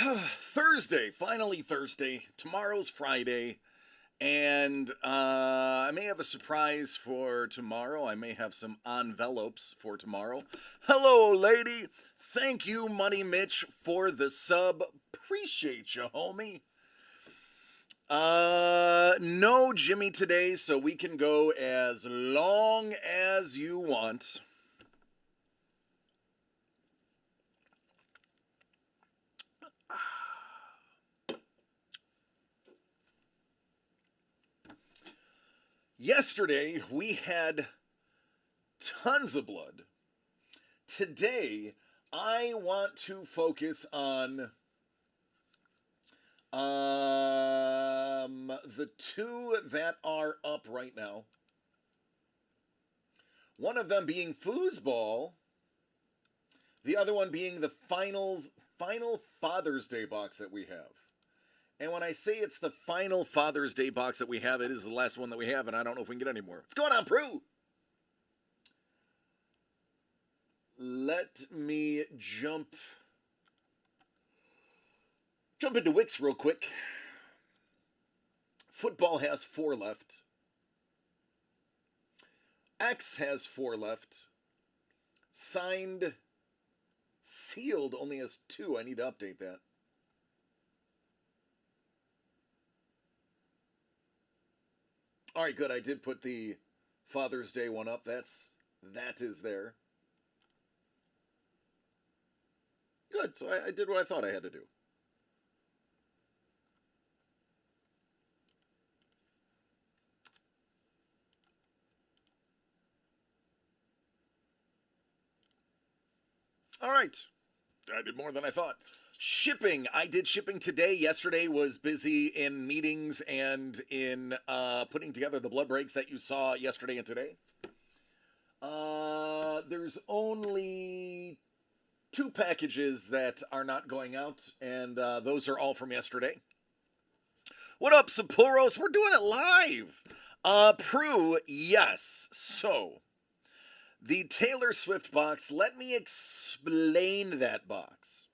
Thursday, finally Thursday. Tomorrow's Friday, and I may have a surprise for tomorrow. I may have some envelopes for tomorrow. Hello, lady. Thank you, Money Mitch, for the sub. Appreciate you, homie. No Jimmy today, so we can go as long as you want. Yesterday, we had tons of blood. Today, I want to focus on the two that are up right now. One of them being foosball, the other one being the final Father's Day box that we have. And when I say it's the final Father's Day box that we have, it is the last one that we have, and I don't know if we can get any more. What's going on, Prue? Let me jump into Wix real quick. Football has 4 left. X has 4 left. Signed, sealed only has 2. I need to update that. All right, good. I did put the Father's Day one up. That is there. Good. So I did what I thought I had to do. All right. I did more than I thought. Shipping. I did shipping today. Yesterday was busy in meetings and in putting together the blood breaks that you saw yesterday and today. There's only 2 packages that are not going out, and those are all from yesterday. What up, Sapphoros? We're doing it live. Prue, yes. So, the Taylor Swift box, let me explain that box.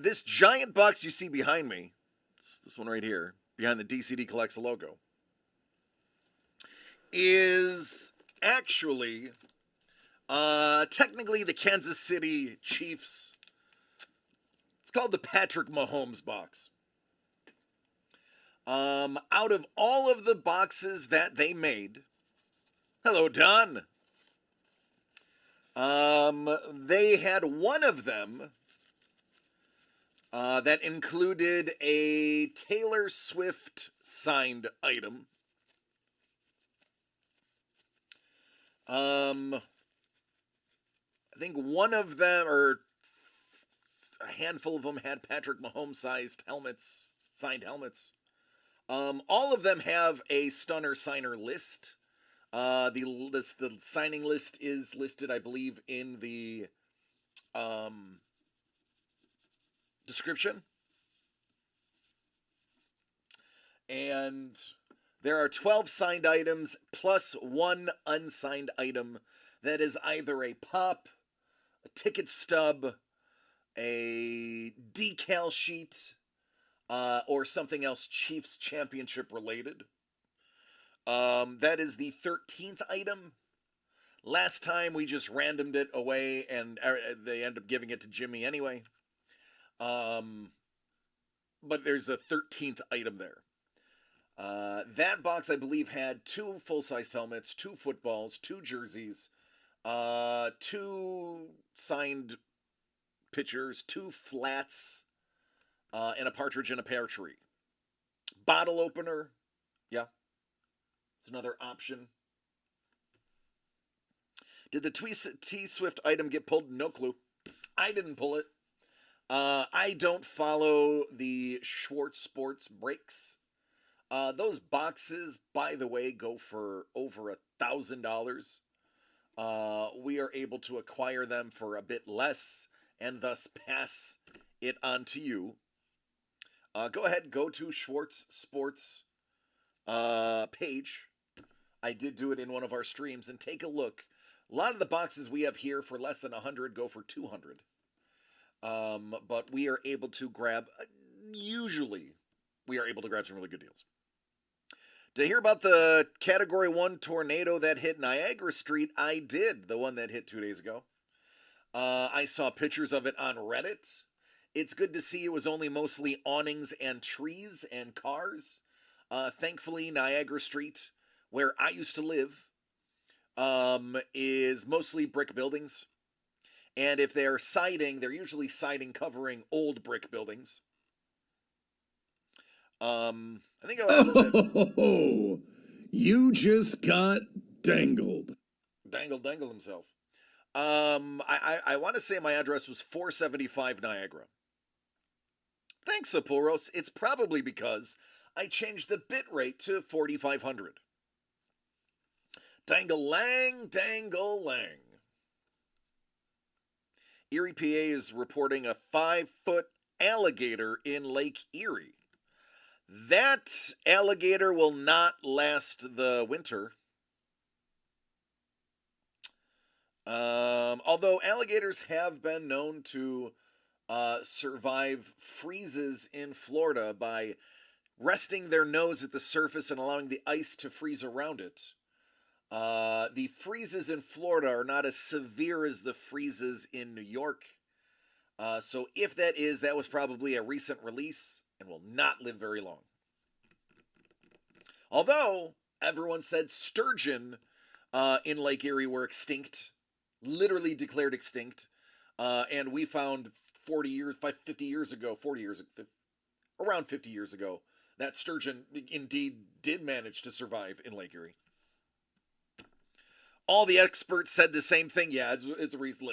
This giant box you see behind me, it's this one right here, behind the DCD Collects logo, is actually technically the Kansas City Chiefs. It's called the Patrick Mahomes box. Out of all of the boxes that they made, hello, Don. They had one of them that included a Taylor Swift signed item. I think one of them, or a handful of them, had Patrick Mahomes sized helmets, signed helmets. All of them have a stunner signer list. The signing list is listed, I believe, in the description. And there are 12 signed items plus 1 unsigned item that is either a pop, a ticket stub, a decal sheet, or something else Chiefs Championship related. That is the 13th item. Last time we just randomed it away, and they end up giving it to Jimmy anyway. But there's a 13th item there. That box, I believe, had 2 full-size helmets, 2 footballs, 2 jerseys, 2 signed pitchers, 2 flats, and a partridge in a pear tree. Bottle opener, yeah, it's another option. Did the T-Swift item get pulled? No clue. I didn't pull it. I don't follow the Schwartz Sports breaks. Those boxes, by the way, go for over $1,000. We are able to acquire them for a bit less and thus pass it on to you. Go ahead, go to Schwartz Sports page. I did do it in one of our streams, and take a look. A lot of the boxes we have here for less than 100 go for 200. But we are able to grab, usually, we are able to grab some really good deals. Did I hear about the Category 1 tornado that hit Niagara Street? I did, the one that hit 2 days ago. I saw pictures of it on Reddit. It's good to see it was only mostly awnings and trees and cars. Thankfully, Niagara Street, where I used to live, is mostly brick buildings. And if they're siding, they're usually siding covering old brick buildings. I think Oh, you just got dangled. Dangled himself. I want to say my address was 475 Niagara. Thanks, Saporos. It's probably because I changed the bit rate to 4500. Dangle-lang. Erie, PA is reporting a 5-foot alligator in Lake Erie. That alligator will not last the winter. Although alligators have been known to survive freezes in Florida by resting their nose at the surface and allowing the ice to freeze around it. The freezes in Florida are not as severe as the freezes in New York. So if that was probably a recent release and will not live very long. Although everyone said sturgeon in Lake Erie were extinct, literally declared extinct, and we found 50 years ago, around 50 years ago, that sturgeon indeed did manage to survive in Lake Erie. All the experts said the same thing. Yeah, it's a reason.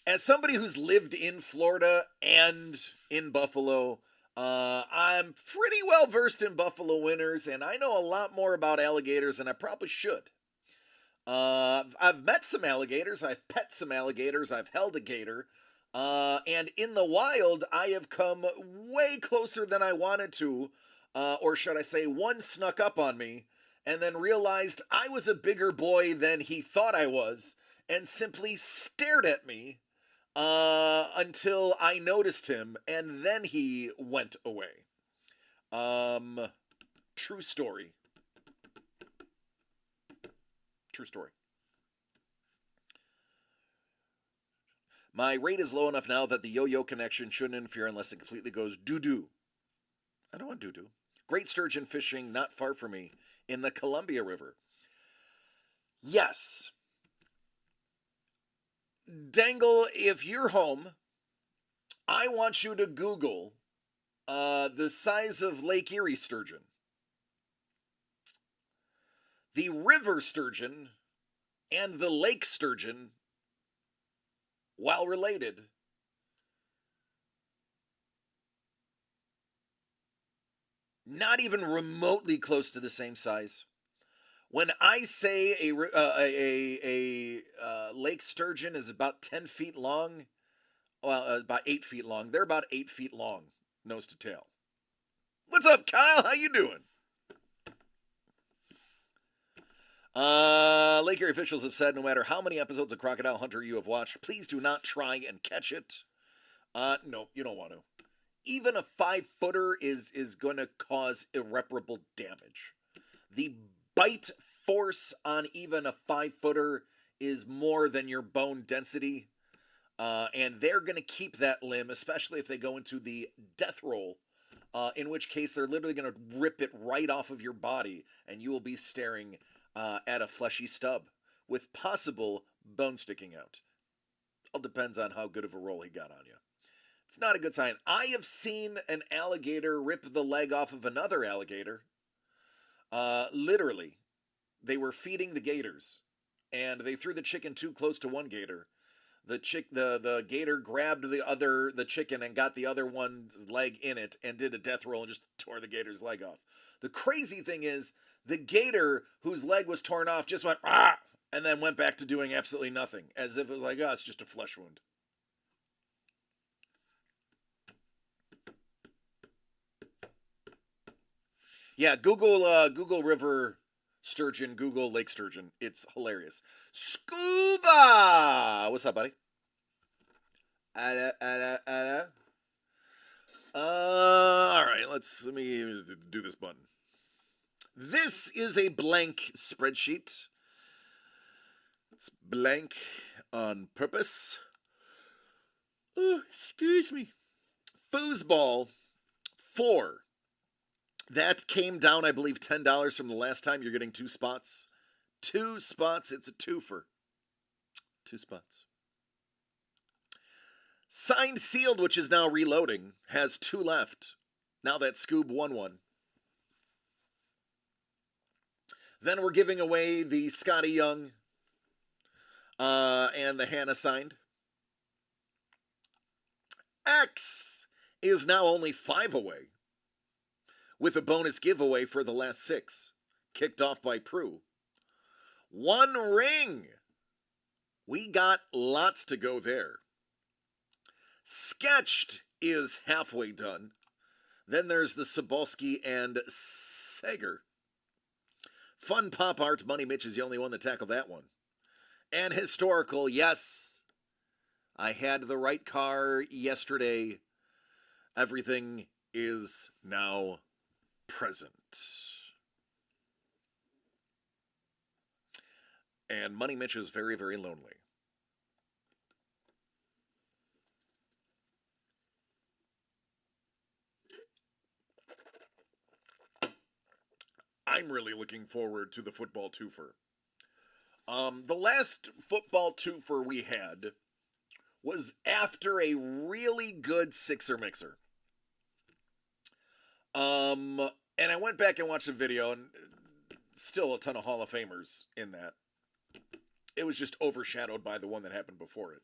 As somebody who's lived in Florida and in Buffalo, I'm pretty well versed in buffalo winters, and I know a lot more about alligators than I probably should. I've met some alligators, I've pet some alligators, I've held a gator, and in the wild, I have come way closer than I wanted to, or should I say, one snuck up on me, and then realized I was a bigger boy than he thought I was, and simply stared at me until I noticed him, and then he went away. True story. True story. My rate is low enough now that the yo-yo connection shouldn't interfere unless it completely goes doo-doo. I don't want doo-doo. Great sturgeon fishing not far from me in the Columbia River. Yes. Dangle, if you're home, I want you to Google the size of Lake Erie sturgeon. The river sturgeon and the lake sturgeon, while related, not even remotely close to the same size. When I say a lake sturgeon is about 10 feet long, well, about 8 feet long, they're about 8 feet long, nose to tail. What's up, Kyle? How you doing? Lake Erie officials have said no matter how many episodes of Crocodile Hunter you have watched, please do not try and catch it. No, you don't want to. Even a 5-footer is going to cause irreparable damage. The bite force on even a 5-footer is more than your bone density. And they're going to keep that limb, especially if they go into the death roll, in which case they're literally going to rip it right off of your body, and you will be staring at a fleshy stub with possible bone sticking out. All depends on how good of a roll he got on you. It's not a good sign. I have seen an alligator rip the leg off of another alligator. Literally, they were feeding the gators, and they threw the chicken too close to one gator. The gator grabbed the chicken and got the other one's leg in it and did a death roll and just tore the gator's leg off. The crazy thing is, the gator whose leg was torn off just went ah, and then went back to doing absolutely nothing, as if it was like, oh, it's just a flesh wound. Yeah, Google river sturgeon, Google lake sturgeon. It's hilarious. Scuba! What's up, buddy? All right, let me do this button. This is a blank spreadsheet. It's blank on purpose. Oh, excuse me. Foosball 4. That came down, I believe, $10 from the last time. You're getting 2 spots. 2 spots. It's a twofer. 2 spots. Signed Sealed, which is now reloading, has 2 left. Now that's Scoob 1-1. Then we're giving away the Scotty Young and the Hannah signed. X is now only 5 away, with a bonus giveaway for the last 6, kicked off by Prue. 1 ring. We got lots to go there. Sketched is halfway done. Then there's the Sobolski and Sager. Fun pop art. Money Mitch is the only one that tackled that one. And historical, yes. I had the right car yesterday. Everything is now present. And Money Mitch is very, very lonely. I'm really looking forward to the football twofer. The last football twofer we had was after a really good Sixer mixer. And I went back and watched the video, and still a ton of Hall of Famers in that. It was just overshadowed by the one that happened before it.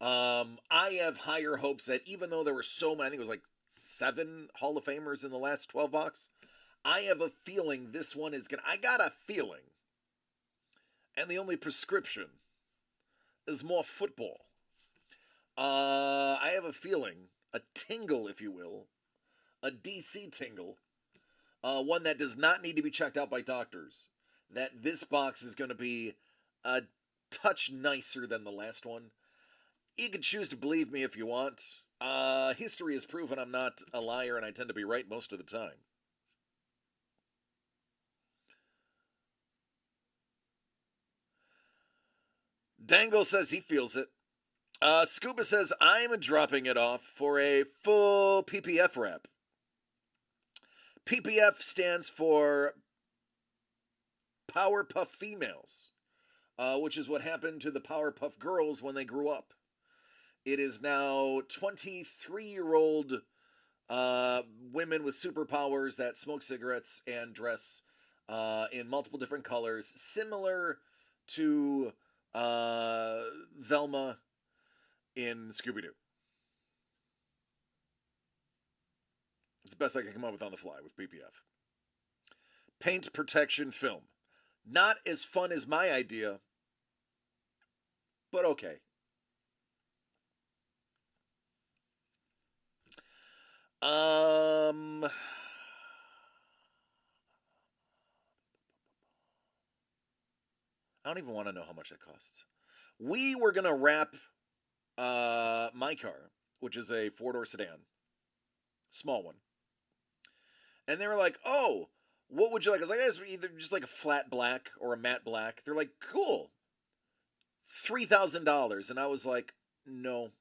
I have higher hopes that even though there were so many, I think it was like 7 Hall of Famers in the last 12 box, I have a feeling this one is I got a feeling. And the only prescription is more football. I have a feeling, a tingle, if you will, a DC tingle, one that does not need to be checked out by doctors, that this box is going to be a touch nicer than the last one. You can choose to believe me if you want. History has proven I'm not a liar, and I tend to be right most of the time. Dangle says he feels it. Scuba says, I'm dropping it off for a full PPF wrap. PPF stands for Powerpuff Females, which is what happened to the Powerpuff Girls when they grew up. It is now 23-year-old women with superpowers that smoke cigarettes and dress in multiple different colors, similar to Velma in Scooby-Doo. It's the best I can come up with on the fly with PPF. Paint protection film. Not as fun as my idea, but okay. I don't even want to know how much it costs. We were going to wrap my car, which is a 4-door sedan. Small one. And they were like, oh, what would you like? I was like, either just like a flat black or a matte black. They're like, cool. $3,000. And I was like, no,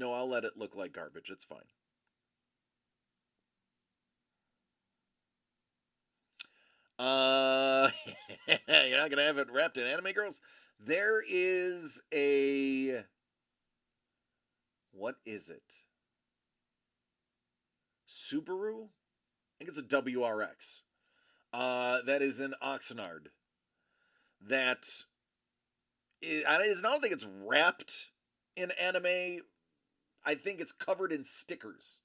I'll let it look like garbage. It's fine. You're not gonna have it wrapped in Anime Girls? There is a... What is it? Subaru? I think it's a WRX. That is an Oxnard. That is, I don't think it's wrapped in anime. I think it's covered in stickers.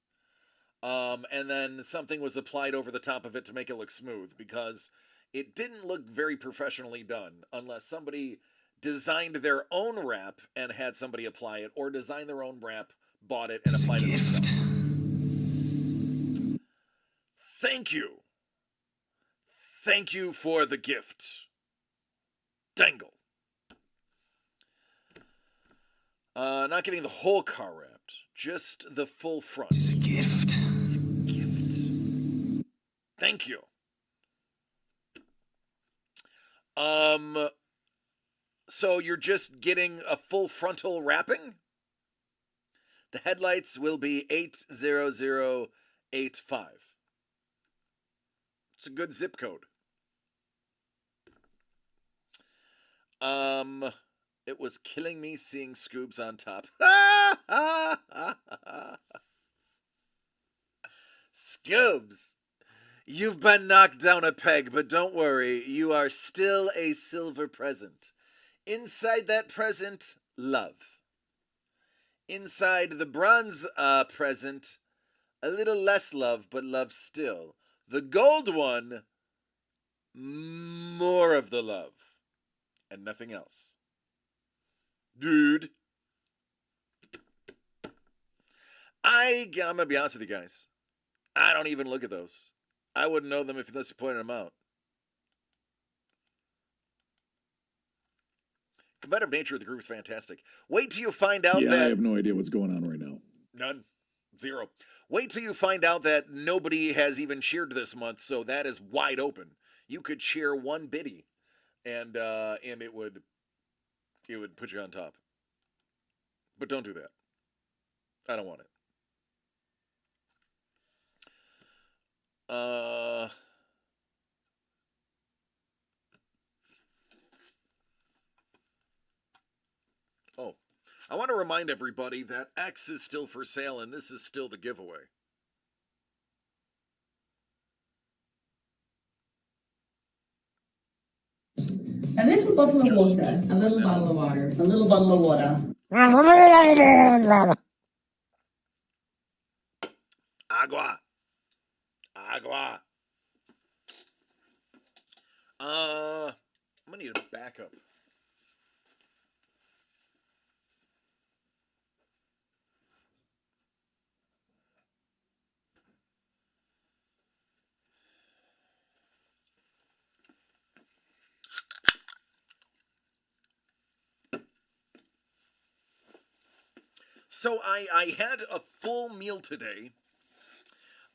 And then something was applied over the top of it to make it look smooth, because it didn't look very professionally done unless somebody designed their own wrap and had somebody apply it, or designed their own wrap, bought it, and applied it themselves. Thank you. Thank you for the gift. Dangle. Not getting the whole car wrapped, just the full front. It's a gift. It's a gift. Thank you. So you're just getting a full frontal wrapping? The headlights will be 80085. It's a good zip code. It was killing me seeing Scoobs on top. Scoobs, you've been knocked down a peg, but don't worry, you are still a silver present. Inside that present, love. Inside the bronze present, a little less love, but love still. The gold one, more of the love. And nothing else. Dude. I'm gonna be honest with you guys. I don't even look at those. I wouldn't know them unless you pointed them out. Competitive nature of the group is fantastic. Wait till you find out that... I have no idea what's going on right now. None. Zero. Wait till you find out that nobody has even cheered this month, so that is wide open. You could cheer one biddy, and it would put you on top. But don't do that. I don't want it. Oh, I want to remind everybody that X is still for sale, and this is still the giveaway. A little bottle of water, a little bottle of water, a little bottle of water. Agua. Agua. I'm gonna need a backup. So I had a full meal today.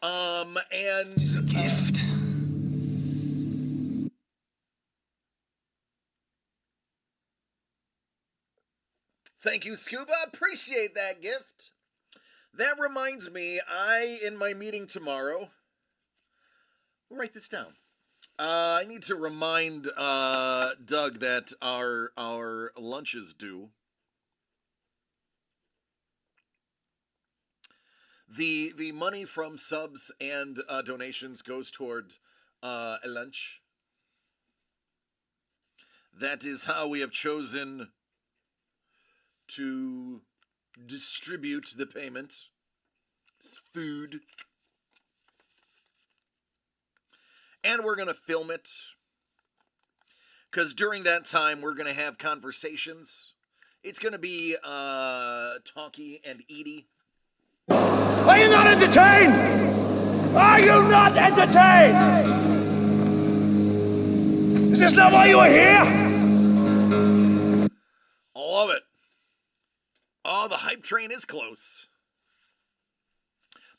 And It's a gift. Thank you, Scuba. Appreciate that gift. That reminds me, in my meeting tomorrow, we'll write this down. I need to remind Doug that our lunch is due. The money from subs and donations goes toward a lunch. That is how we have chosen to distribute the payment. It's food. And we're going to film it. Because during that time, we're going to have conversations. It's going to be talky and eaty. Are you not entertained? Are you not entertained? Is this not why you are here? I love it. Oh, the hype train is close.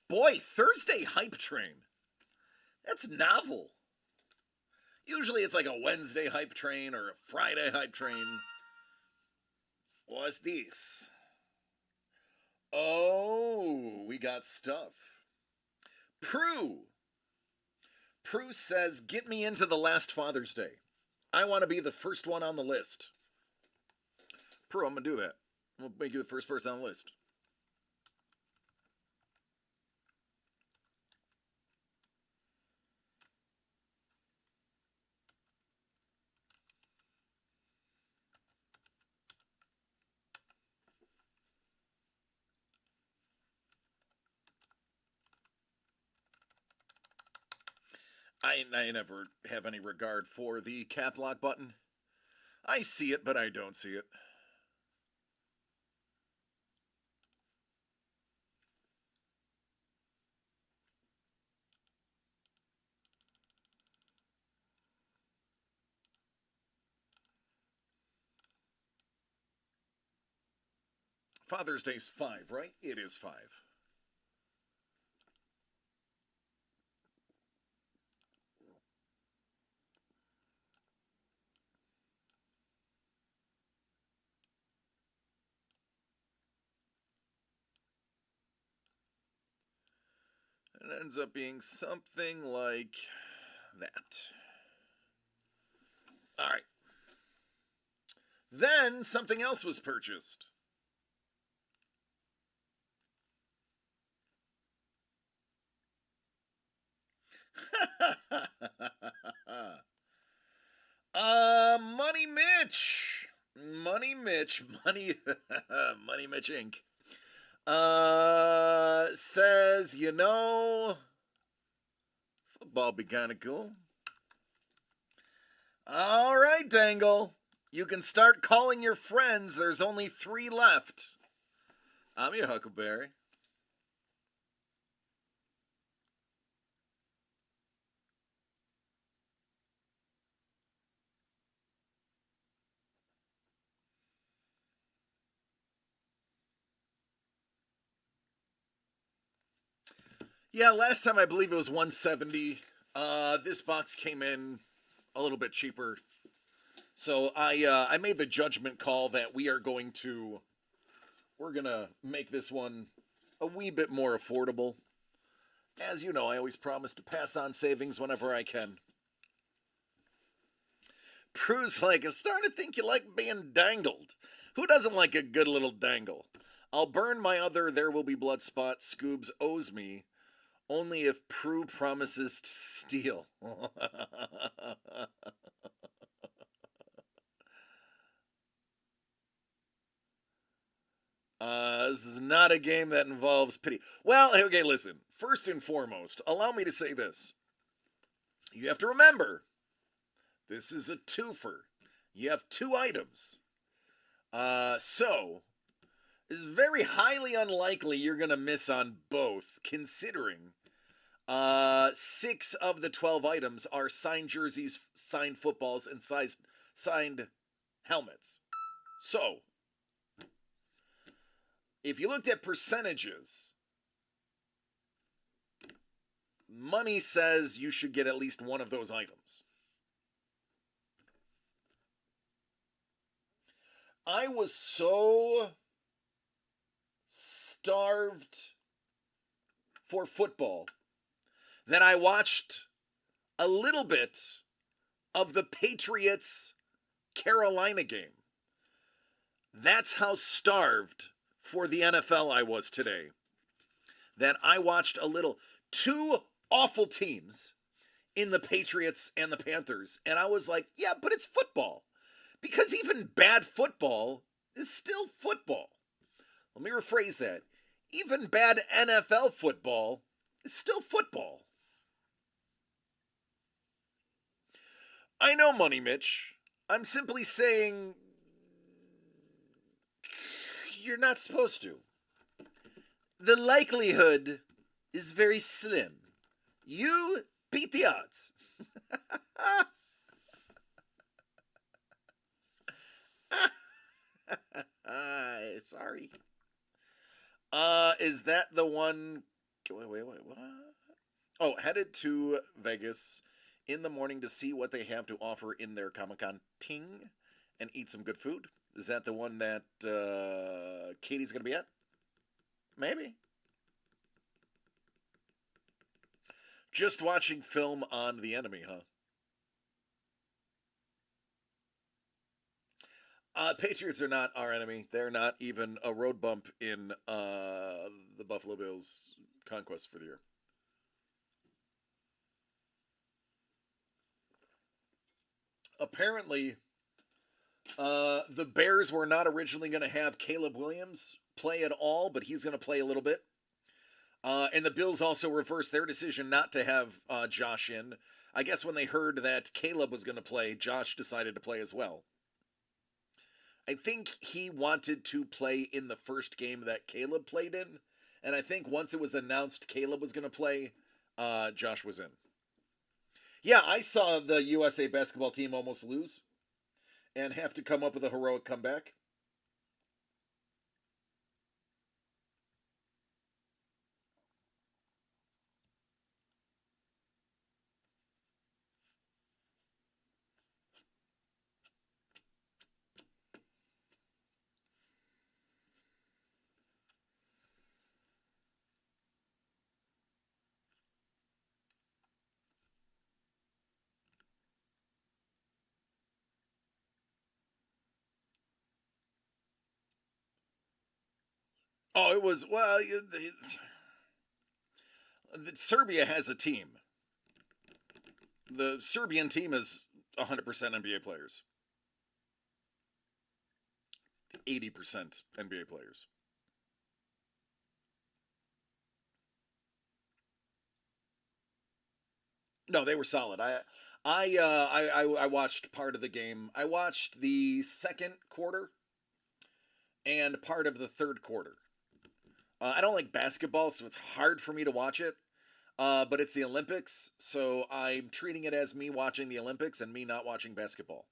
Boy, Thursday hype train. That's novel. Usually it's like a Wednesday hype train or a Friday hype train. What's this? Oh, we got stuff. Prue says, get me into the last Father's Day. I want to be the first one on the list. Prue, I'm going to do that. I'm going to make you the first person on the list. I never have any regard for the cap lock button. I see it, but I don't see it. Father's Day's 5, right? It is 5. It ends up being something like that. All right. Then something else was purchased. Money Mitch. Money Mitch. Money Mitch Inc. Says, football be kind of cool. All right, Dangle. You can start calling your friends. There's only 3 left. I'm your Huckleberry. Yeah, last time I believe it was $170. This box came in a little bit cheaper. So I made the judgment call that we're gonna make this one a wee bit more affordable. As you know, I always promise to pass on savings whenever I can. Prue's like, I'm starting to think you like being dangled. Who doesn't like a good little dangle? I'll burn my other There Will Be Blood spot Scoobs owes me, only if Prue promises to steal. This is not a game that involves pity. Well, okay, listen. First and foremost, allow me to say this. You have to remember, this is a twofer. You have 2 items. So, it's very highly unlikely you're going to miss on both, considering 6 of the 12 items are signed jerseys, signed footballs, and signed helmets. So, if you looked at percentages, money says you should get at least one of those items. I was so starved for football that I watched a little bit of the Patriots-Carolina game. That's how starved for the NFL I was today. That I watched a little. 2 awful teams in the Patriots and the Panthers. And I was like, yeah, but it's football. Because even bad football is still football. Let me rephrase that. Even bad NFL football is still football. I know, Money Mitch. I'm simply saying you're not supposed to. The likelihood is very slim. You beat the odds. Sorry. Is that the one? Wait, what? Oh, headed to Vegas in the morning to see what they have to offer in their Comic-Con ting and eat some good food. Is that the one that Katie's going to be at? Maybe. Just watching film on The Enemy, huh? Patriots are not our enemy. They're not even a road bump in the Buffalo Bills' conquest for the year. Apparently, the Bears were not originally going to have Caleb Williams play at all, but he's going to play a little bit. And the Bills also reversed their decision not to have Josh in. I guess when they heard that Caleb was going to play, Josh decided to play as well. I think he wanted to play in the first game that Caleb played in. And I think once it was announced Caleb was going to play, Josh was in. Yeah, I saw the USA basketball team almost lose and have to come up with a heroic comeback. Oh, it was, well, Serbia has a team. The Serbian team is 100% NBA players. 80% NBA players. No, they were solid. I watched part of the game. I watched the second quarter and part of the third quarter. I don't like basketball, so it's hard for me to watch it. But it's the Olympics, so I'm treating it as me watching the Olympics and me not watching basketball.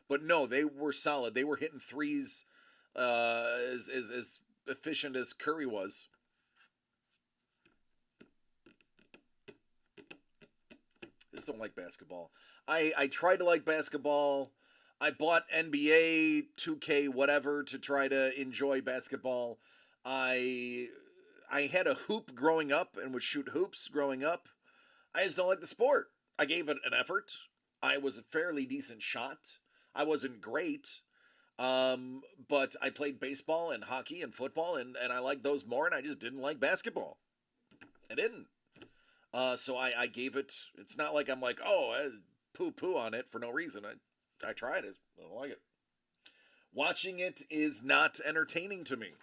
But no, they were solid. They were hitting threes as efficient as Curry was. I just don't like basketball. I tried to like basketball. I bought NBA 2K whatever to try to enjoy basketball. I had a hoop growing up and would shoot hoops growing up. I just don't like the sport. I gave it an effort. I was a fairly decent shot. I wasn't great. But I played baseball and hockey and football and I liked those more and I just didn't like basketball. I didn't. So I gave it, it's not like I'm like, oh, I poo-poo on it for no reason. I tried it. I don't like it. Watching it is not entertaining to me.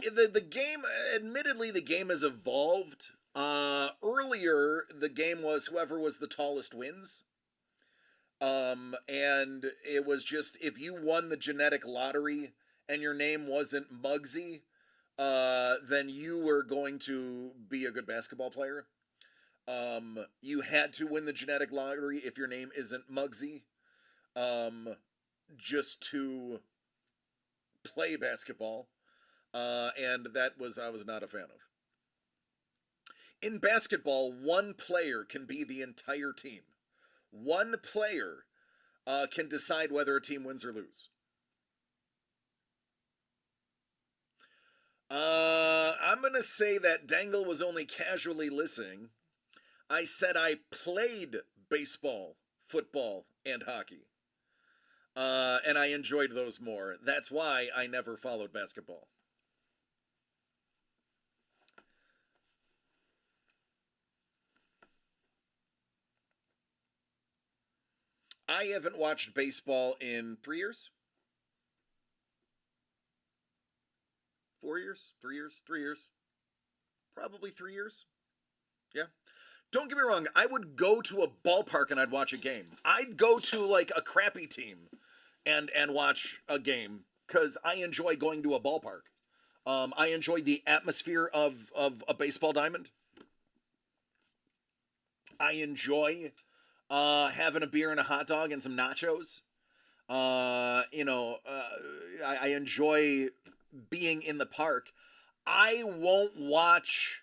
The game, admittedly, the game has evolved. Earlier, the game was whoever was the tallest wins. And it was just, if you won the genetic lottery and your name wasn't Muggsy, then you were going to be a good basketball player. You had to win the genetic lottery if your name isn't Muggsy, just to play basketball. And that was, I was not a fan of. In basketball, one player can be the entire team. One player can decide whether a team wins or loses. I'm going to say that Dangle was only casually listening. I said I played baseball, football, and hockey. And I enjoyed those more. That's why I never followed basketball. I haven't watched baseball in 3 years. 4 years? 3 years? 3 years. Probably 3 years. Yeah. Don't get me wrong, I would go to a ballpark and I'd watch a game. I'd go to like a crappy team and watch a game because I enjoy going to a ballpark. I enjoy the atmosphere of a baseball diamond. I enjoy having a beer and a hot dog and some nachos. I enjoy being in the park. I won't watch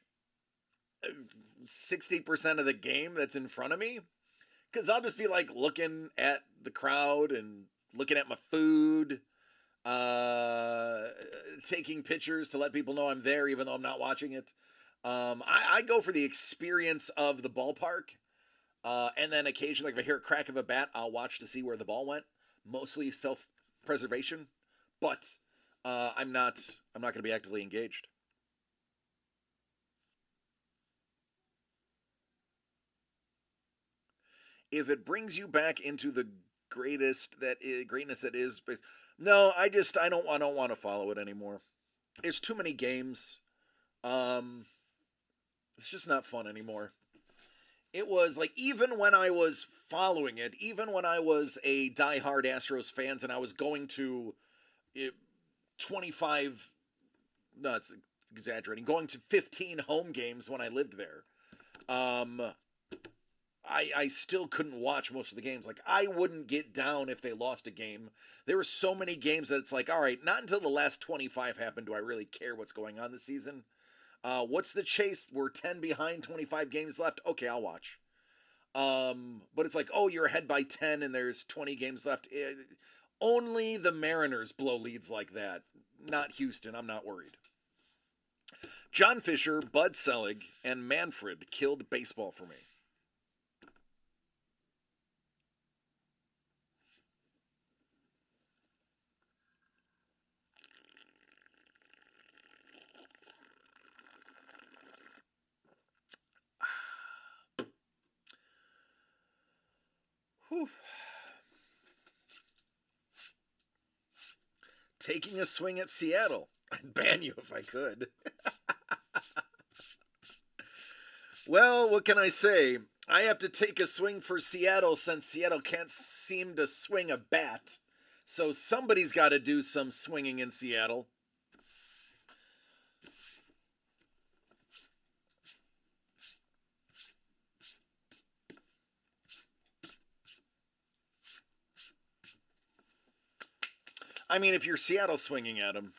60% of the game that's in front of me because I'll just be like looking at the crowd and looking at my food, taking pictures to let people know I'm there even though I'm not watching it. I go for the experience of the ballpark. And then occasionally, if I hear a crack of a bat, I'll watch to see where the ball went. Mostly self-preservation, but I'm not going to be actively engaged. If it brings you back into the greatness that is, no, I don't want to follow it anymore. There's too many games. It's just not fun anymore. It was like, even when I was following it, even when I was a diehard Astros fan and I was going to 25, no, it's exaggerating, going to 15 home games when I lived there, I still couldn't watch most of the games. Like, I wouldn't get down if they lost a game. There were so many games that it's like, all right, not until the last 25 happened do I really care what's going on this season. What's the chase? We're 10 behind, 25 games left. Okay, I'll watch. But it's like, oh, you're ahead by 10 and there's 20 games left. Only the Mariners blow leads like that. Not Houston. I'm not worried. John Fisher, Bud Selig, and Manfred killed baseball for me. taking a swing at Seattle. I'd ban you if I could. Well, what can I say? I have to take a swing for Seattle since Seattle can't seem to swing a bat. So somebody's got to do some swinging in Seattle. I mean, if you're Seattle swinging at him,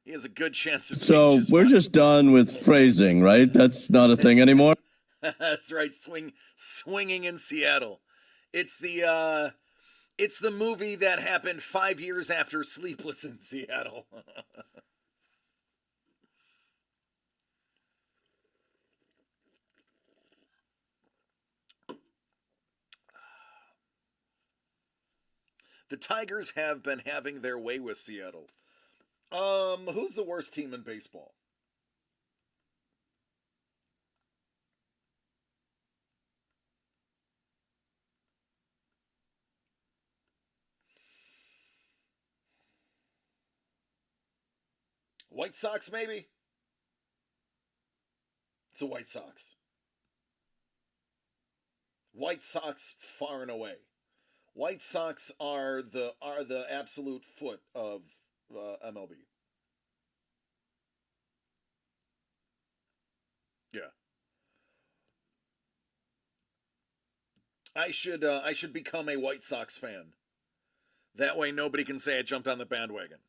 he has a good chance of. So we're just done with phrasing, right? That's not a thing anymore. That's right, swinging in Seattle. It's the movie that happened 5 years after Sleepless in Seattle. The Tigers have been having their way with Seattle. Who's the worst team in baseball? White Sox, maybe? It's the White Sox. White Sox far and away. White Sox are the absolute foot of MLB. Yeah. I should become a White Sox fan. That way nobody can say I jumped on the bandwagon.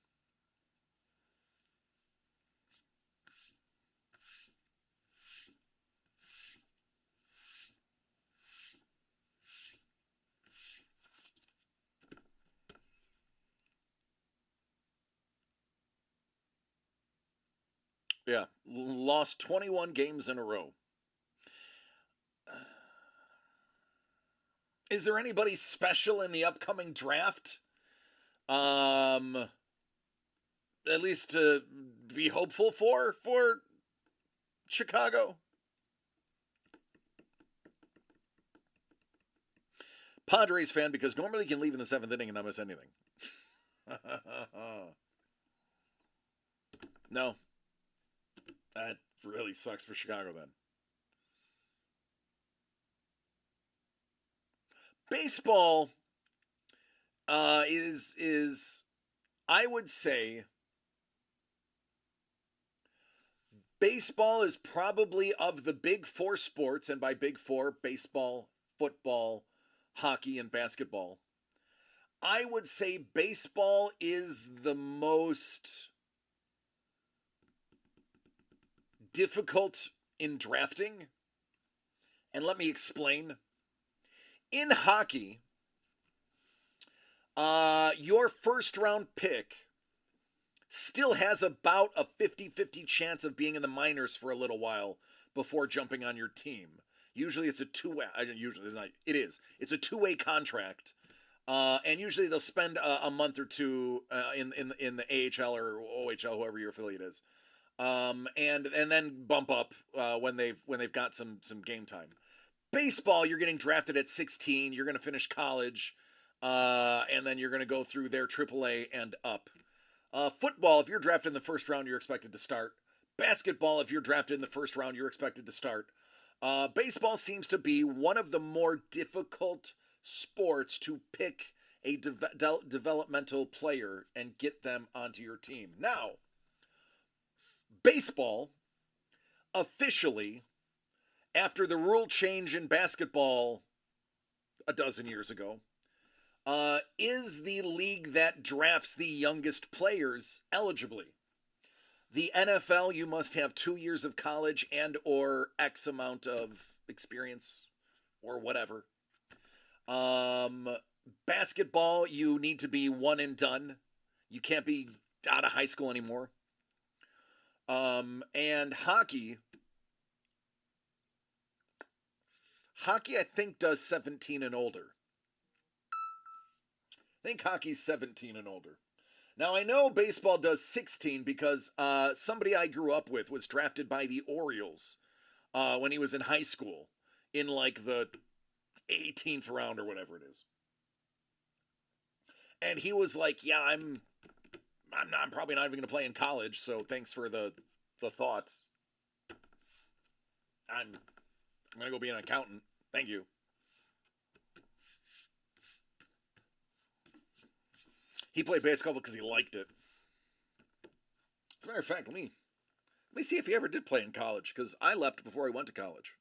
Yeah, lost 21 games in a row. Is there anybody special in the upcoming draft? At least to be hopeful for Chicago? Padres fan, because normally you can leave in the 7th inning and not miss anything. No. That really sucks for Chicago then. Baseball is I would say baseball is probably of the big four sports, and by big four, baseball, football, hockey, and basketball. I would say baseball is the most difficult in drafting. And let me explain. In hockey, your first round pick still has about a 50-50 chance of being in the minors for a little while before jumping on your team. Usually it's a two-way, it's a two-way contract. And usually they'll spend a month or two in the AHL or OHL, whoever your affiliate is. And then bump up when they've got some game time. Baseball, you're getting drafted at 16. You're going to finish college, and then you're going to go through their AAA and up. Football, if you're drafted in the first round, you're expected to start. Basketball, if you're drafted in the first round, you're expected to start. Baseball seems to be one of the more difficult sports to pick a developmental player and get them onto your team. Now, baseball, officially, after the rule change in basketball a dozen years ago, is the league that drafts the youngest players eligibly. The NFL, you must have 2 years of college and or X amount of experience or whatever. Basketball, you need to be one and done. You can't be out of high school anymore. And hockey, I think, does 17 and older. I think hockey's 17 and older. Now, I know baseball does 16 because somebody I grew up with was drafted by the Orioles when he was in high school in like the 18th round or whatever it is. And he was like, yeah, I'm probably not even going to play in college, so thanks for the thought. I'm going to go be an accountant. Thank you. He played basketball because he liked it. As a matter of fact, let me see if he ever did play in college, because I left before he went to college.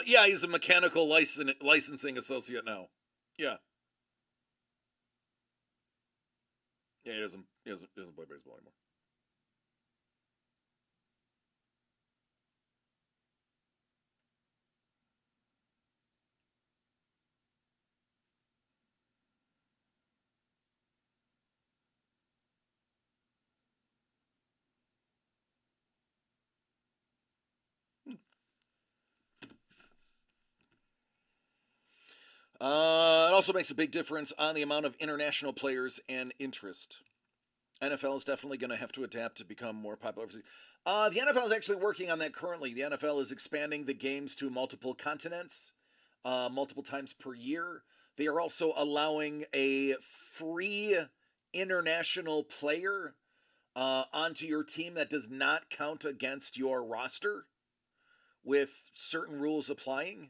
Yeah, he's a mechanical licensing associate now. Yeah. Yeah, he doesn't play baseball anymore. It also makes a big difference on the amount of international players and interest. NFL is definitely going to have to adapt to become more popular overseas. The NFL is actually working on that currently. The NFL is expanding the games to multiple continents, multiple times per year. They are also allowing a free international player onto your team that does not count against your roster, with certain rules applying.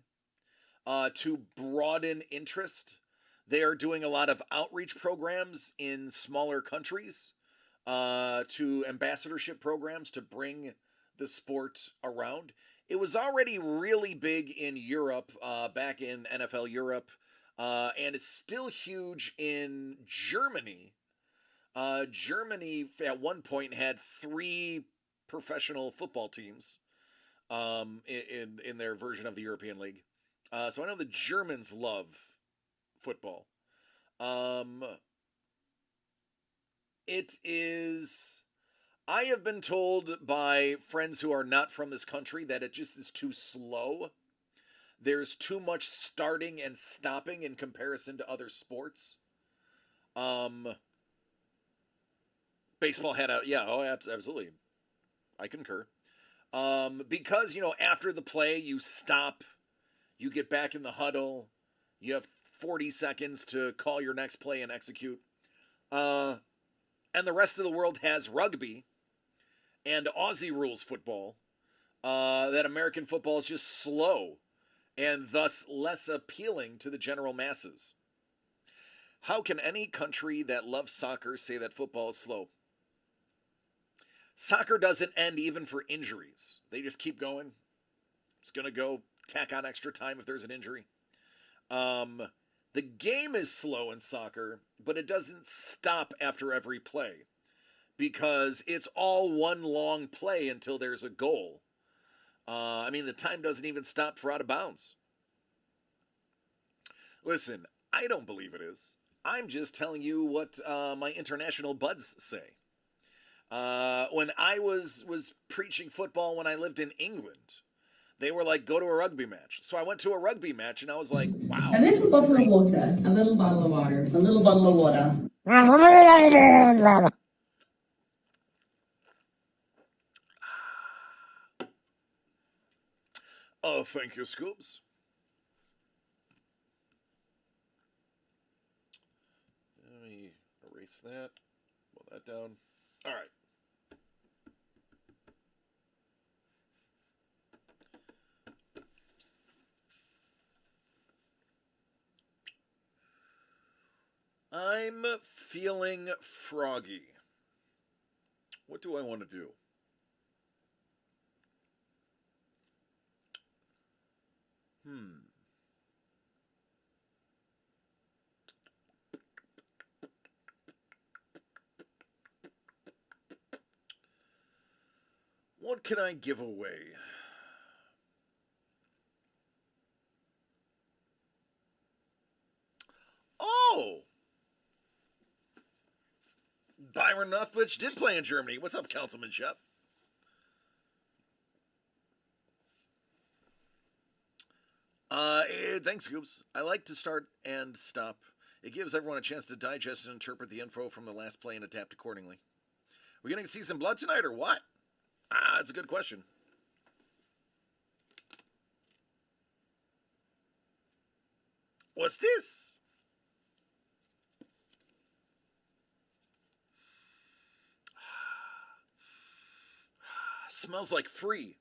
To broaden interest, they are doing a lot of outreach programs in smaller countries, to ambassadorship programs to bring the sport around. It was already really big in Europe, back in NFL Europe, and it's still huge in Germany. Germany at one point had 3 professional football teams in their version of the European League. So I know the Germans love football. It is. I have been told by friends who are not from this country that it just is too slow. There's too much starting and stopping in comparison to other sports. Baseball had absolutely. I concur. Because, after the play, you stop. You get back in the huddle. You have 40 seconds to call your next play and execute. And the rest of the world has rugby and Aussie rules football. That American football is just slow and thus less appealing to the general masses. How can any country that loves soccer say that football is slow? Soccer doesn't end even for injuries. They just keep going. It's going to go. Tack on extra time if there's an injury. The game is slow in soccer, but it doesn't stop after every play, because it's all one long play until there's a goal. The time doesn't even stop for out of bounds. Listen, I don't believe it is. I'm just telling you what my international buds say. When I was preaching football when I lived in England, they were like, go to a rugby match. So I went to a rugby match, and I was like, wow. A little bottle of water, a little bottle of water, a little bottle of water. Oh, thank you, Scoops. Let me erase that. Pull that down. All right. I'm feeling froggy. What do I want to do? What can I give away? Oh! Byron Nuthwich did play in Germany. What's up, Councilman Chef? Thanks, Scoops. I like to start and stop. It gives everyone a chance to digest and interpret the info from the last play and adapt accordingly. We're going to see some blood tonight or what? That's a good question. What's this? Smells like free.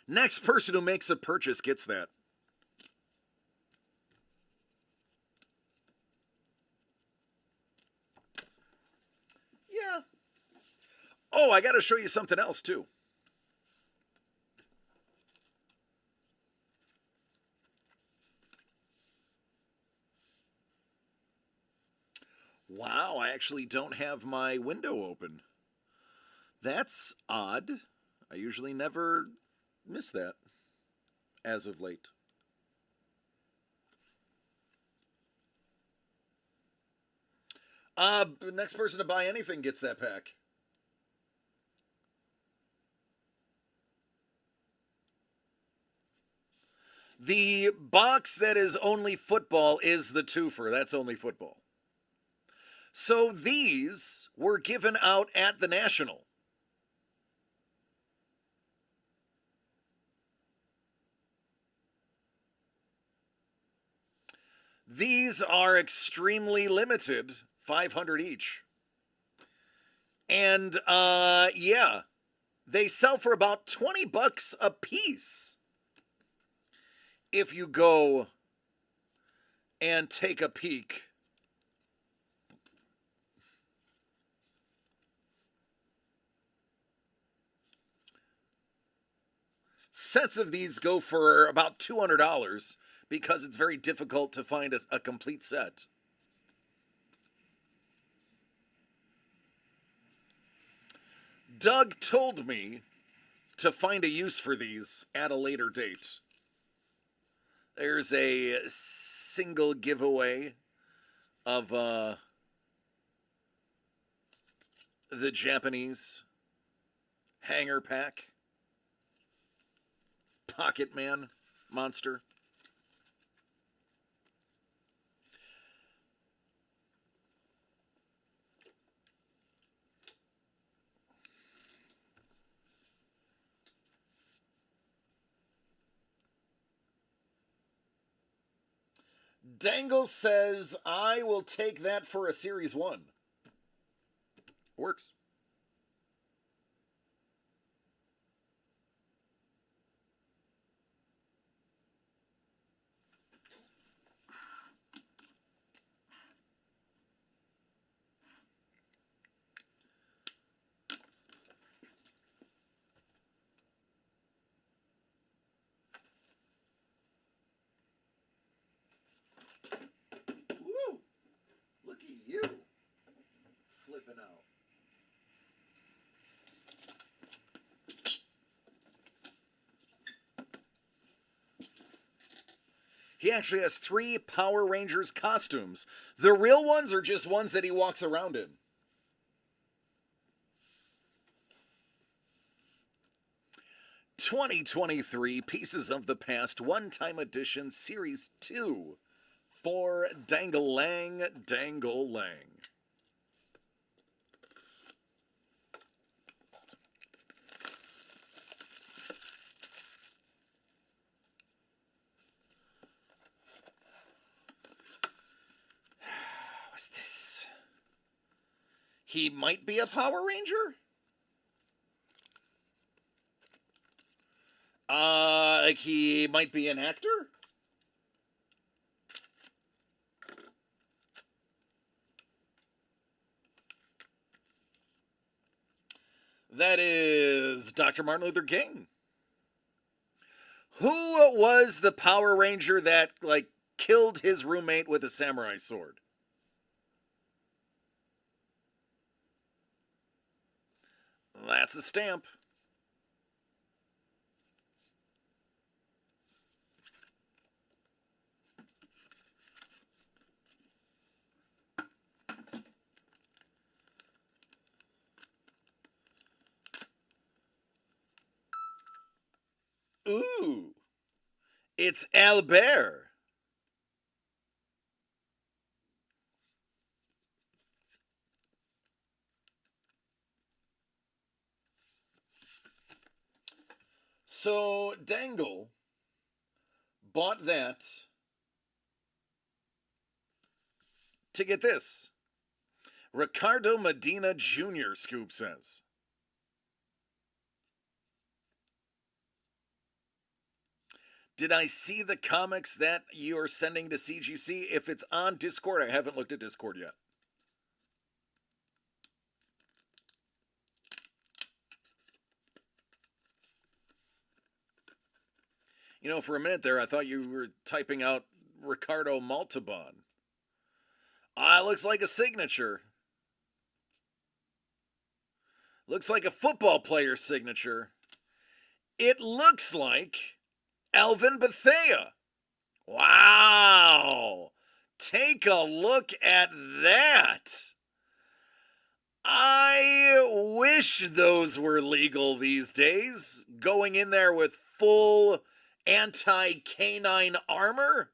Next person who makes a purchase gets that. Yeah. Oh, I got to show you something else too. Wow, I actually don't have my window open. That's odd. I usually never miss that as of late. The next person to buy anything gets that pack. The box that is only football is the twofer. That's only football. So these were given out at the National. These are extremely limited, 500 each. And yeah, they sell for about $20 a piece. If you go and take a peek. Sets of these go for about $200 because it's very difficult to find a complete set. Doug told me to find a use for these at a later date. There's a single giveaway of the Japanese hanger pack. Pocket Man monster. Dangle says, I will take that for a Series 1. Works. Woo! Look at you flipping out. He actually has 3 Power Rangers costumes. The real ones are just ones that he walks around in. '23 Pieces of the Past One-Time Edition Series 2 for Dangle-Lang, Dangle-Lang. What's this? He might be a Power Ranger? Like he might be an actor? That is Dr. Martin Luther King. Who was the Power Ranger that, like, killed his roommate with a samurai sword? That's a stamp. Ooh. It's Albert. So Dangle bought that to get this. Ricardo Medina Jr., Scoop says. Did I see the comics that you're sending to CGC? If it's on Discord, I haven't looked at Discord yet. You know, for a minute there, I thought you were typing out Ricardo Montalban. Looks like a signature. Looks like a football player's signature. It looks like Alvin Bethea. Wow. Take a look at that. I wish those were legal these days. Going in there with full anti-canine armor.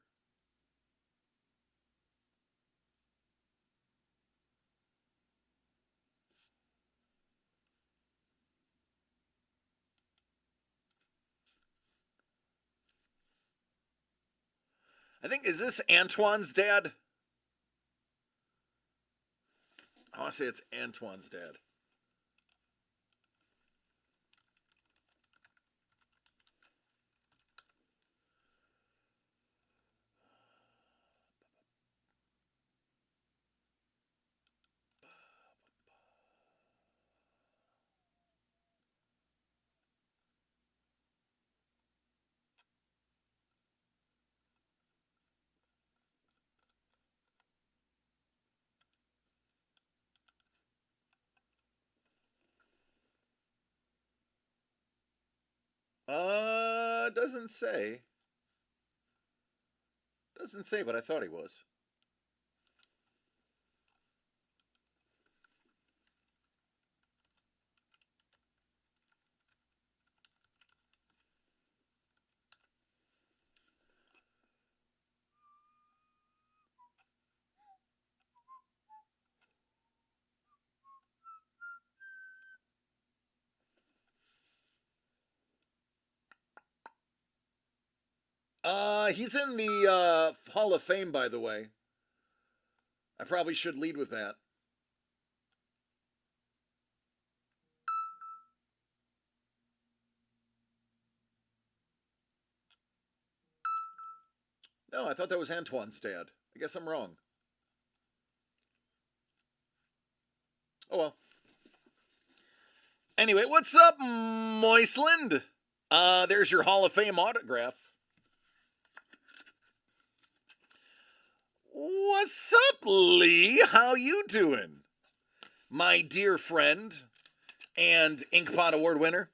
I think, is this Antoine's dad? I want to say it's Antoine's dad. Doesn't say. Doesn't say, but I thought he was. He's in the Hall of Fame, by the way. I probably should lead with that. No, I thought that was Antoine's dad. I guess I'm wrong. Oh well. Anyway, what's up, Moisland? There's your Hall of Fame autograph. What's up, Lee? How you doing? My dear friend and Inkpot Award winner.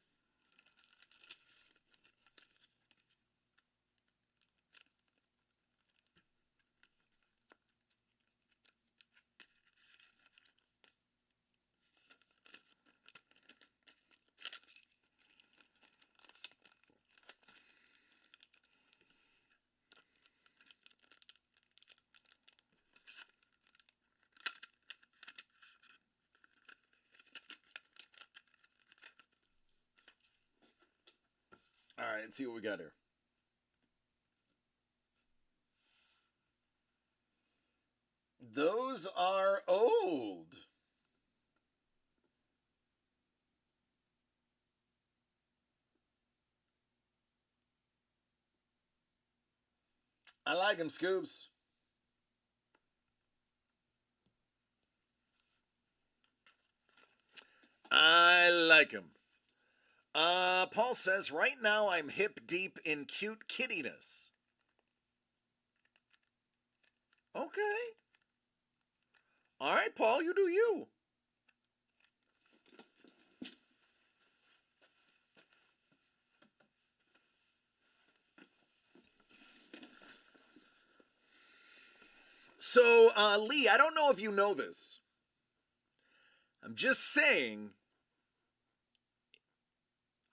All right, let's see what we got here. Those are old. I like them, Scoops. I like them. Paul says, right now I'm hip deep in cute kittiness. Okay. All right, Paul, you do you. So, Lee, I don't know if you know this. I'm just saying,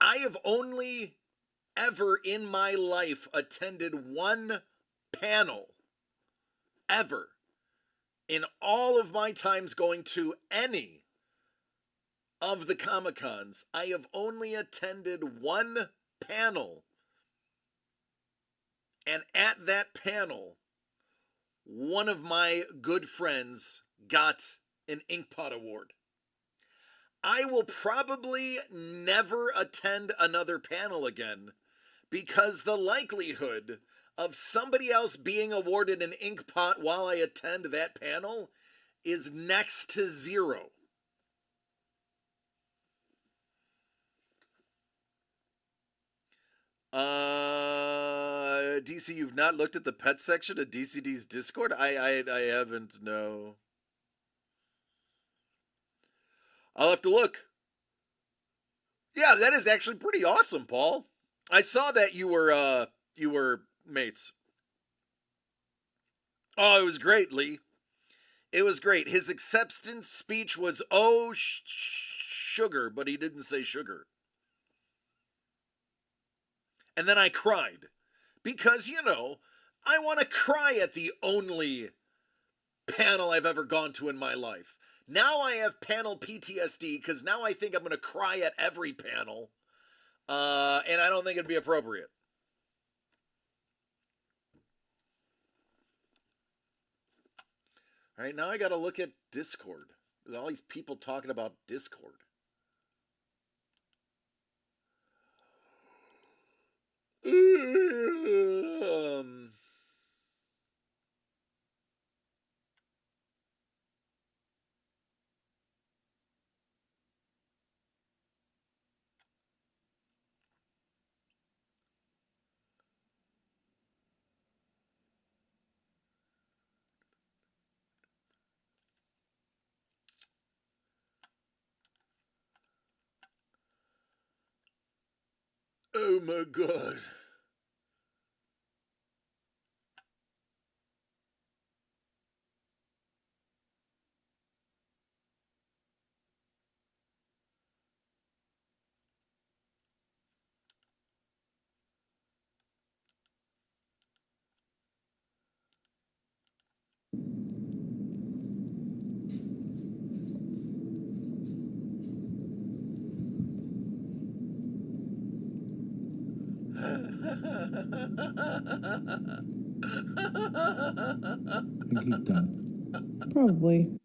I have only ever in my life attended one panel, ever, in all of my times going to any of the Comic-Cons. I have only attended one panel, and at that panel, one of my good friends got an Inkpot Award. I will probably never attend another panel again because the likelihood of somebody else being awarded an Inkpot while I attend that panel is next to zero. DC, you've not looked at the pet section of DCD's Discord? I haven't, no. I'll have to look. Yeah, that is actually pretty awesome, Paul. I saw that you were mates. Oh, it was great, Lee. It was great. His acceptance speech was, oh, sugar, but he didn't say sugar. And then I cried. Because, you know, I want to cry at the only panel I've ever gone to in my life. Now I have panel PTSD because now I think I'm going to cry at every panel. And I don't think it'd be appropriate. All right, now I got to look at Discord. There's all these people talking about Discord. Oh my God. I think he's done. Probably.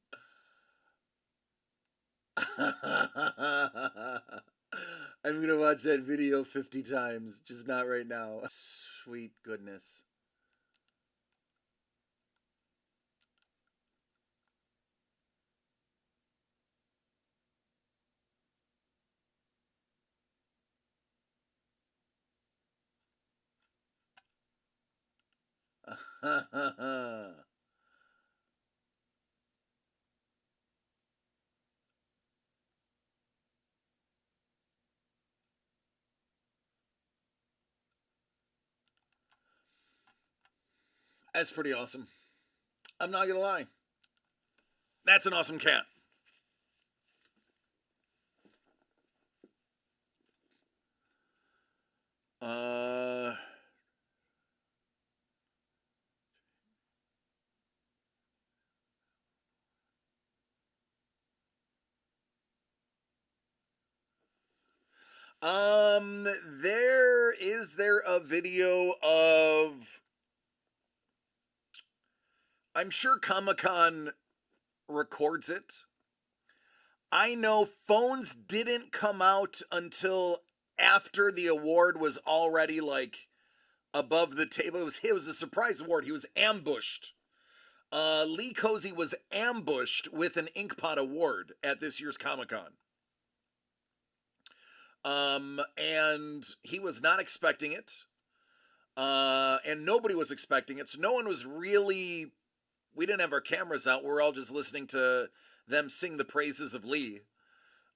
I'm gonna watch that video 50 times, just not right now. Sweet goodness. That's pretty awesome. I'm not gonna lie. That's an awesome cat. There a video of, I'm sure Comic-Con records it. I know phones didn't come out until after the award was already like above the table. It was a surprise award. He was ambushed. Lee Cozy was ambushed with an Inkpot Award at this year's Comic-Con. And he was not expecting it. And nobody was expecting it. So no one was really, we didn't have our cameras out. We were all just listening to them sing the praises of Lee.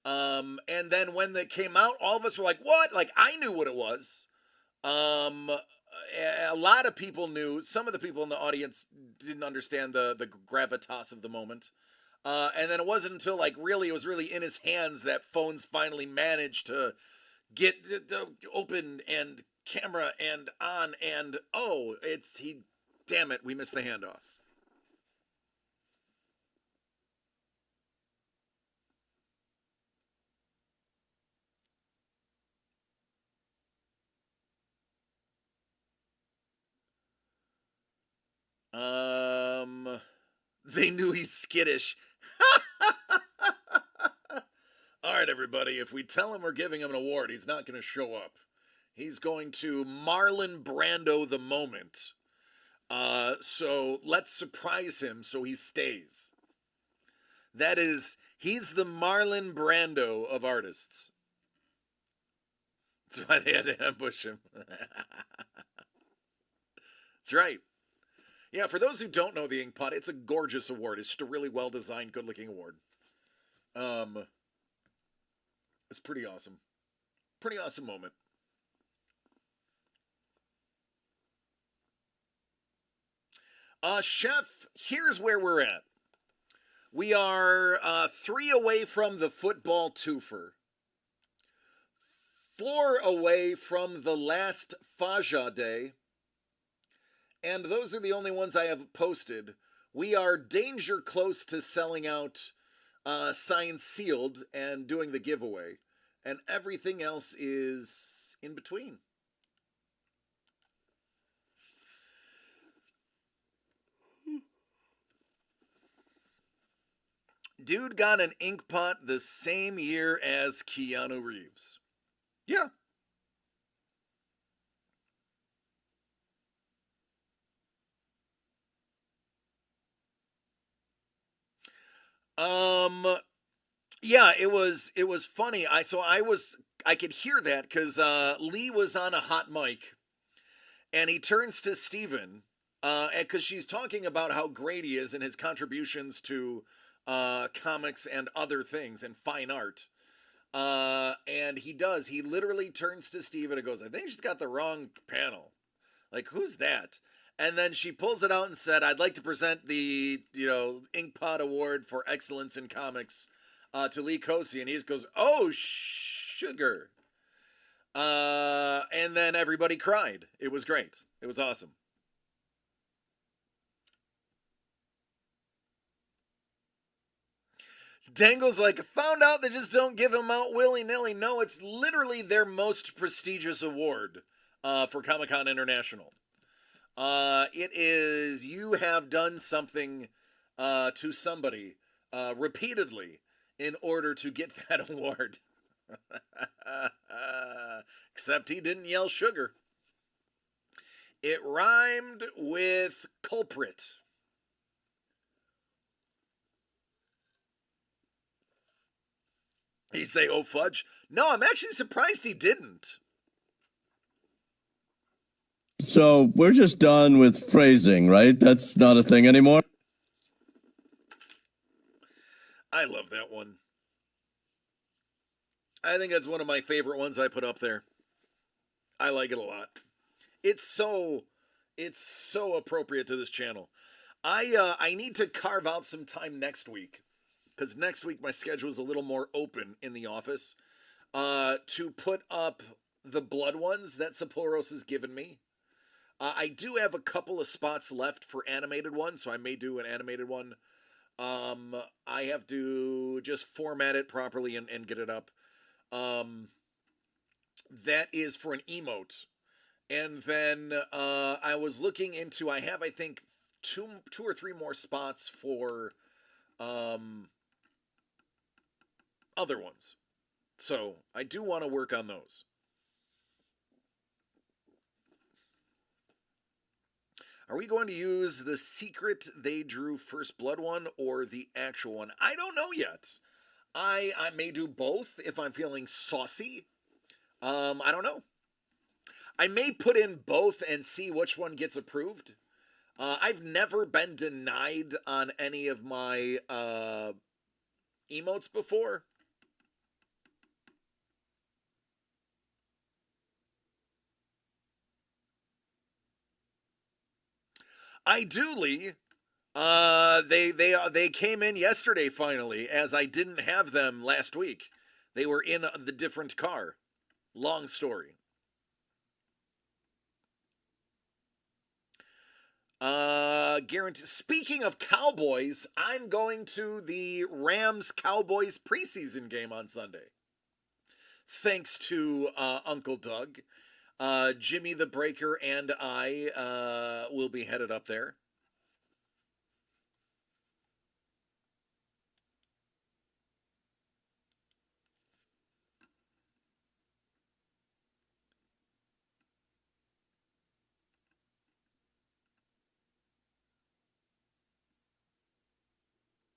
And then when they came out, all of us were like, what? Like, I knew what it was. A lot of people knew. Some of the people in the audience didn't understand the gravitas of the moment. And then it wasn't until like really, it was really in his hands that phones finally managed to get open and camera and on and oh, damn it, we missed the handoff. They knew he's skittish. All right, everybody, if we tell him we're giving him an award, he's not going to show up. He's going to Marlon Brando the moment. So let's surprise him so he stays. He's the Marlon Brando of artists. That's why they had to ambush him. That's right. Yeah, for those who don't know the Inkpot, it's a gorgeous award. It's just a really well-designed, good-looking award. It's pretty awesome. Pretty awesome moment. Chef, here's where we're at. We are 3 away from the football twofer. 4 away from the last Faja Day. And those are the only ones I have posted. We are danger close to selling out signed sealed and doing the giveaway. And everything else is in between. Dude got an Inkpot the same year as Keanu Reeves. Yeah. Yeah, it was funny. I could hear that because Lee was on a hot mic, and he turns to Steven, because she's talking about how great he is and his contributions to comics and other things and fine art. And he literally turns to Steven and goes, I think she's got the wrong panel. Like, who's that? And then she pulls it out and said, I'd like to present the, Inkpot Award for Excellence in Comics to Lee Cosi. And he just goes, oh, sugar. And then everybody cried. It was great. It was awesome. Dangle's like, found out they just don't give them out willy-nilly. No, it's literally their most prestigious award for Comic-Con International. It is, you have done something to somebody repeatedly in order to get that award. Except he didn't yell sugar. It rhymed with culprit. He say, oh fudge? No, I'm actually surprised he didn't. So we're just done with phrasing, right? That's not a thing anymore? I love that one. I think that's one of my favorite ones I put up there. I like it a lot. It's so appropriate to this channel. I need to carve out some time next week, because next week my schedule is a little more open in the office, to put up the blood ones that Sapporos has given me. I do have a couple of spots left for animated ones, so I may do an animated one. I have to just format it properly and get it up. That is for an emote. And then I was looking into, I have, I think, two or three more spots for other ones. So I do want to work on those. Are we going to use the secret they drew First Blood one or the actual one? I don't know yet. I may do both if I'm feeling saucy. I don't know. I may put in both and see which one gets approved. I've never been denied on any of my emotes before. Ideally, they came in yesterday finally, as I didn't have them last week. They were in the different car. Long story. Guarantee. Speaking of Cowboys, I'm going to the Rams Cowboys preseason game on Sunday. Thanks to Uncle Doug. Jimmy the Breaker and I will be headed up there.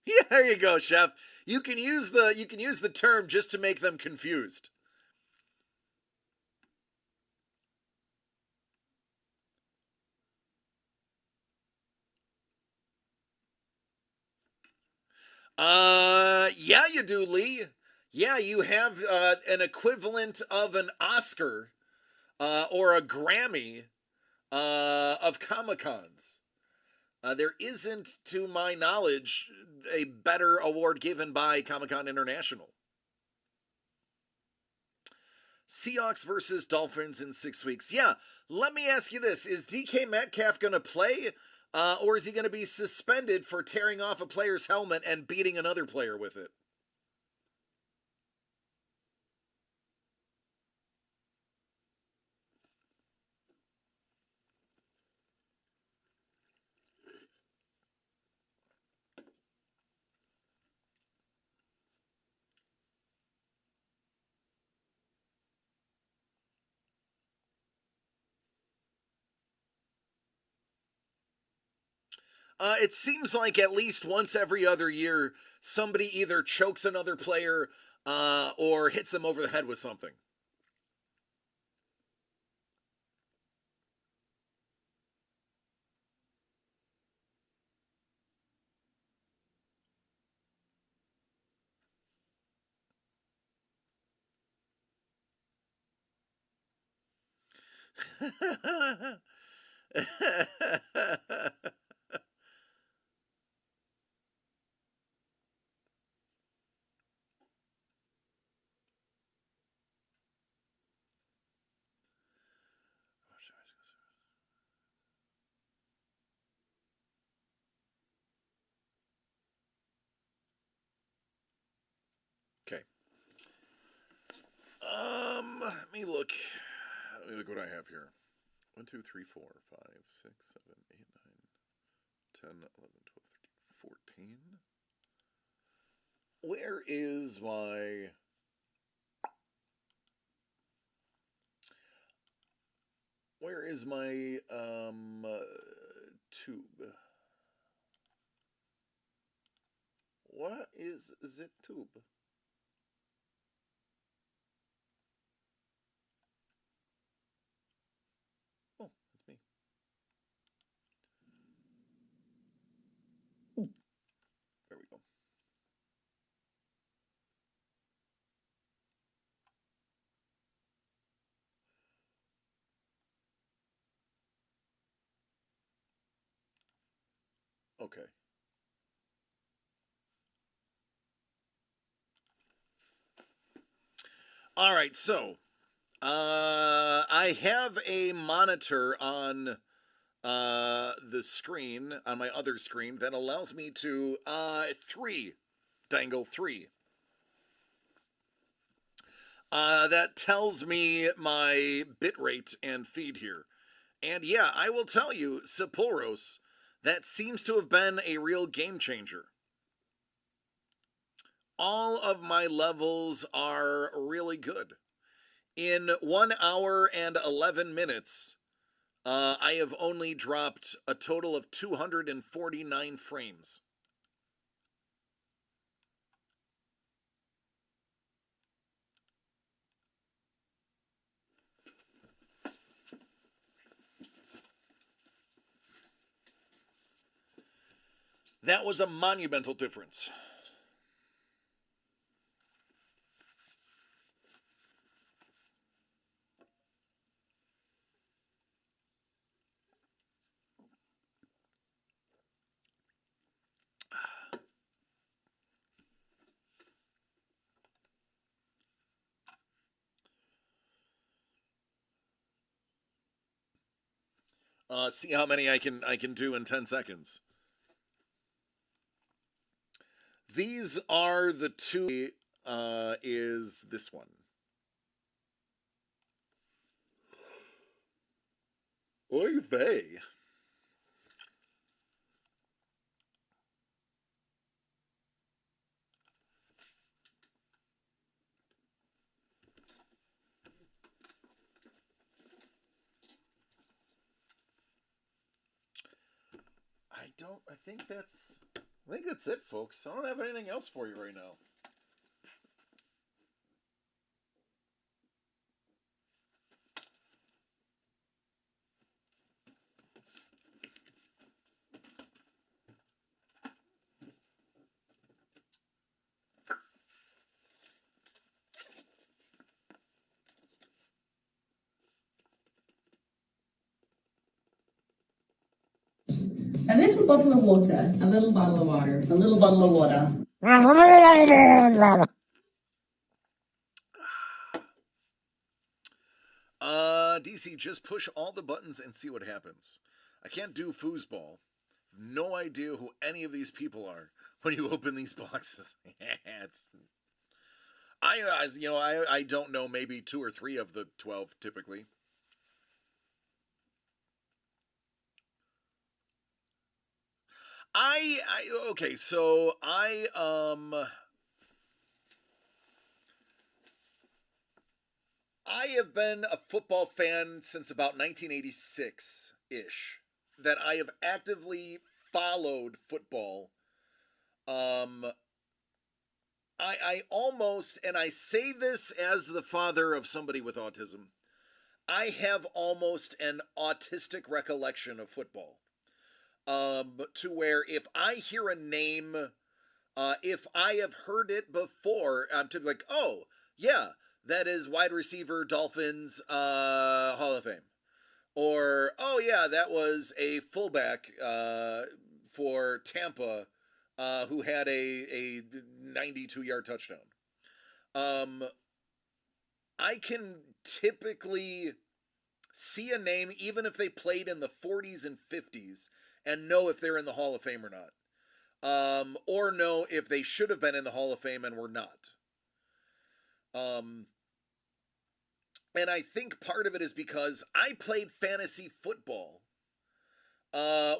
Yeah, there you go, Chef. You can use the term just to make them confused. Yeah, you do, Lee. Yeah, you have an equivalent of an Oscar or a Grammy of Comic-Cons. There isn't, to my knowledge, a better award given by Comic-Con International. Seahawks versus Dolphins in 6 weeks. Yeah, let me ask you this. Is DK Metcalf going to play, or is he going to be suspended for tearing off a player's helmet and beating another player with it? It seems like at least once every other year, somebody either chokes another player or hits them over the head with something. Okay. Let me look. Let me look what I have here. 1, 2, 3, 4, 5, 6, 7, 8, 9, 10, 11, 12, 13, 14. Where is my... Where is my tube? What is the tube? Oh, that's me. There we go. Okay. All right, so I have a monitor on the screen, on my other screen, that allows me to dangle three. That tells me my bitrate and feed here. And yeah, I will tell you, Sapphoros, that seems to have been a real game changer. All of my levels are really good. In 1 hour and 11 minutes, I have only dropped a total of 249 frames. That was a monumental difference. See how many I can do in 10 seconds. These are the two. Is this one? Oy vey. I think that's it, folks. I don't have anything else for you right now. A little bottle of water, a little bottle of water, a little bottle of water. DC, just push all the buttons and see what happens. I can't do foosball. No idea who any of these people are when you open these boxes. I don't know, maybe 2 or 3 of the 12 typically. Okay, so I have been a football fan since about 1986-ish. That I have actively followed football. I almost, and I say this as the father of somebody with autism, I have almost an autistic recollection of football. To where if I hear a name, if I have heard it before, I'm typically like, oh, yeah, that is wide receiver, Dolphins, Hall of Fame. Or, oh, yeah, that was a fullback for Tampa who had a 92-yard touchdown. I can typically see a name, even if they played in the 40s and 50s, and know if they're in the Hall of Fame or not. Or know if they should have been in the Hall of Fame and were not. And I think part of it is because I played fantasy football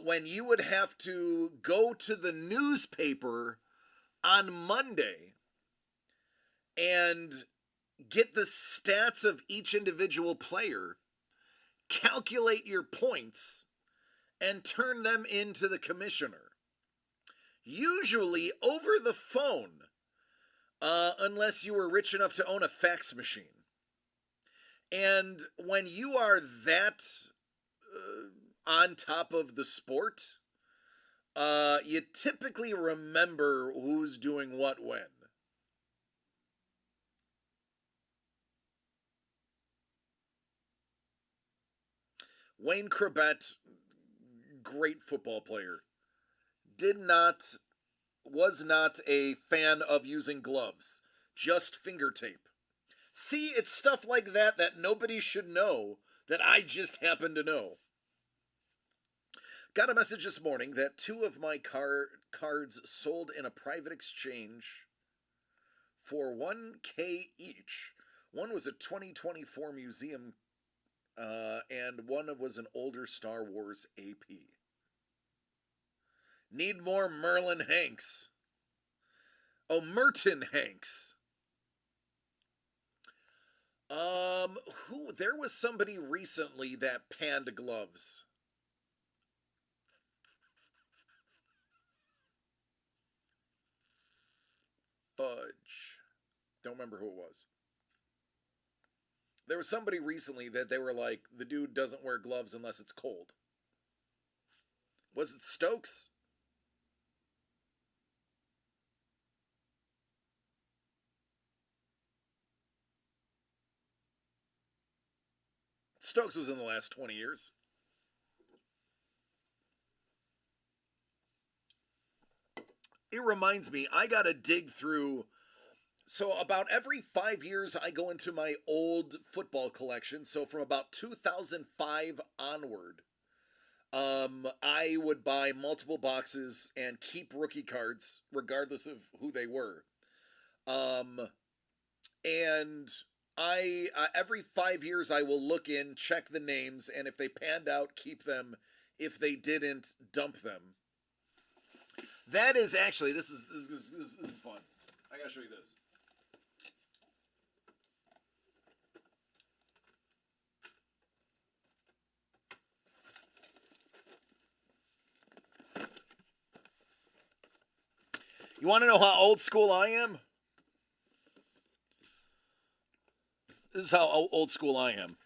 when you would have to go to the newspaper on Monday and get the stats of each individual player, calculate your points, and turn them into the commissioner. Usually over the phone, unless you were rich enough to own a fax machine. And when you are that on top of the sport, you typically remember who's doing what when. Wayne Krebet, great football player, was not a fan of using gloves, just finger tape. See, it's stuff like that that nobody should know that I just happen to know. Got a message this morning that 2 of my cards sold in a private exchange for $1,000 each. One was a 2024 museum, and one was an older Star Wars AP. Need more Merlin Hanks. Oh, Merton Hanks. There was somebody recently that panned gloves. Fudge. Don't remember who it was. There was somebody recently that they were like, the dude doesn't wear gloves unless it's cold. Was it Stokes? Stokes was in the last 20 years. It reminds me, I gotta dig through. So about every 5 years, I go into my old football collection. So from about 2005 onward, I would buy multiple boxes and keep rookie cards, regardless of who they were. And I every 5 years I will look in, check the names, and if they panned out, keep them. If they didn't, dump them. That is actually this is fun. I gotta show you this. You want to know how old school I am? This is how old school I am.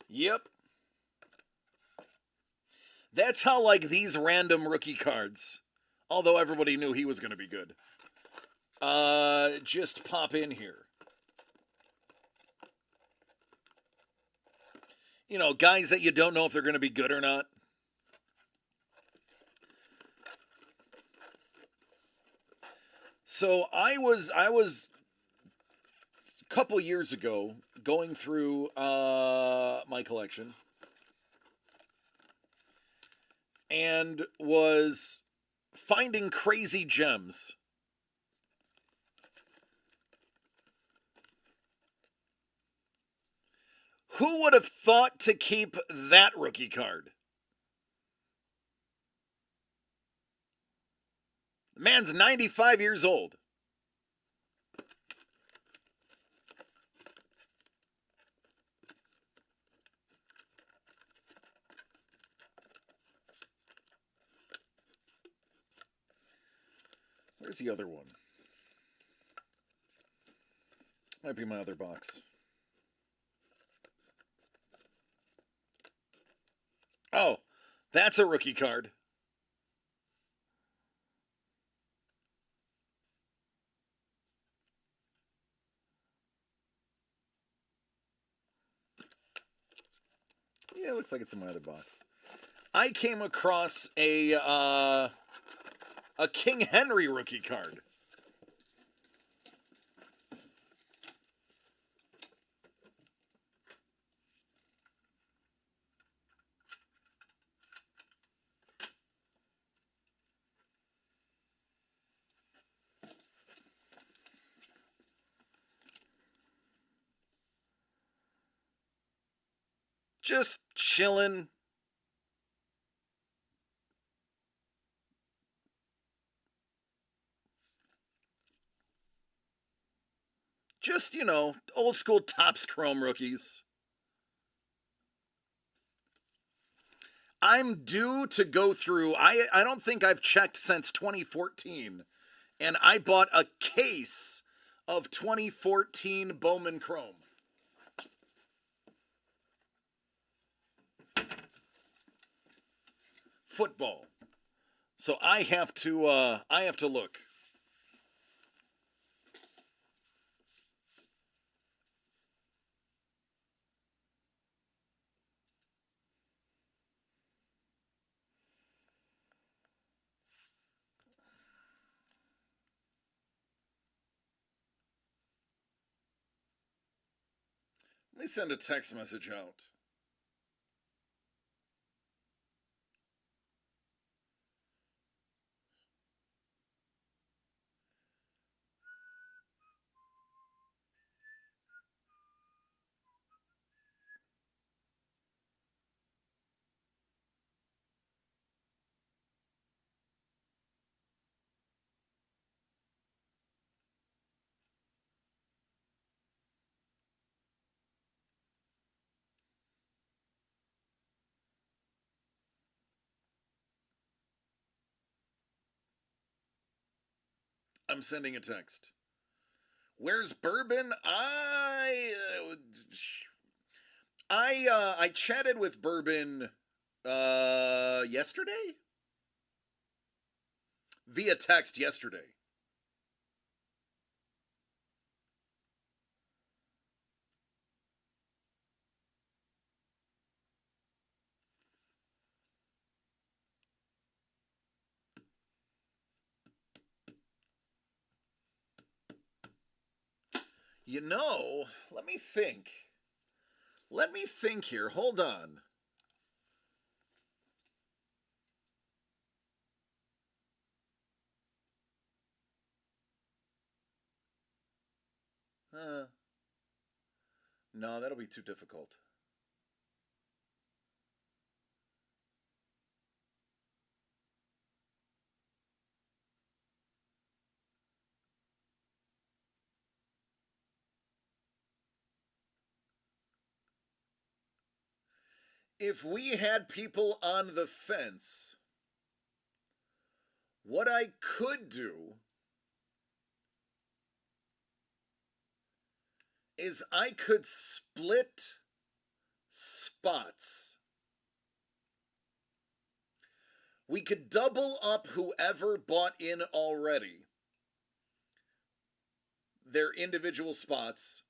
Yep. That's how, like, these random rookie cards, although everybody knew he was going to be good, just pop in here. You know, guys that you don't know if they're going to be good or not. So I was a couple years ago going through my collection and was finding crazy gems. Who would have thought to keep that rookie card? The man's 95 years old. Where's the other one? Might be my other box. Oh, that's a rookie card. Yeah, it looks like it's in my other box. I came across a King Henry rookie card. Just chilling. Just, you know, old school Topps Chrome rookies. I'm due to go through, I don't think I've checked since 2014. And I bought a case of 2014 Bowman Chrome. Football. So I have to look. Let me send a text message out. I'm sending a text. Where's Bourbon? I chatted with Bourbon yesterday? Via text yesterday. You know, let me think. Let me think here. Hold on. No, that'll be too difficult. If we had people on the fence, what I could do is I could split spots. We could double up whoever bought in already, their individual spots,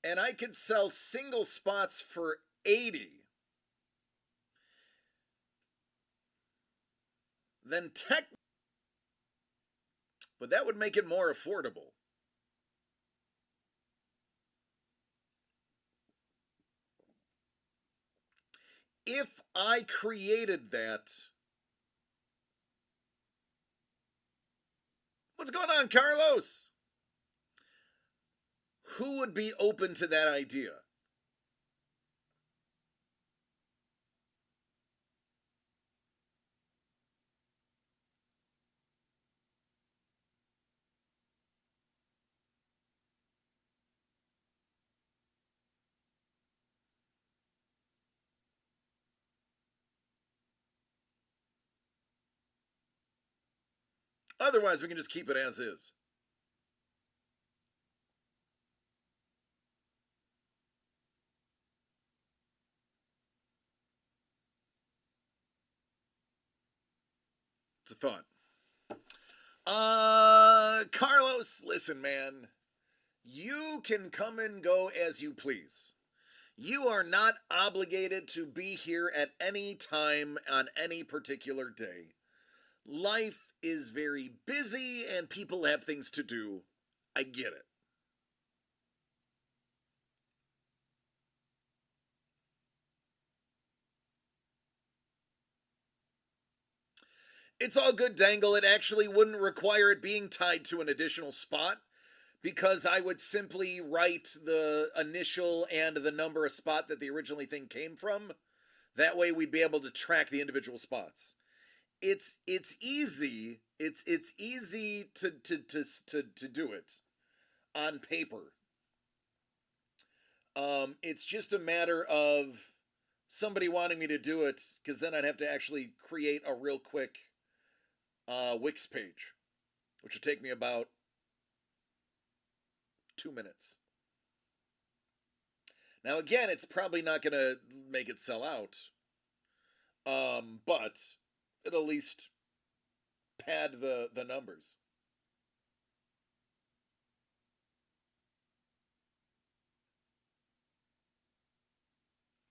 and I could sell single spots for 80. Then but that would make it more affordable. If I created that, what's going on, Carlos? Who would be open to that idea? Otherwise, we can just keep it as is. It's a thought. Carlos, listen, man. You can come and go as you please. You are not obligated to be here at any time on any particular day. Life is very busy and people have things to do. I get it. It's all good, Dangle. It actually wouldn't require it being tied to an additional spot, because I would simply write the initial and the number of spot that the originally thing came from. That way we'd be able to track the individual spots. It's easy. It's easy to do it on paper. It's just a matter of somebody wanting me to do it, because then I'd have to actually create a real quick Wix page, which would take me about 2 minutes. Now again, it's probably not going to make it sell out, but it'll at least pad the numbers.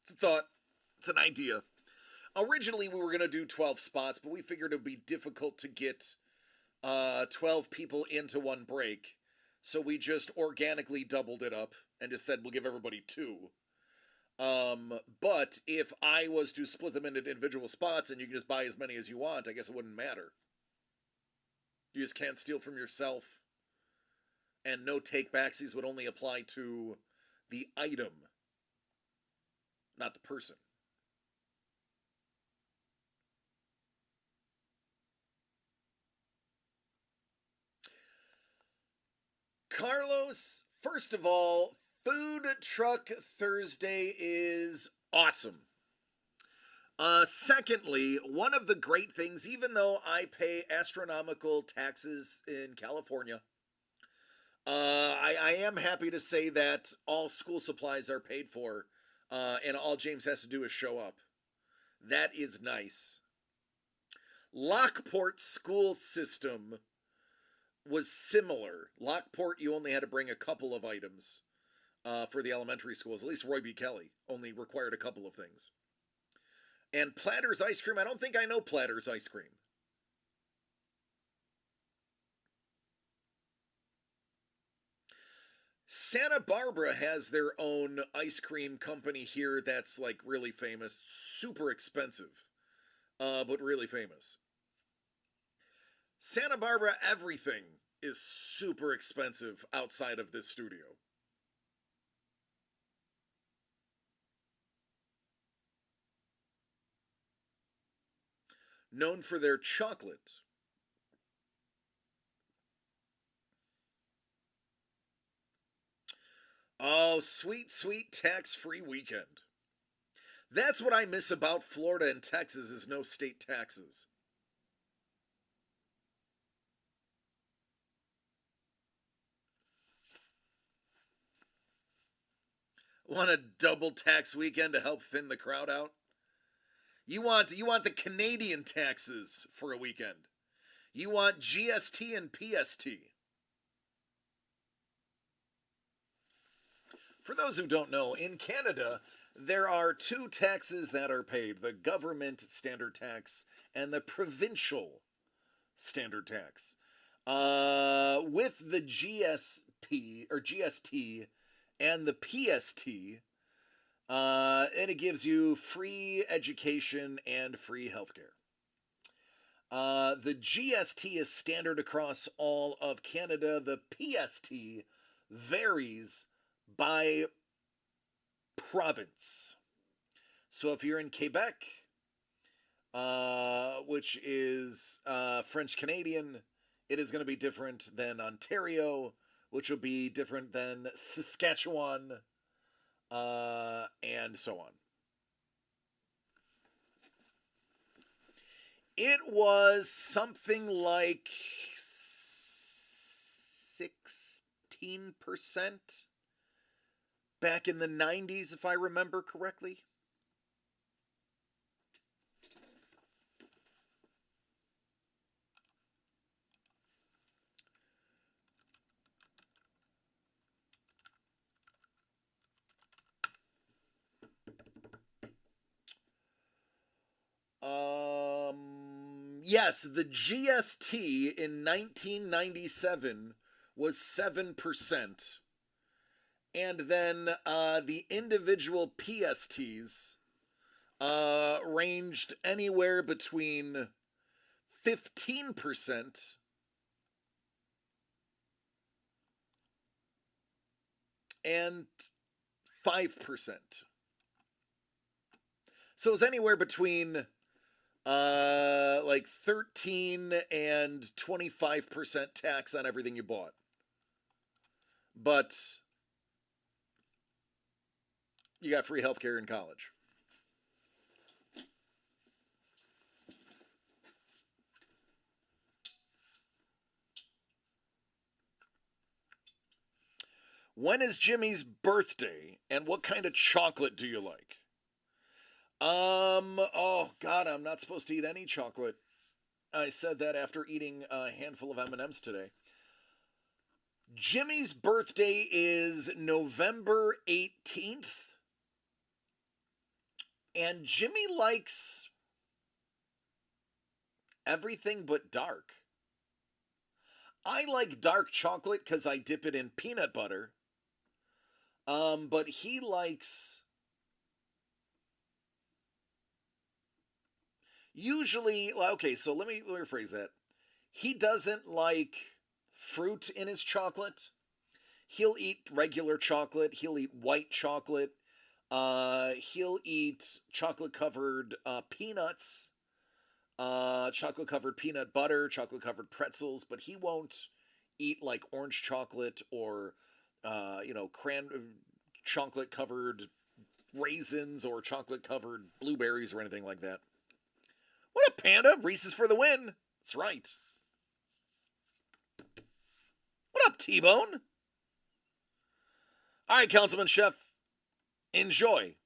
It's a thought. It's an idea. Originally, we were going to do 12 spots, but we figured it would be difficult to get 12 people into one break. So we just organically doubled it up and just said we'll give everybody 2. But if I was to split them into individual spots and you can just buy as many as you want, I guess it wouldn't matter. You just can't steal from yourself. And no take-backsies would only apply to the item, not the person. Carlos, first of all, Food Truck Thursday is awesome. Secondly, one of the great things, even though I pay astronomical taxes in California, I am happy to say that all school supplies are paid for, and all James has to do is show up. That is nice. Lockport school system was similar. Lockport, you only had to bring a couple of items for the elementary schools. At least Roy B. Kelly only required a couple of things. And Platter's Ice Cream, I don't think I know Platter's Ice Cream. Santa Barbara has their own ice cream company here that's like really famous, super expensive, but really famous. Santa Barbara, everything is super expensive outside of this studio. Known for their chocolate. Oh, sweet, sweet tax-free weekend. That's what I miss about Florida and Texas is no state taxes. Want a double tax weekend to help thin the crowd out? You want the Canadian taxes for a weekend. You want GST and PST. For those who don't know, in Canada, there are two taxes that are paid, the government standard tax and the provincial standard tax. With the GSP or GST and the PST, and it gives you free education and free healthcare. The GST is standard across all of Canada. The PST varies by province. So if you're in Quebec, which is French Canadian, it is going to be different than Ontario, which will be different than Saskatchewan, and so on. It was something like 16% back in the 90s, if I remember correctly. Yes, the GST in 1997 was 7%. And then the individual PSTs ranged anywhere between 15% and 5%. So it was anywhere between like 13 and 25% tax on everything you bought. But you got free healthcare in college. When is Jimmy's birthday, and what kind of chocolate do you like? Oh God, I'm not supposed to eat any chocolate. I said that after eating a handful of M&Ms today. Jimmy's birthday is November 18th. And Jimmy likes everything but dark. I like dark chocolate because I dip it in peanut butter. But he likes... Usually, okay, so let me rephrase that. He doesn't like fruit in his chocolate. He'll eat regular chocolate. He'll eat white chocolate. He'll eat chocolate-covered peanuts, chocolate-covered peanut butter, chocolate-covered pretzels, but he won't eat like orange chocolate or, chocolate-covered raisins or chocolate-covered blueberries or anything like that. What up, Panda? Reese's for the win. That's right. What up, T-Bone? All right, Councilman Chef. Enjoy.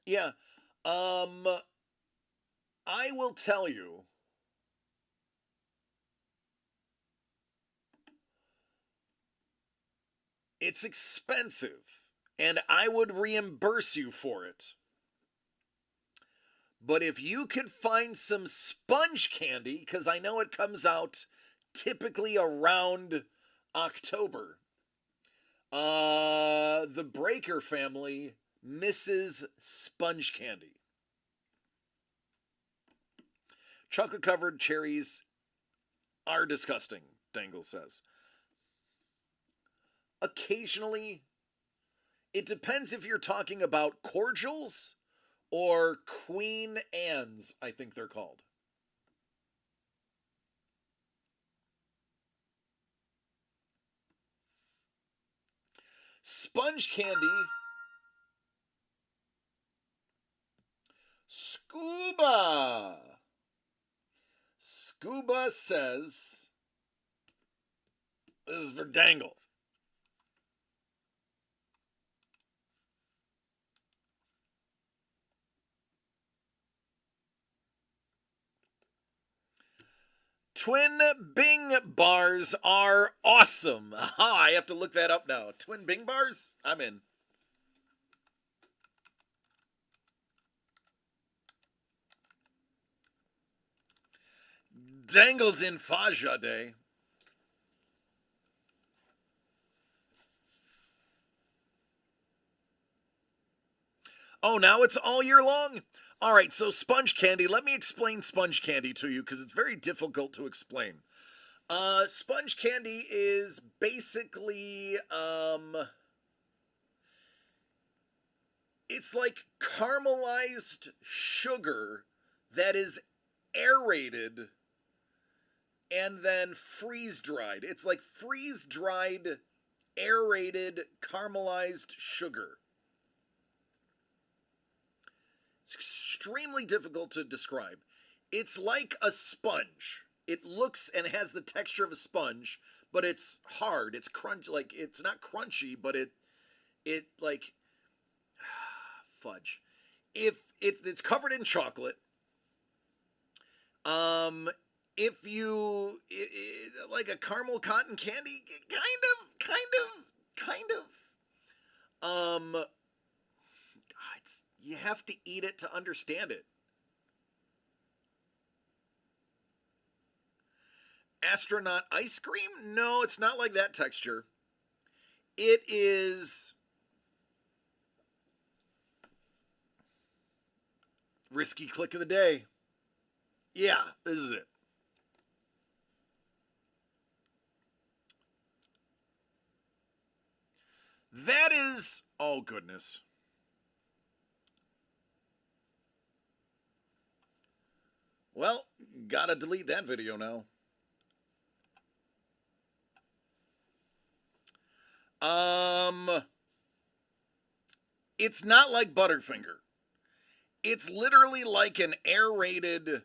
Yeah. I will tell you. It's expensive, and I would reimburse you for it. But if you could find some sponge candy, because I know it comes out typically around October, the Breaker family misses sponge candy. Chocolate covered cherries are disgusting, Dangle says. Occasionally, it depends if you're talking about cordials or Queen Anne's, I think they're called. Sponge candy. Scuba. Scuba says, this is for Dangle. Twin Bing bars are awesome. Aha, I have to look that up now. Twin Bing bars? I'm in. Dangle's in Faja Day. Oh, now it's all year long? All right, so sponge candy. Let me explain sponge candy to you because it's very difficult to explain. Sponge candy is basically, it's like caramelized sugar that is aerated and then freeze-dried. It's like freeze-dried, aerated, caramelized sugar. It's extremely difficult to describe. It's like a sponge. It looks and has the texture of a sponge, but it's hard. It's crunchy. Like, it's not crunchy, but it like fudge. If it's covered in chocolate. If you like a caramel cotton candy, kind of. You have to eat it to understand it. Astronaut ice cream? No, it's not like that texture. It is risky click of the day. Yeah, this is it. That is, oh goodness. Well, gotta delete that video now. It's not like Butterfinger. It's literally like an aerated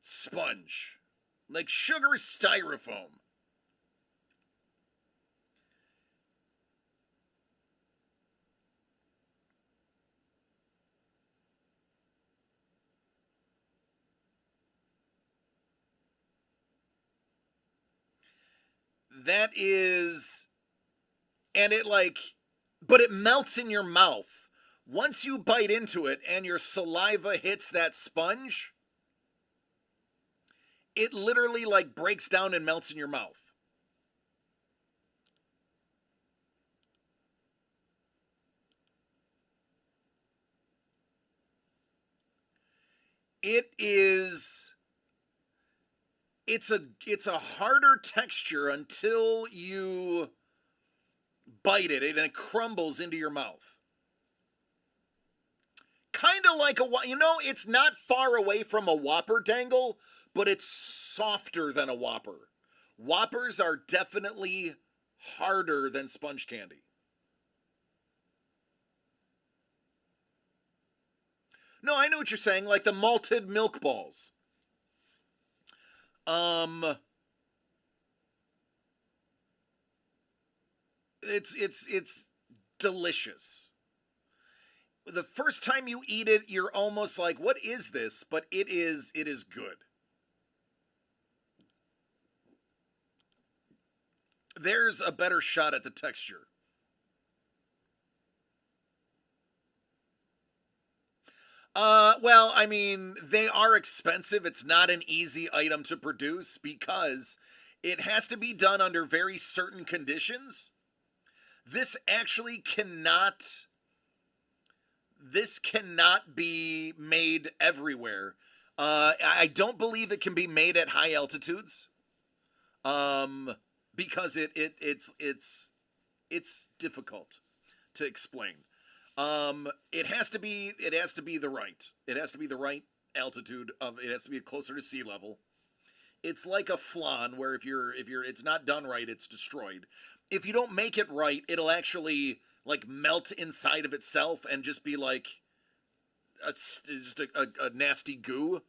sponge. Like sugar styrofoam. That is, and it like, but it melts in your mouth. Once you bite into it and your saliva hits that sponge, it literally like breaks down and melts in your mouth. It is, it's a harder texture until you bite it and it crumbles into your mouth. Kind of like it's not far away from a Whopper, Dangle, but it's softer than a Whopper. Whoppers are definitely harder than sponge candy. No, I know what you're saying, like the malted milk balls. It's delicious. The first time you eat it, you're almost like, what is this? But it is good. There's a better shot at the texture. Well, I mean, they are expensive. It's not an easy item to produce because it has to be done under very certain conditions. This actually cannot be made everywhere. I don't believe it can be made at high altitudes. Because it's difficult to explain. It has to be the right altitude of it has to be closer to sea level. It's like a flan where if it's not done right, it's destroyed. If you don't make it right, it'll actually like melt inside of itself and just be like a nasty goo.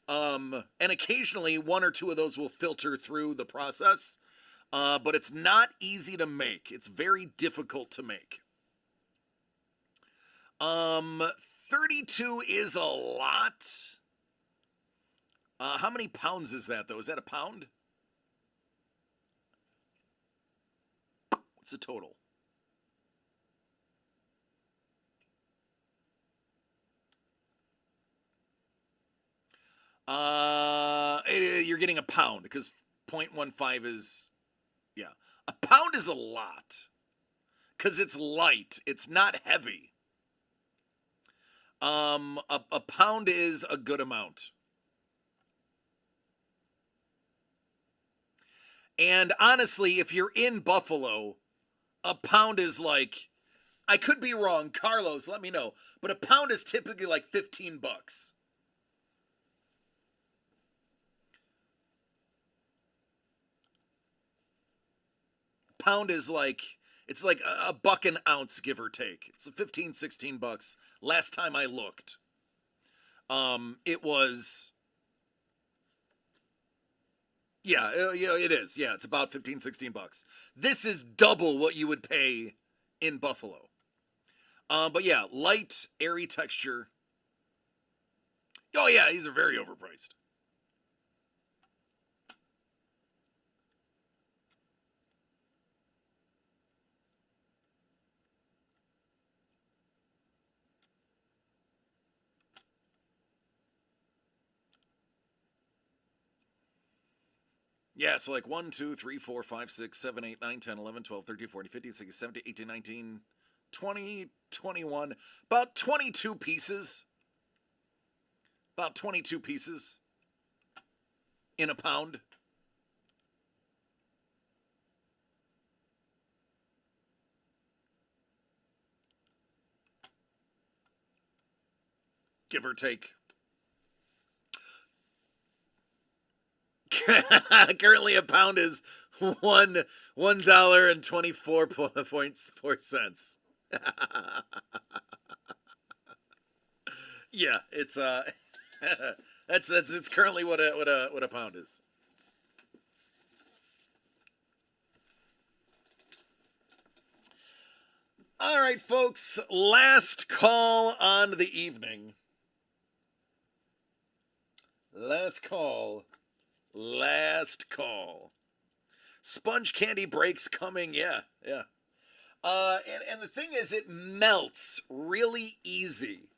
And occasionally one or two of those will filter through the process. But it's not easy to make. It's very difficult to make. 32 is a lot. How many pounds is that, though? Is that a pound? What's the total? You're getting a pound because 0.15 is, yeah. A pound is a lot because it's light. It's not heavy. A pound is a good amount. And honestly, if you're in Buffalo, a pound is like, I could be wrong. Carlos, let me know. But a pound is typically like $15. Pound is like, it's like a buck an ounce, give or take. It's $15-16 last time I looked. It was, yeah, it is. Yeah, it's about $15-16. This is double what you would pay in Buffalo. But yeah, light, airy texture. Oh yeah, these are very overpriced. Yeah, so like 1, 2, 3, 4, 5, 6, 7, 8, 9, 10, 11, 12, 13, 14, 15, 16, 17, 18, 19, 20, 21, about 22 pieces. About 22 pieces in a pound. Give or take. Currently, a pound is $1.24. Yeah, it's it's currently what a pound is. All right, folks, last call on the evening. Last call. Sponge candy breaks coming, yeah. And the thing is, it melts really easy.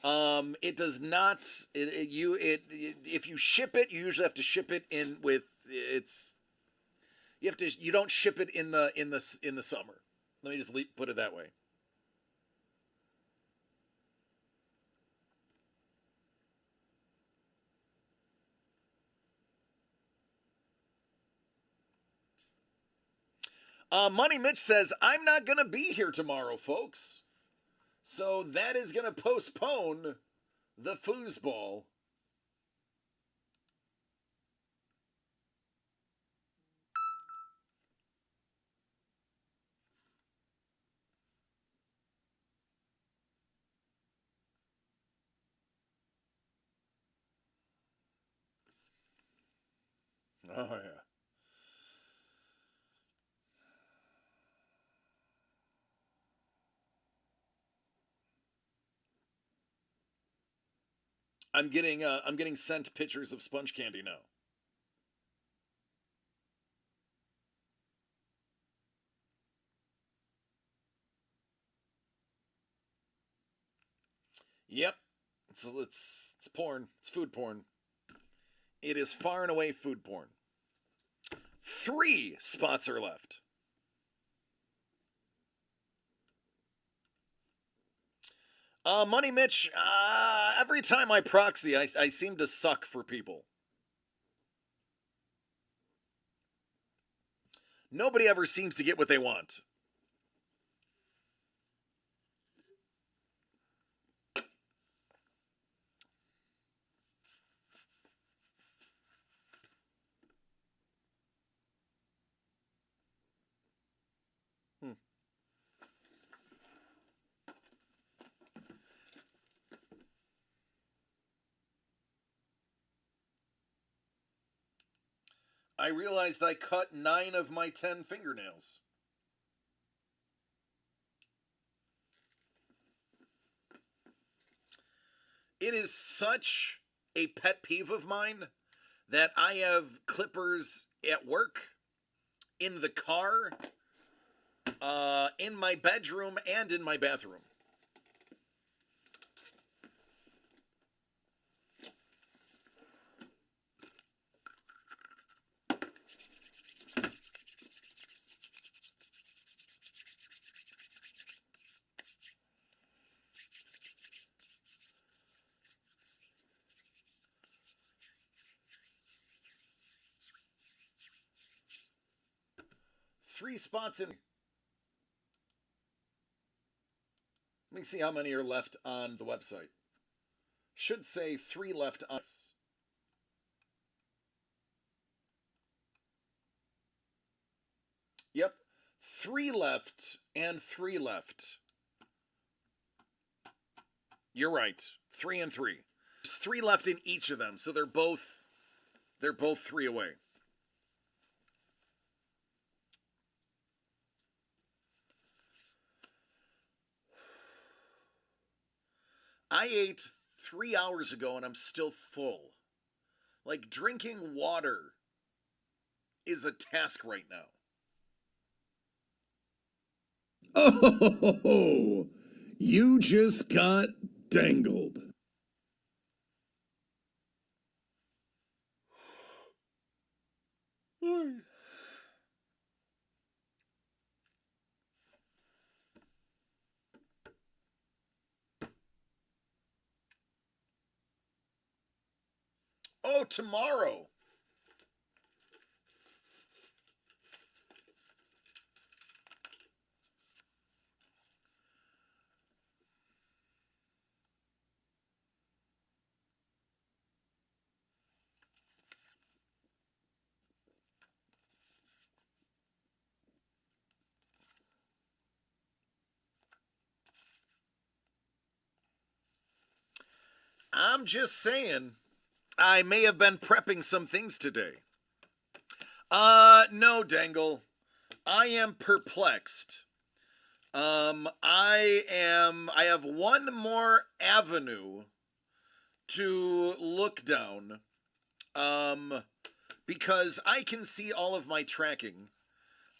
It does not. If you ship it, you usually have to ship it in with it's. You don't ship it in the summer. Let me just put it that way. Money Mitch says, I'm not going to be here tomorrow, folks. So that is going to postpone the foosball. Oh, yeah. I'm getting sent pictures of sponge candy now. Yep. It's porn. It's food porn. It is far and away food porn. 3 spots are left. Money Mitch, every time I proxy, I seem to suck for people. Nobody ever seems to get what they want. I realized I cut 9 of my 10 fingernails. It is such a pet peeve of mine that I have clippers at work, in the car, in my bedroom, and in my bathroom. Three spots in. Let me see how many are left on the website. Should say 3 left on us. Yep. 3 left and 3 left. You're right. 3 and 3. There's 3 left in each of them, so they're both 3 away. I ate 3 hours ago and I'm still full. Like, drinking water is a task right now. Oh, you just got dangled. Oh, tomorrow. I'm just saying, I may have been prepping some things today. No, Dangle. I am perplexed. I have one more avenue to look down. Because I can see all of my tracking.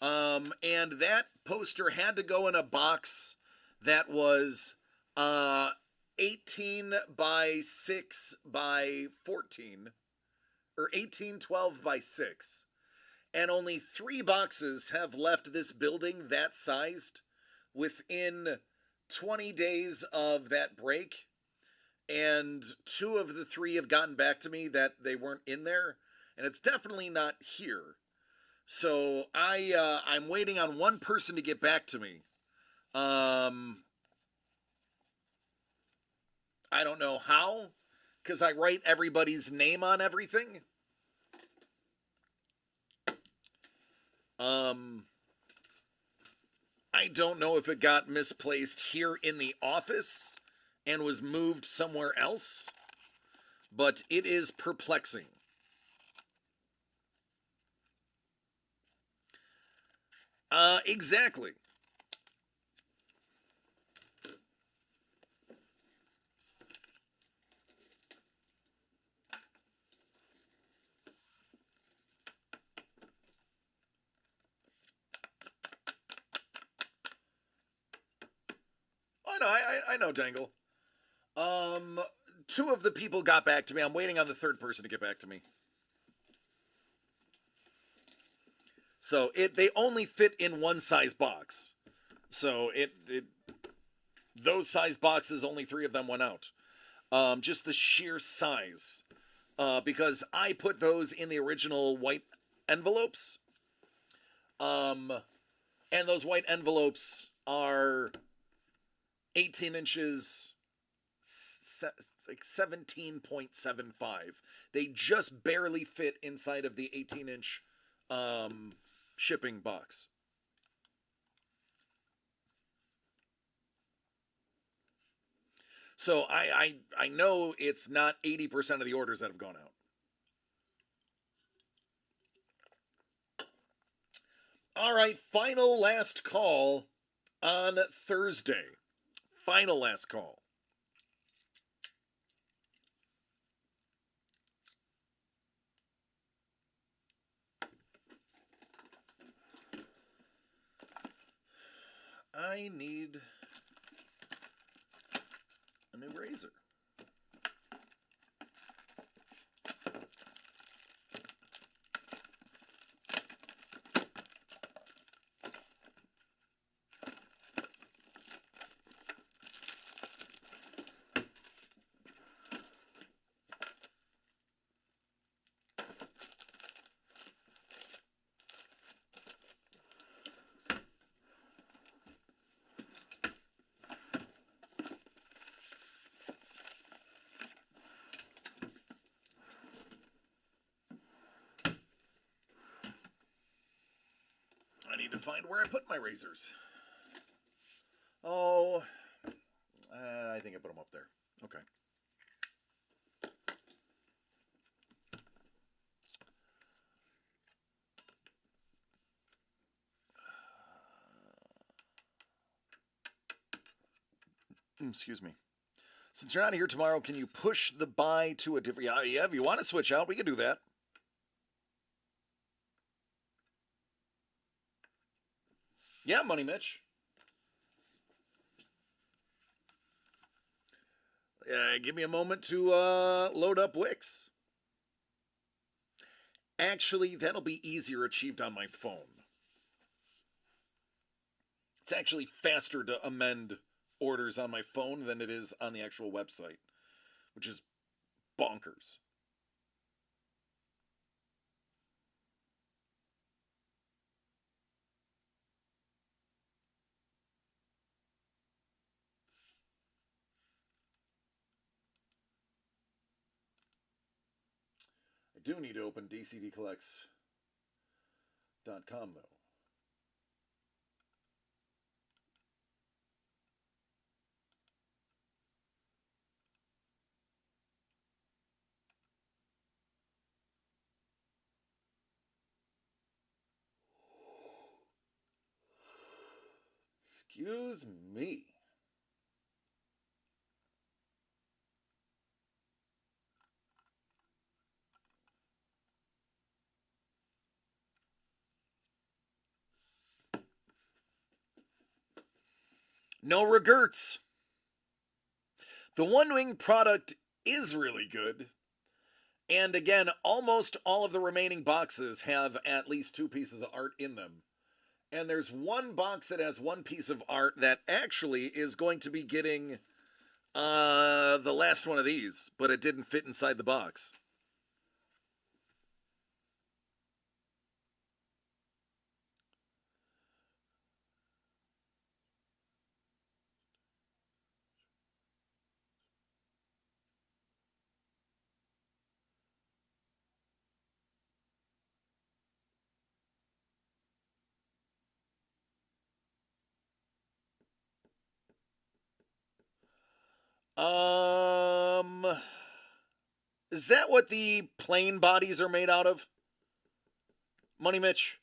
And that poster had to go in a box that was, 18 by 6 by 14, or 1812 by 6, and only 3 boxes have left this building that sized within 20 days of that break, and 2 of the 3 have gotten back to me that they weren't in there, and it's definitely not here. So I'm waiting on one person to get back to me. I don't know how, because I write everybody's name on everything. I don't know if it got misplaced here in the office and was moved somewhere else, but it is perplexing. Exactly. Oh no, I know, Dangle. Two of the people got back to me. I'm waiting on the third person to get back to me. So they only fit in one size box. So those size boxes, only 3 of them went out. Just the sheer size. Because I put those in the original white envelopes. And those white envelopes are 18 inches, like 17.75. They just barely fit inside of the 18-inch shipping box. So I know it's not 80% of the orders that have gone out. All right, final last call on Thursday. Final last call. I need a new razor. I need to find where I put my razors. Oh, I think I put them up there. Okay. Excuse me. Since you're not here tomorrow, can you push the buy to a different... Yeah, if you want to switch out, we can do that. Yeah, Money Mitch. Give me a moment to load up Wix. Actually, that'll be easier achieved on my phone. It's actually faster to amend orders on my phone than it is on the actual website, which is bonkers. I do need to open DCDcollects.com though. Excuse me. No regrets. The One Wing product is really good. And again, almost all of the remaining boxes have at least 2 pieces of art in them. And there's one box that has 1 piece of art that actually is going to be getting the last one of these, but it didn't fit inside the box. Is that what the plane bodies are made out of? Money Mitch?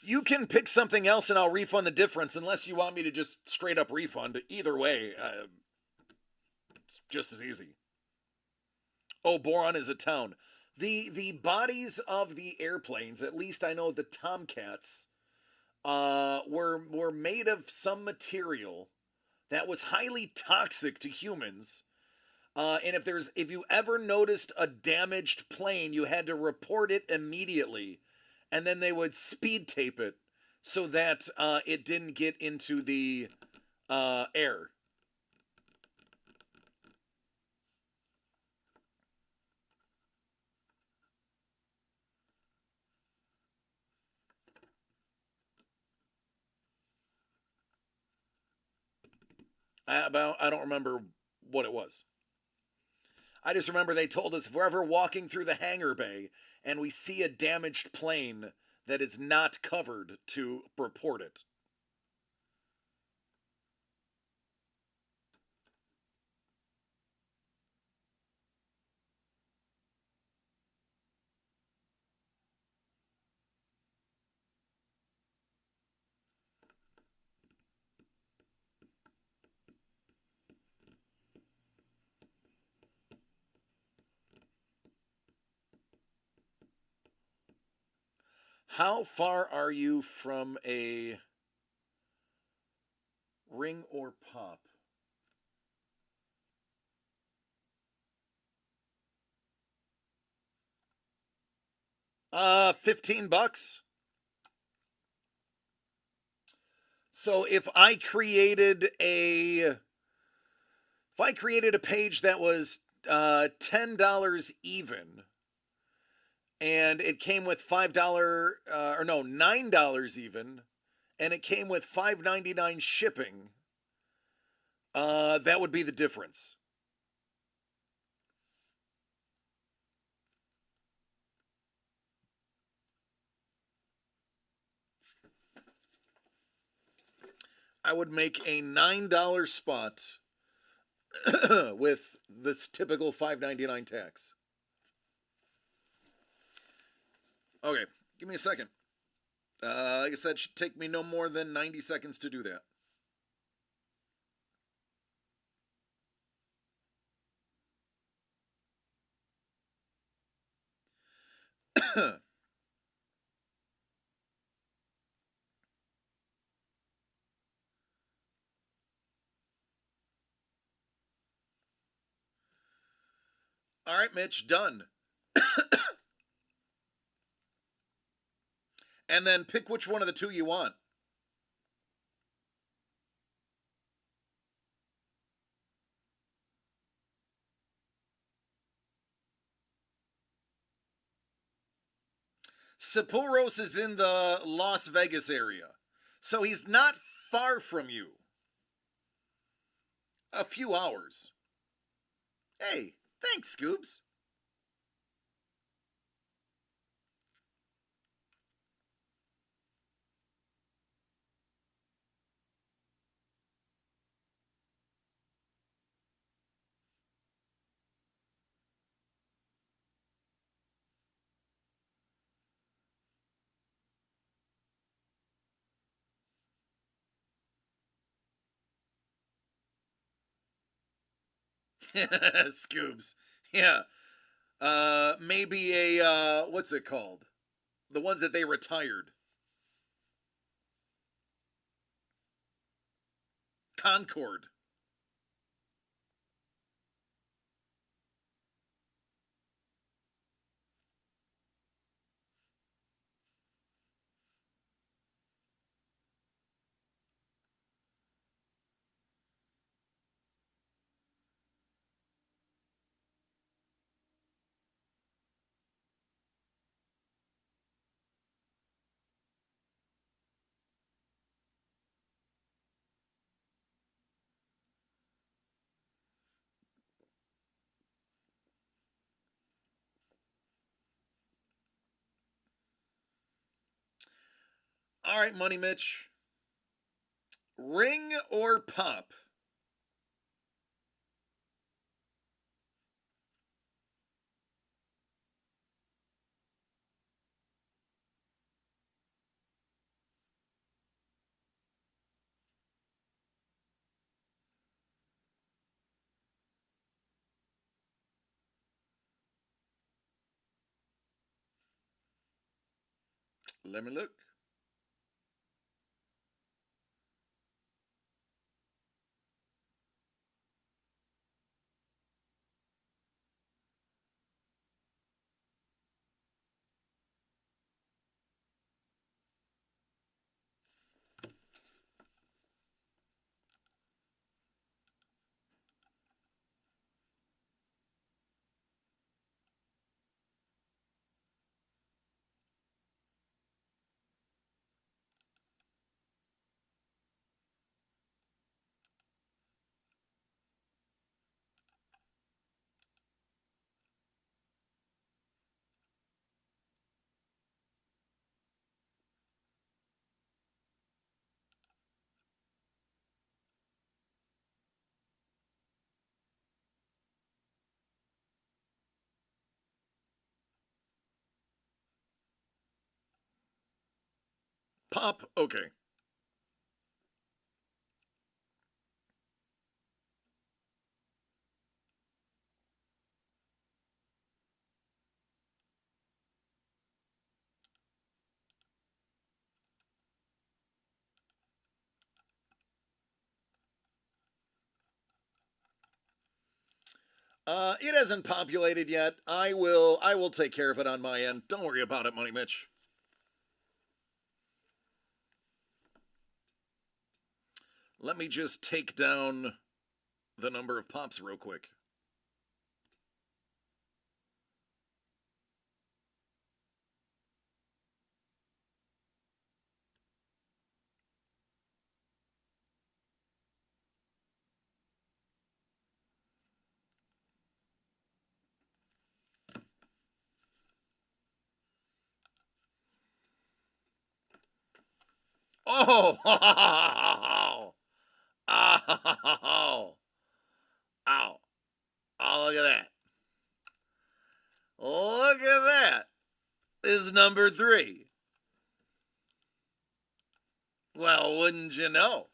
You can pick something else and I'll refund the difference unless you want me to just straight up refund. Either way, it's just as easy. Oh, Boron is a town. The bodies of the airplanes, at least I know the Tomcats, were made of some material that was highly toxic to humans. And if you ever noticed a damaged plane, you had to report it immediately, and then they would speed tape it so that it didn't get into the air. I don't remember what it was. I just remember they told us if we're ever walking through the hangar bay and we see a damaged plane that is not covered, to report it. How far are you from a ring or pop? $15. So if I created a page that was $10 even, and it came with $5 or no, $9 even, and it came with $5.99 shipping, that would be the difference. I would make a $9 spot with this typical $5.99 tax. Okay, give me a second. Like I said, it should take me no more than 90 seconds to do that. All right, Mitch, done. And then pick which one of the two you want. Sapuros is in the Las Vegas area, so he's not far from you. A few hours. Hey, thanks, Scoobs. Scoobs. Yeah. Maybe a, what's it called? The ones that they retired. Concorde. All right, Money Mitch. Ring or pop? Let me look. Pop, okay. It hasn't populated yet. I will take care of it on my end. Don't worry about it, Money Mitch. Let me just take down the number of pops real quick. Oh, oh, ow, ow, oh, look at that. Look at that. This is number 3. Well, wouldn't you know?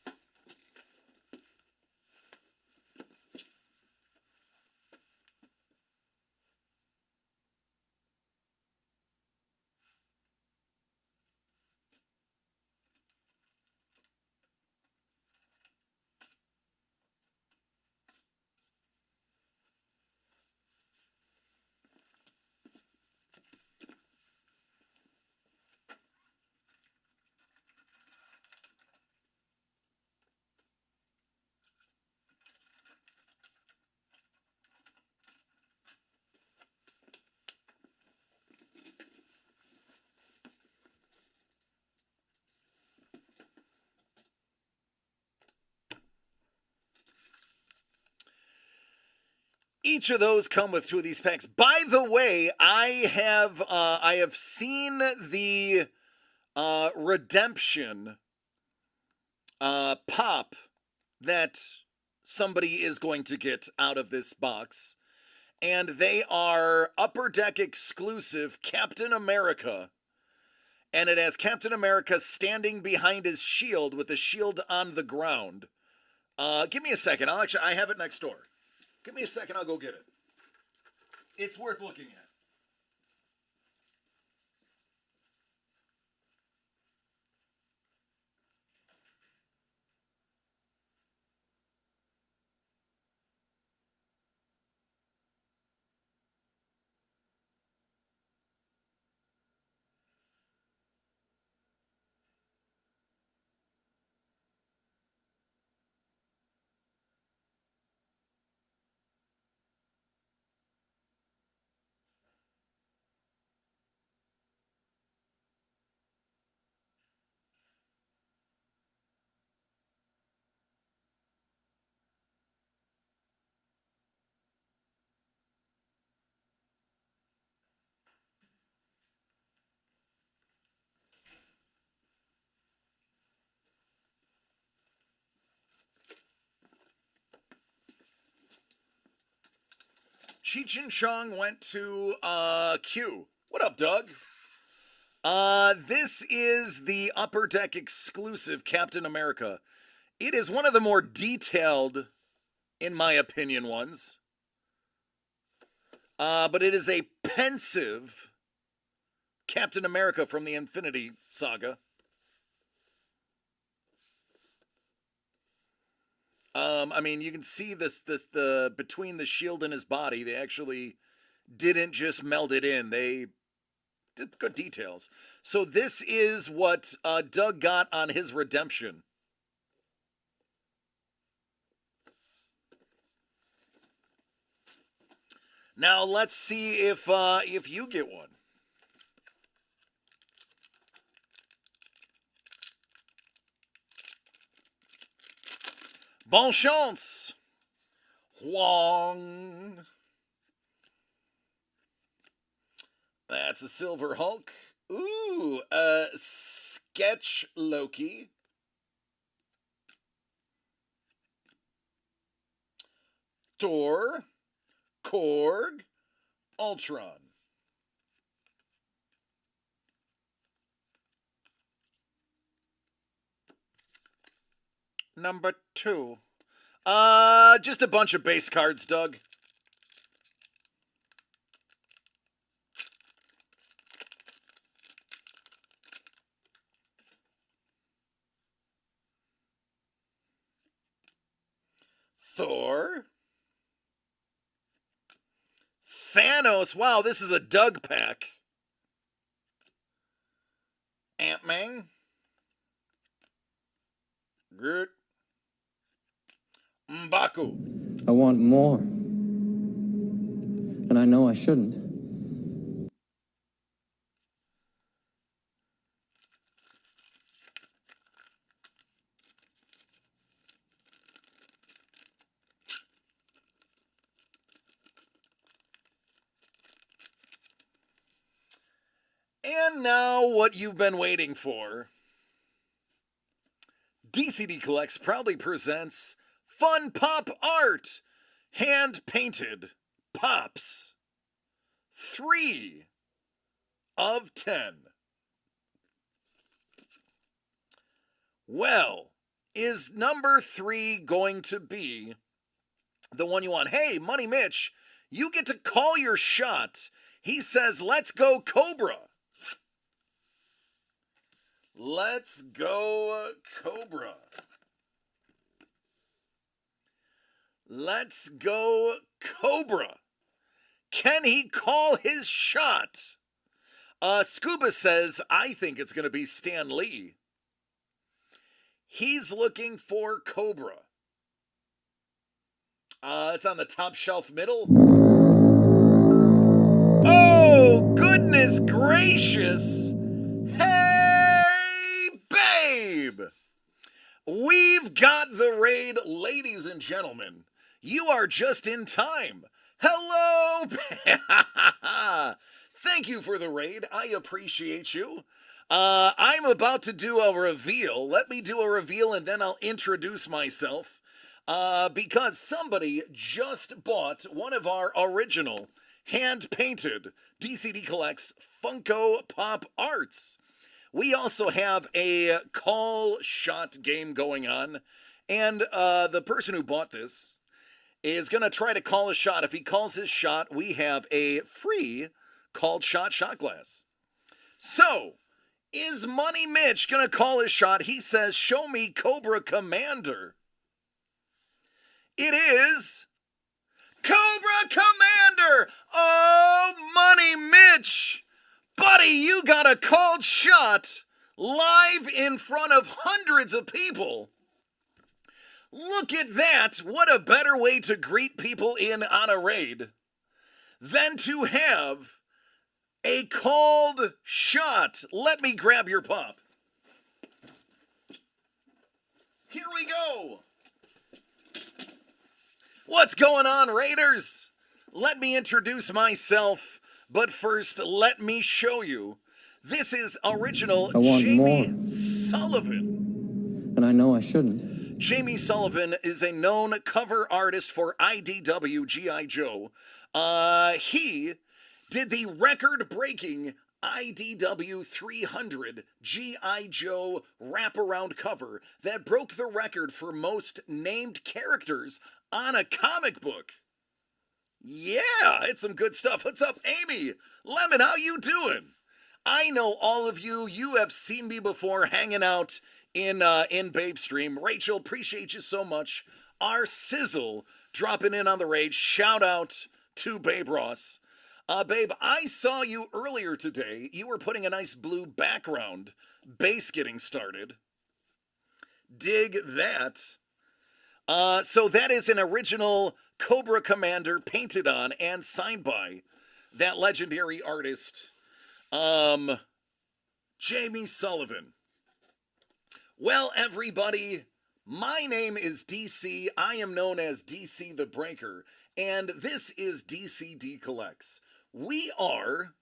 Each of those come with 2 of these packs. By the way, I have seen the redemption pop that somebody is going to get out of this box, and they are Upper Deck exclusive Captain America, and it has Captain America standing behind his shield with the shield on the ground. Give me a second. I have it next door. Give me a second, I'll go get it. It's worth looking at. Cheech and Chong went to Q. What up, Doug? This is the Upper Deck exclusive Captain America. It is one of the more detailed, in my opinion, ones. But it is a pensive Captain America from the Infinity Saga. I mean, you can see the between the shield and his body, they actually didn't just meld it in. They did good details. So this is what Doug got on his redemption. Now let's see if you get one. Bon chance. Huang. That's a Silver Hulk. Ooh, Sketch Loki. Thor. Korg. Ultron. Number 2. Just a bunch of base cards, Doug. Thor. Thanos. Wow, this is a Doug pack. Ant-Man. Groot. M'Baku. I want more. And I know I shouldn't. And now what you've been waiting for. DCD Collects proudly presents Fun Pop Art. Hand-painted pops. 3 of 10. Well, is number 3 going to be the one you want? Hey, Money Mitch, you get to call your shot. He says, let's go Cobra. Let's go Cobra. Let's go Cobra. Can he call his shot? Scuba says, I think it's going to be Stan Lee. He's looking for Cobra. It's on the top shelf middle. Oh, goodness gracious. Hey, babe. We've got the raid, ladies and gentlemen. You are just in time. Hello. Thank you for the raid. I appreciate you. I'm about to do a reveal. Let me do a reveal and then I'll introduce myself. Because somebody just bought one of our original hand-painted DCD Collects Funko Pop Arts. We also have a call shot game going on. And the person who bought this is going to try to call a shot. If he calls his shot, we have a free called shot glass. So, is Money Mitch going to call his shot? He says, show me Cobra Commander. It is Cobra Commander. Oh, Money Mitch. Buddy, you got a called shot live in front of hundreds of people. Look at that. What a better way to greet people in on a raid than to have a called shot. Let me grab your pop. Here we go. What's going on, Raiders? Let me introduce myself, but first let me show you. This is original Jamie Sullivan. And I know I shouldn't. Jamie Sullivan is a known cover artist for IDW G.I. Joe. He did the record-breaking IDW 300 G.I. Joe wraparound cover that broke the record for most named characters on a comic book. Yeah, it's some good stuff. What's up, Amy? Lemon, how you doing? I know all of you. You have seen me before hanging out in Babe Stream. Rachel, appreciate you so much. Our Sizzle dropping in on the raid. Shout out to Babe Ross. Babe, I saw you earlier today. You were putting a nice blue background. Base getting started. Dig that. So that is an original Cobra Commander painted on and signed by that legendary artist, Jamie Sullivan. Well, everybody, my name is DC. I am known as DC the Breaker, and this is DCD Collects. We are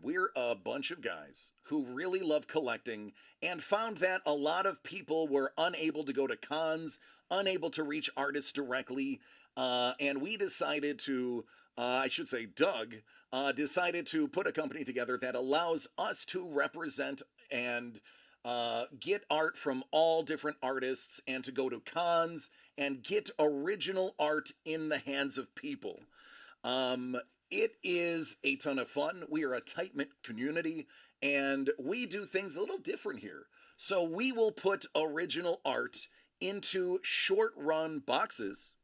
we're a bunch of guys who really love collecting and found that a lot of people were unable to go to cons, unable to reach artists directly, and we decided to, Doug decided to put a company together that allows us to represent and get art from all different artists and to go to cons and get original art in the hands of people. It is a ton of fun. We are a tight-knit community, and we do things a little different here. So we will put original art into short-run boxes,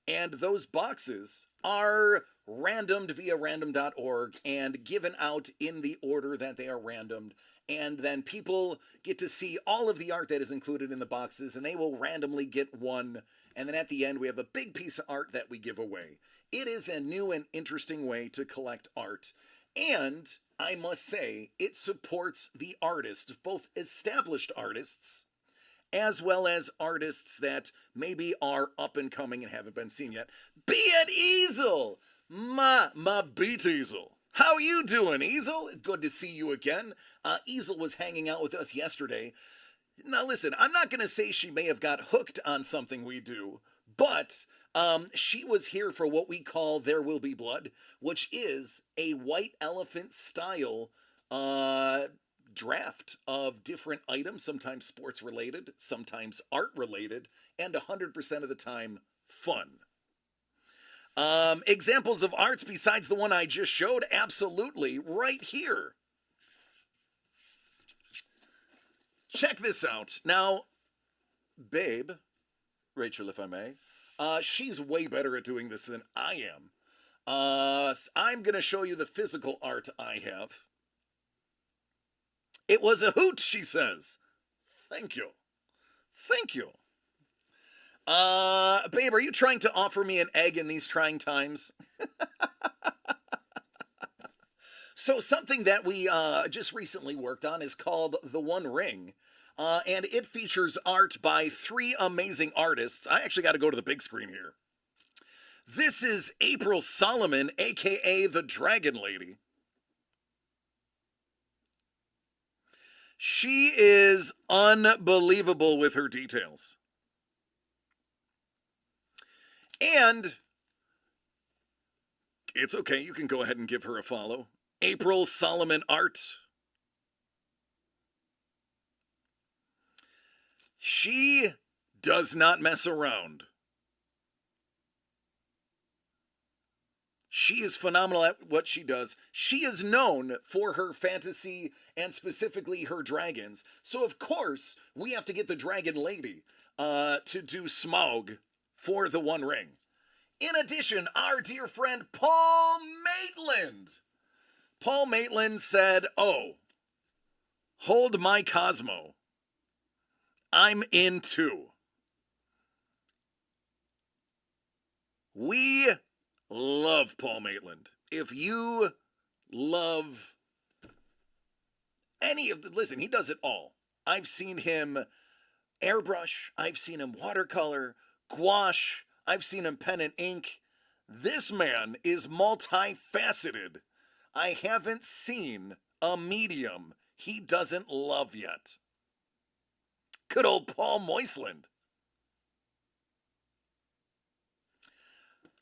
and those boxes are randomed via random.org and given out in the order that they are randomed. And then people get to see all of the art that is included in the boxes, and they will randomly get one. And then at the end, we have a big piece of art that we give away. It is a new and interesting way to collect art. And I must say, it supports the artists, both established artists, as well as artists that maybe are up and coming and haven't been seen yet. Be it Easel! My beat Easel. How you doing, Easel? Good to see you again. Easel was hanging out with us yesterday. Now listen, I'm not going to say she may have got hooked on something we do, but she was here for what we call There Will Be Blood, which is a White Elephant style draft of different items, sometimes sports related, sometimes art related, and 100% of the time fun. Examples of arts besides the one I just showed? Absolutely, right here. Check this out. Now, Babe, Rachel, if I may, she's way better at doing this than I am. I'm going to show you the physical art I have. It was a hoot, she says. Thank you. Thank you. Babe, are you trying to offer me an egg in these trying times? So something that we just recently worked on is called The One Ring. And it features art by 3 amazing artists. I actually got to go to the big screen here. This is April Solomon, aka the Dragon Lady. She is unbelievable with her details. And it's okay, you can go ahead and give her a follow. April Solomon Art. She does not mess around. She is phenomenal at what she does. She is known for her fantasy and specifically her dragons. So of course, we have to get the Dragon Lady to do Smaug for the One Ring. In addition, our dear friend Paul Maitland. Paul Maitland said, "Oh, hold my Cosmo. I'm in too." We love Paul Maitland. If you love any of the, listen, he does it all. I've seen him airbrush, I've seen him watercolor, gouache, I've seen him pen and ink. This man is multifaceted. I haven't seen a medium he doesn't love yet. Good old Paul Moisland.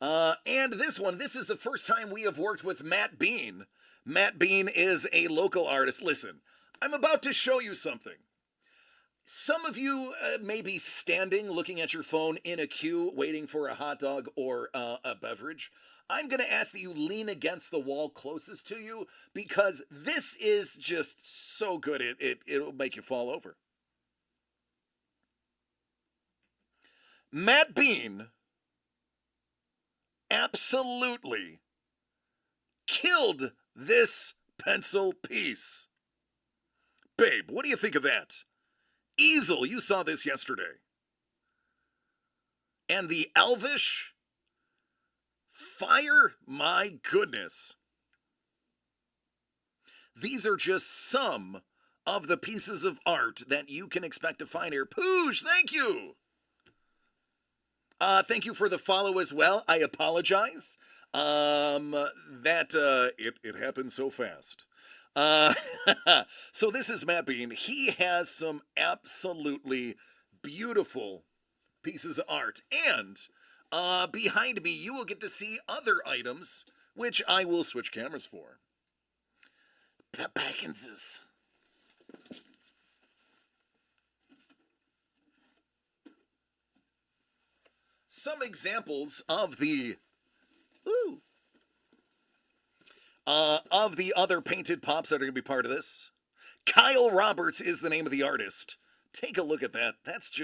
And this is the first time we have worked with Matt Bean. Matt Bean is a local artist. Listen, I'm about to show you something. Some of you may be standing, looking at your phone in a queue, waiting for a hot dog or a beverage. I'm going to ask that you lean against the wall closest to you because this is just so good it'll make you fall over. Matt Bean absolutely killed this pencil piece. Babe, what do you think of that? Easel, you saw this yesterday. And the Elvish Fire, my goodness. These are just some of the pieces of art that you can expect to find here. Poosh, thank you. Thank you for the follow as well. I apologize. It happened so fast. So this is Matt Bean. He has some absolutely beautiful pieces of art. And behind me, you will get to see other items, which I will switch cameras for. The Bagginses. Some examples of the other painted pops that are going to be part of this. Kyle Roberts is the name of the artist. Take a look at that. That's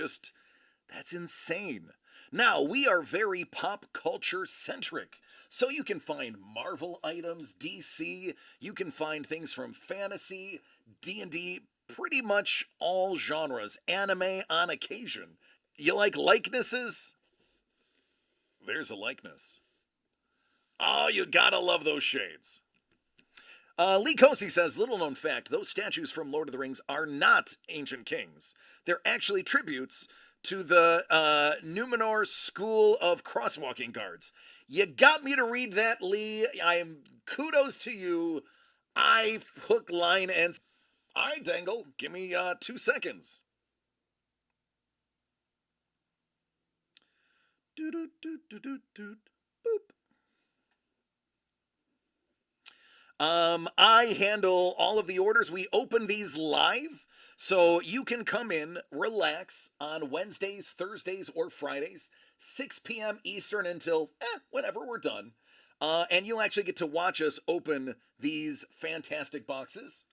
insane. Now, we are very pop culture centric. So you can find Marvel items, DC, you can find things from fantasy, D&D, pretty much all genres, anime on occasion. You like likenesses? There's a likeness. Oh, you gotta love those shades. Lee Cosi says, little known fact, those statues from Lord of the Rings are not ancient kings. They're actually tributes to the Numenor School of Crosswalking Guards. You got me to read that, Lee. Kudos to you. I hook, line, and... All right, Dangle, give me 2 seconds. Boop. I handle all of the orders. We open these live, so you can come in, relax on Wednesdays, Thursdays, or Fridays, 6 p.m. Eastern until whenever we're done. And you'll actually get to watch us open these fantastic boxes.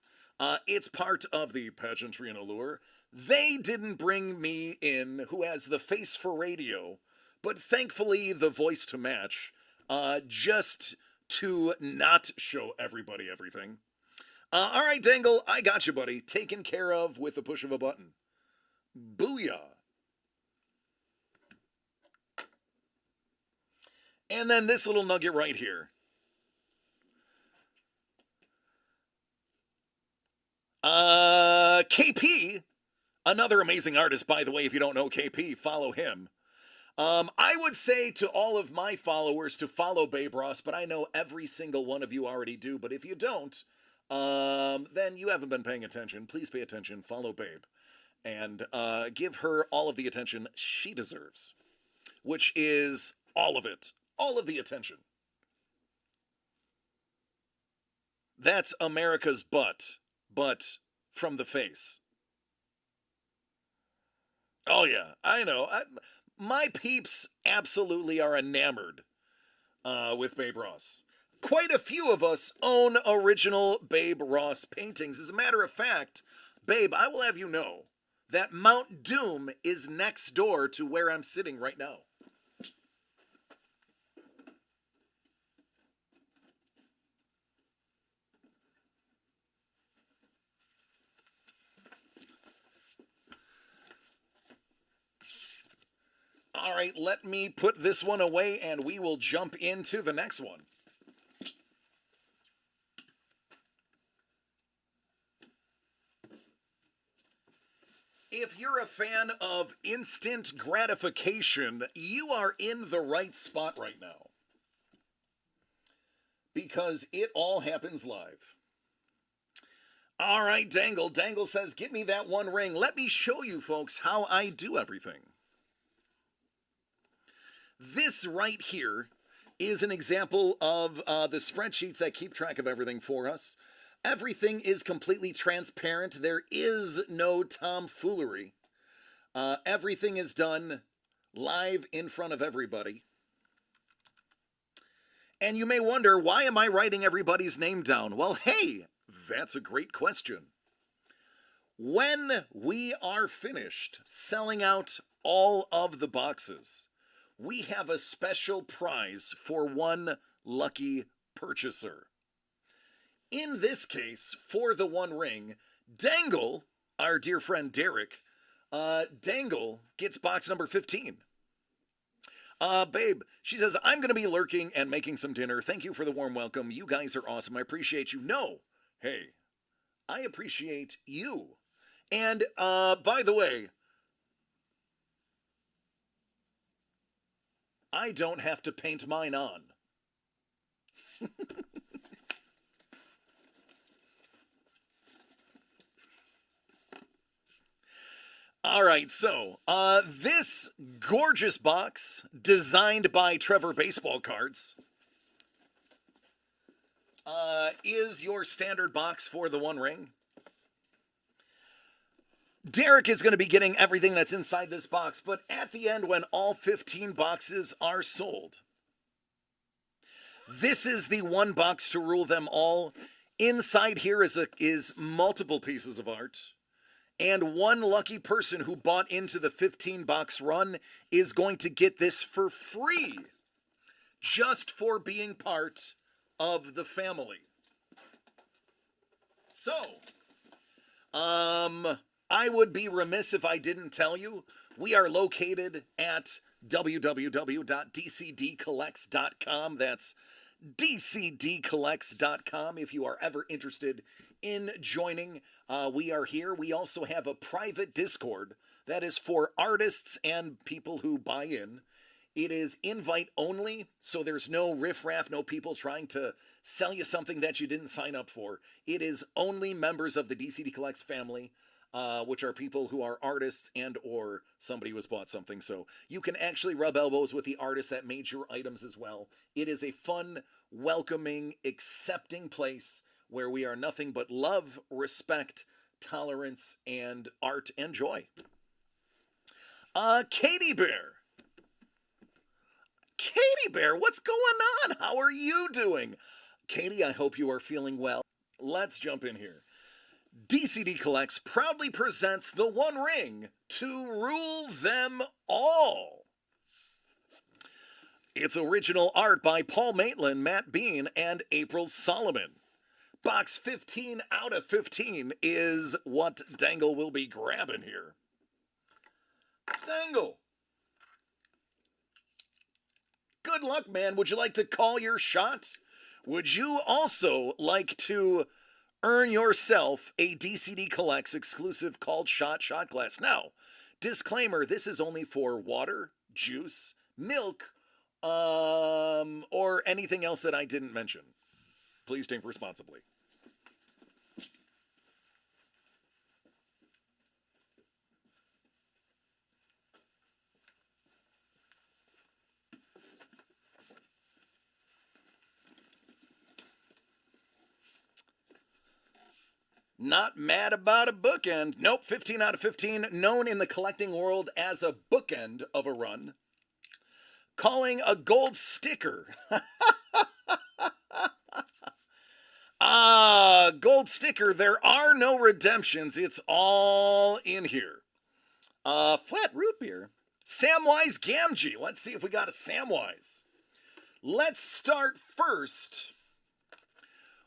It's part of the pageantry and allure. They didn't bring me in, who has the face for radio, but thankfully the voice to match, just to not show everybody everything. All right, Dangle, I got you, buddy. Taken care of with the push of a button. Booyah. And then this little nugget right here. KP, another amazing artist, by the way. If you don't know KP, follow him. I would say to all of my followers to follow Babe Ross, but I know every single one of you already do. But if you don't, then you haven't been paying attention. Please pay attention. Follow Babe. And give her all of the attention she deserves, which is all of it. All of the attention. That's America's butt, but from the face. Oh, yeah, I know. My peeps absolutely are enamored with Babe Ross. Quite a few of us own original Babe Ross paintings. As a matter of fact, Babe, I will have you know that Mount Doom is next door to where I'm sitting right now. All right, let me put this one away and we will jump into the next one. If you're a fan of instant gratification, you are in the right spot right now. Because it all happens live. All right, Dangle. Dangle says, get me that one ring. Let me show you folks how I do everything. This right here is an example of the spreadsheets that keep track of everything for us. Everything is completely transparent. There is no tomfoolery. Everything is done live in front of everybody. And you may wonder, why am I writing everybody's name down? Well, hey, that's a great question. When we are finished selling out all of the boxes, we have a special prize for one lucky purchaser. In this case, for the One Ring, Dangle, our dear friend Derek, Dangle gets box number 15. Babe, she says, I'm going to be lurking and making some dinner. Thank you for the warm welcome. You guys are awesome. I appreciate you. No, hey, I appreciate you. And, by the way, I don't have to paint mine on. All right, so this gorgeous box, designed by Trevor Baseball Cards, is your standard box for the One Ring. Derek is going to be getting everything that's inside this box, but at the end, when all 15 boxes are sold, this is the one box to rule them all. Inside here is multiple pieces of art. And one lucky person who bought into the 15-box run is going to get this for free, just for being part of the family. So, I would be remiss if I didn't tell you, we are located at www.dcdcollects.com. That's dcdcollects.com if you are ever interested in joining. We are here. We also have a private Discord that is for artists and people who buy in. It is invite only, so there's no riffraff, no people trying to sell you something that you didn't sign up for. It is only members of the DCD Collects family, which are people who are artists and or somebody who has bought something. So you can actually rub elbows with the artists that made your items as well. It is a fun, welcoming, accepting place where we are nothing but love, respect, tolerance, and art and joy. Katie Bear. Katie Bear, what's going on? How are you doing? Katie, I hope you are feeling well. Let's jump in here. DCD Collects proudly presents the One Ring to rule them all. It's original art by Paul Maitland, Matt Bean, and April Solomon. Box 15 out of 15 is what Dangle will be grabbing here. Dangle. Good luck, man. Would you like to call your shot? Would you also like to earn yourself a DCD Collects exclusive called shot glass? Now, disclaimer, this is only for water, juice, milk, or anything else that I didn't mention. Please drink responsibly. Not mad about a bookend. Nope, 15 out of 15, known in the collecting world as a bookend of a run. Calling a gold sticker. Gold sticker, there are no redemptions. It's all in here. Flat root beer. Samwise Gamgee. Let's see if we got a Samwise. Let's start first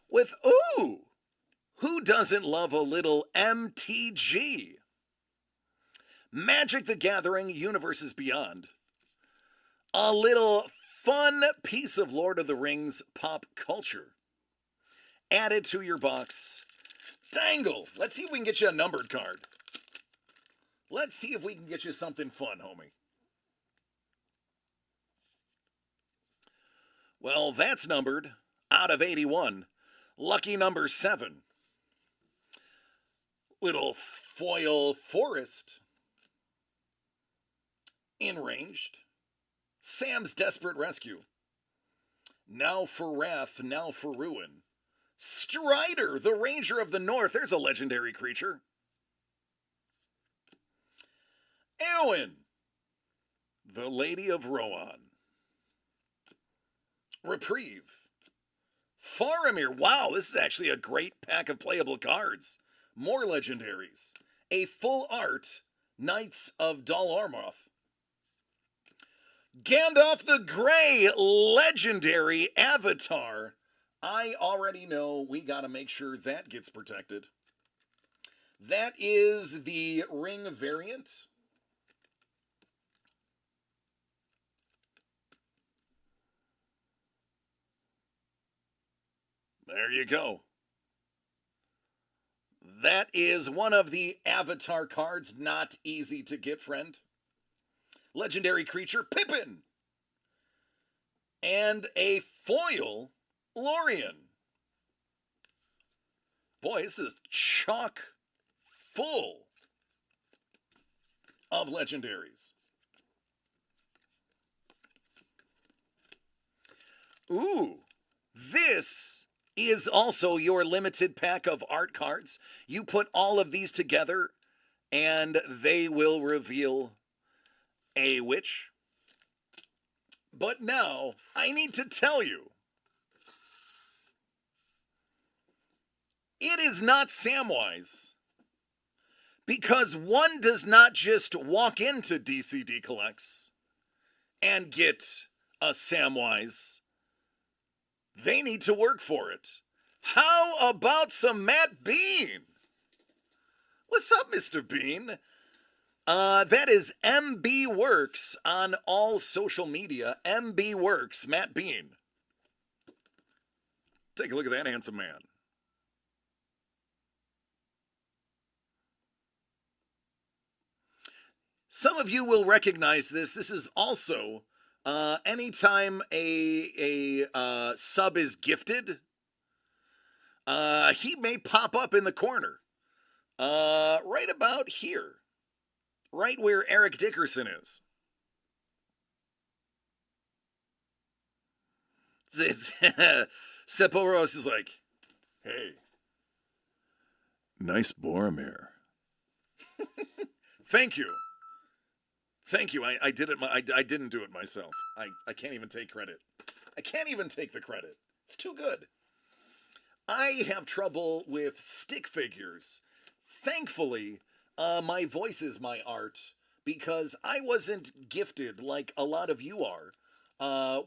with, ooh, who doesn't love a little MTG? Magic the Gathering, Universes Beyond. A little fun piece of Lord of the Rings pop culture. Added to your box. Dangle. Let's see if we can get you a numbered card. Let's see if we can get you something fun, homie. Well, that's numbered out of 81. Lucky number 7. Little foil forest. Enraged. Sam's Desperate Rescue. Now for Wrath, now for Ruin. Strider, the Ranger of the North. There's a legendary creature. Eowyn, the Lady of Rohan. Reprieve. Faramir. Wow, this is actually a great pack of playable cards. More legendaries. A full art Knights of Dol Amroth. Gandalf the Grey, legendary avatar. I already know we got to make sure that gets protected. That is the ring variant. There you go. That is one of the avatar cards. Not easy to get, friend. Legendary creature, Pippin. And a foil, Lorien. Boy, this is chock full of legendaries. Ooh, this is also your limited pack of art cards. You put all of these together and they will reveal a witch. But now, I need to tell you, it is not Samwise, because one does not just walk into DCD Collects and get a Samwise. They need to work for it. How about some Matt Bean? What's up, Mr. Bean? That is MB Works on all social media. MB Works, Matt Bean. Take a look at that handsome man. Some of you will recognize this. This is also anytime a sub is gifted, he may pop up in the corner. Right about here. Right where Eric Dickerson is. Seporos is like, hey, nice Boromir. Thank you. Thank you. I did it. I didn't do it myself. I can't even take credit. I can't even take the credit. It's too good. I have trouble with stick figures. Thankfully, my voice is my art because I wasn't gifted like a lot of you are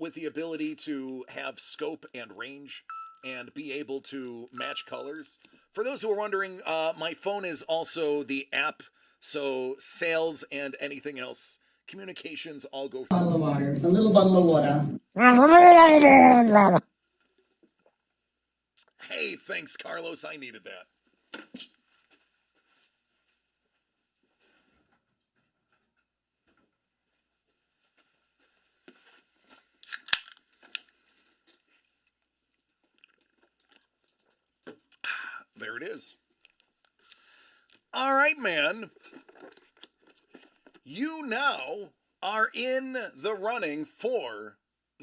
with the ability to have scope and range and be able to match colors. For those who are wondering, my phone is also the app. So sales and anything else, communications all go through. Bottle of water, a little bottle of water. Hey, thanks, Carlos. I needed that. There it is. All right, man. You now are in the running for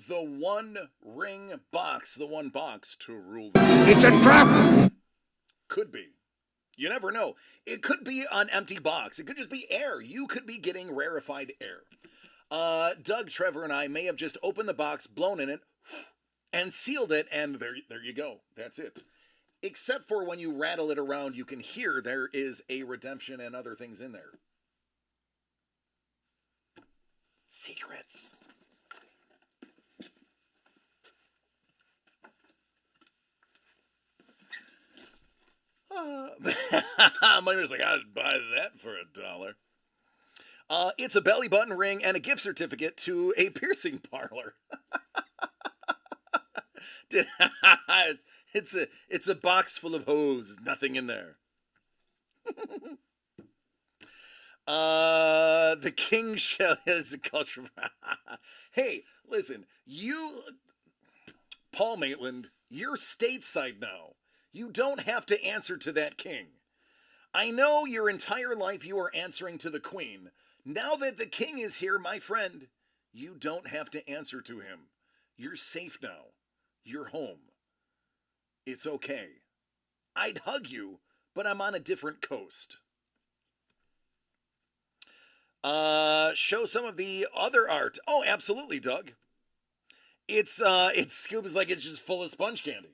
the One Ring box. The one box to rule. It's a trap! Could be. You never know. It could be an empty box. It could just be air. You could be getting rarefied air. Doug, Trevor, and I may have just opened the box, blown in it, and sealed it, and there you go. That's it. Except for when you rattle it around, you can hear there is a redemption and other things in there. Secrets. Miner's like, I'd buy that for $1. It's a belly button ring and a gift certificate to a piercing parlor. It's a box full of hose, nothing in there. The king shell is a culture. Hey, listen, Paul Maitland, you're stateside now. You don't have to answer to that king. I know your entire life you are answering to the queen. Now that the king is here, my friend, you don't have to answer to him. You're safe now. You're home. It's okay. I'd hug you, but I'm on a different coast. Show some of the other art. Oh, absolutely, Doug. It's Scoop is like it's just full of sponge candy.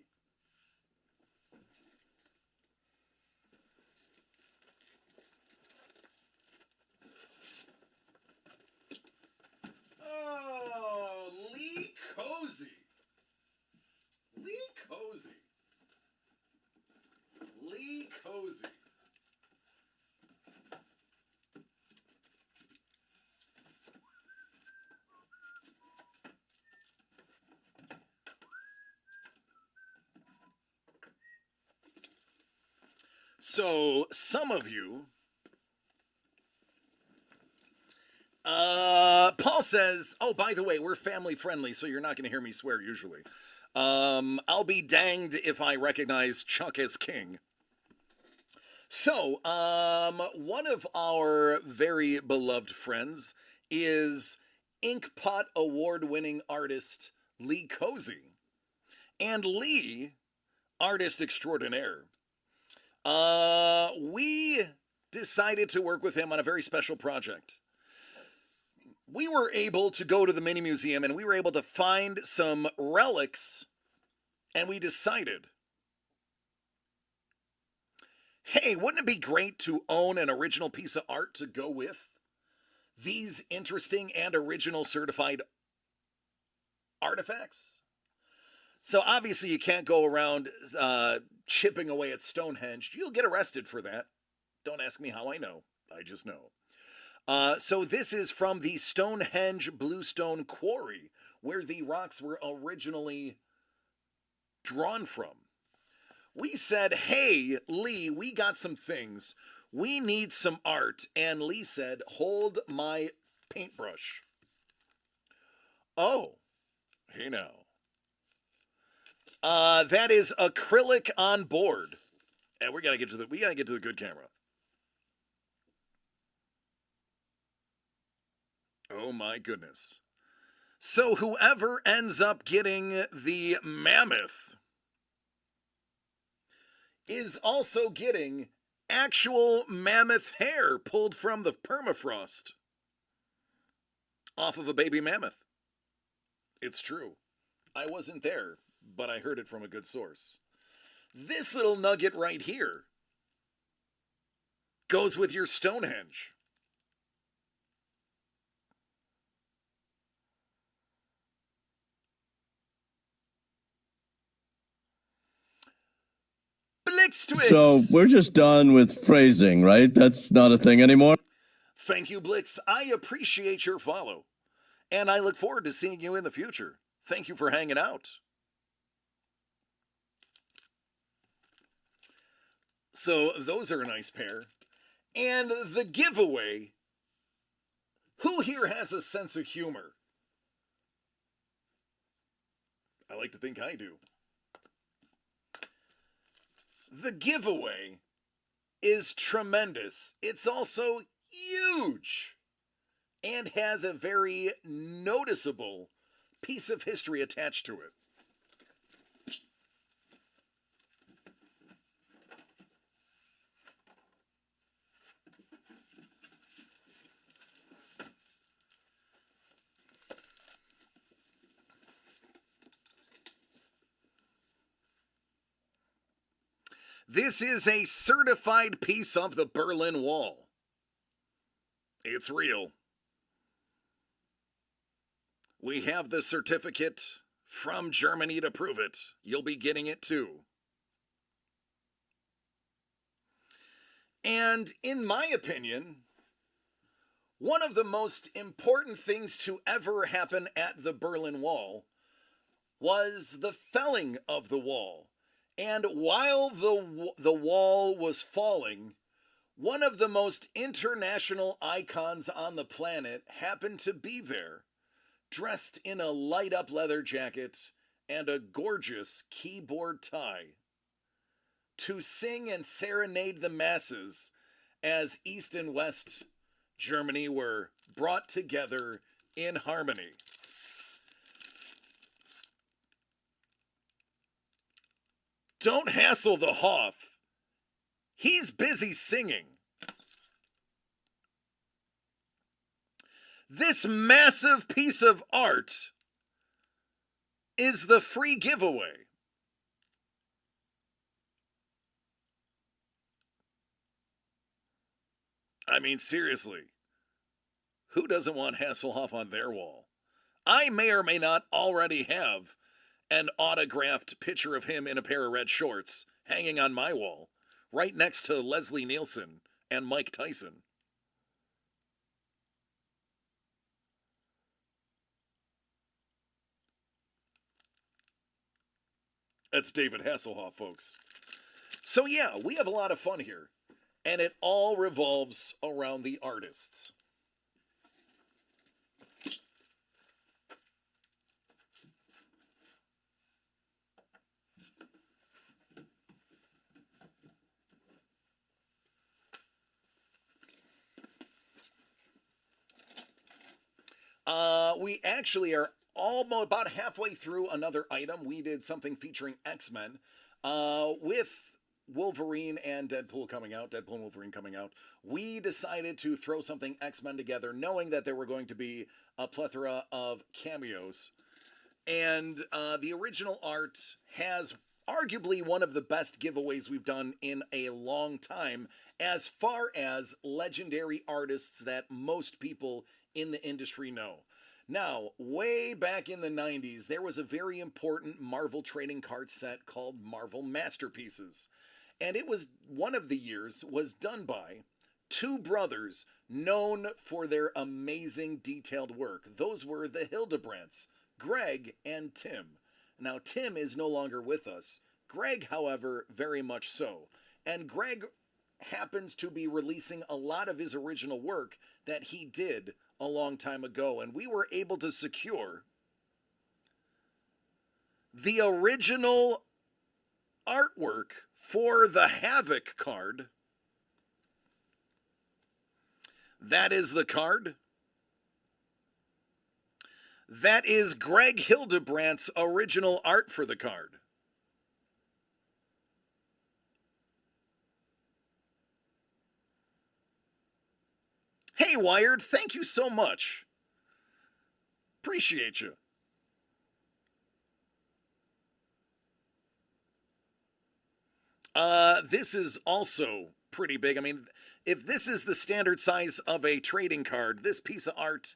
Oh, Lee Cozy. Lee Cozy. Lee Cozy. So, some of you, Paul says, oh, by the way, we're family friendly, so you're not going to hear me swear usually. I'll be danged if I recognize Chuck as king. So, one of our very beloved friends is Inkpot award-winning artist Lee Cozy. And Lee, artist extraordinaire. We decided to work with him on a very special project. We were able to go to the mini museum and we were able to find some relics, and we decided, hey, wouldn't it be great to own an original piece of art to go with these interesting and original certified artifacts? So obviously you can't go around chipping away at Stonehenge. You'll get arrested for that. Don't ask me how I know. I just know. So this is from the Stonehenge Bluestone Quarry, where the rocks were originally drawn from. We said, hey, Lee, we got some things. We need some art. And Lee said, hold my paintbrush. Oh, hey now. That is acrylic on board. And we gotta get to the good camera. Oh my goodness. So whoever ends up getting the mammoth is also getting actual mammoth hair pulled from the permafrost off of a baby mammoth. It's true. I wasn't there, but I heard it from a good source. This little nugget right here goes with your Stonehenge. Blix Twix! So we're just done with phrasing, right? That's not a thing anymore? Thank you, Blix. I appreciate your follow. And I look forward to seeing you in the future. Thank you for hanging out. So those are a nice pair. And the giveaway. Who here has a sense of humor? I like to think I do. The giveaway is tremendous. It's also huge and has a very noticeable piece of history attached to it. This is a certified piece of the Berlin Wall. It's real. We have the certificate from Germany to prove it. You'll be getting it too. And in my opinion, one of the most important things to ever happen at the Berlin Wall was the felling of the wall. And while the wall was falling, one of the most international icons on the planet happened to be there, dressed in a light-up leather jacket and a gorgeous keyboard tie, to sing and serenade the masses as East and West Germany were brought together in harmony. Don't hassle the Hoff. He's busy singing. This massive piece of art is the free giveaway. I mean, seriously, who doesn't want Hasselhoff on their wall? I may or may not already have an autographed picture of him in a pair of red shorts hanging on my wall, right next to Leslie Nielsen and Mike Tyson. That's David Hasselhoff, folks. So yeah, we have a lot of fun here, and it all revolves around the artists. We actually are almost about halfway through another item. We did something featuring X-Men with Wolverine and Deadpool coming out, Deadpool and Wolverine coming out. We decided to throw something X-Men together, knowing that there were going to be a plethora of cameos. And the original art has arguably one of the best giveaways we've done in a long time, as far as legendary artists that most people in the industry know. Now, way back in the 90s, there was a very important Marvel trading card set called Marvel Masterpieces. And it was, one of the years was done by two brothers known for their amazing detailed work. Those were the Hildebrands, Greg and Tim. Now, Tim is no longer with us. Greg, however, very much so. And Greg happens to be releasing a lot of his original work that he did a long time ago, and we were able to secure the original artwork for the Havoc card. That is the card. That is Greg Hildebrandt's original art for the card. Hey, Wired, thank you so much. Appreciate you. This is also pretty big. I mean, if this is the standard size of a trading card, this piece of art,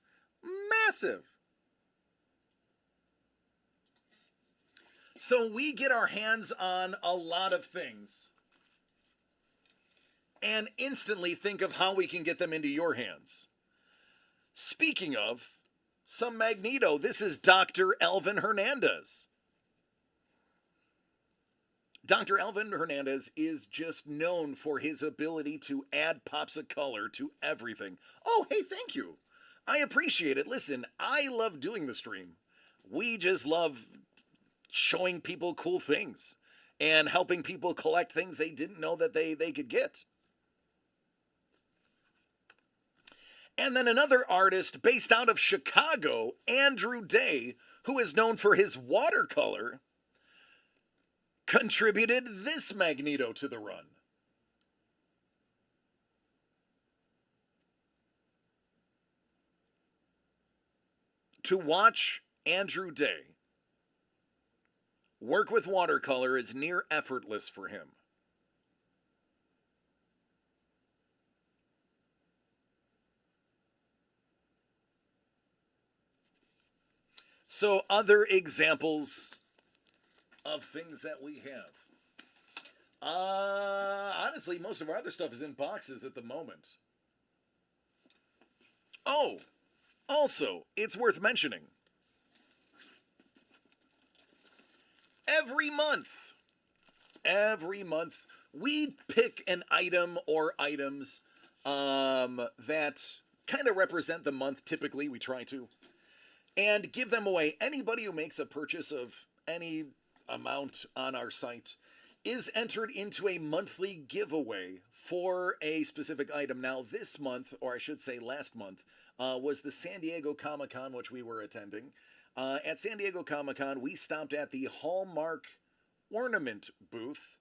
massive. So we get our hands on a lot of things and instantly think of how we can get them into your hands. Speaking of some Magneto, this is Dr. Elvin Hernandez. Dr. Elvin Hernandez is just known for his ability to add pops of color to everything. Oh, hey, thank you. I appreciate it. Listen, I love doing the stream. We just love showing people cool things and helping people collect things they didn't know that they could get. And then another artist based out of Chicago, Andrew Day, who is known for his watercolor, contributed this Magneto to the run. To watch Andrew Day work with watercolor is near effortless for him. So other examples of things that we have. Honestly, most of our other stuff is in boxes at the moment. Oh, also, it's worth mentioning. Every month, we pick an item or items that kind of represent the month. Typically, we try to. And give them away. Anybody who makes a purchase of any amount on our site is entered into a monthly giveaway for a specific item. Now, this month, or I should say last month, was the San Diego Comic-Con, which we were attending. At San Diego Comic-Con, we stopped at the Hallmark ornament booth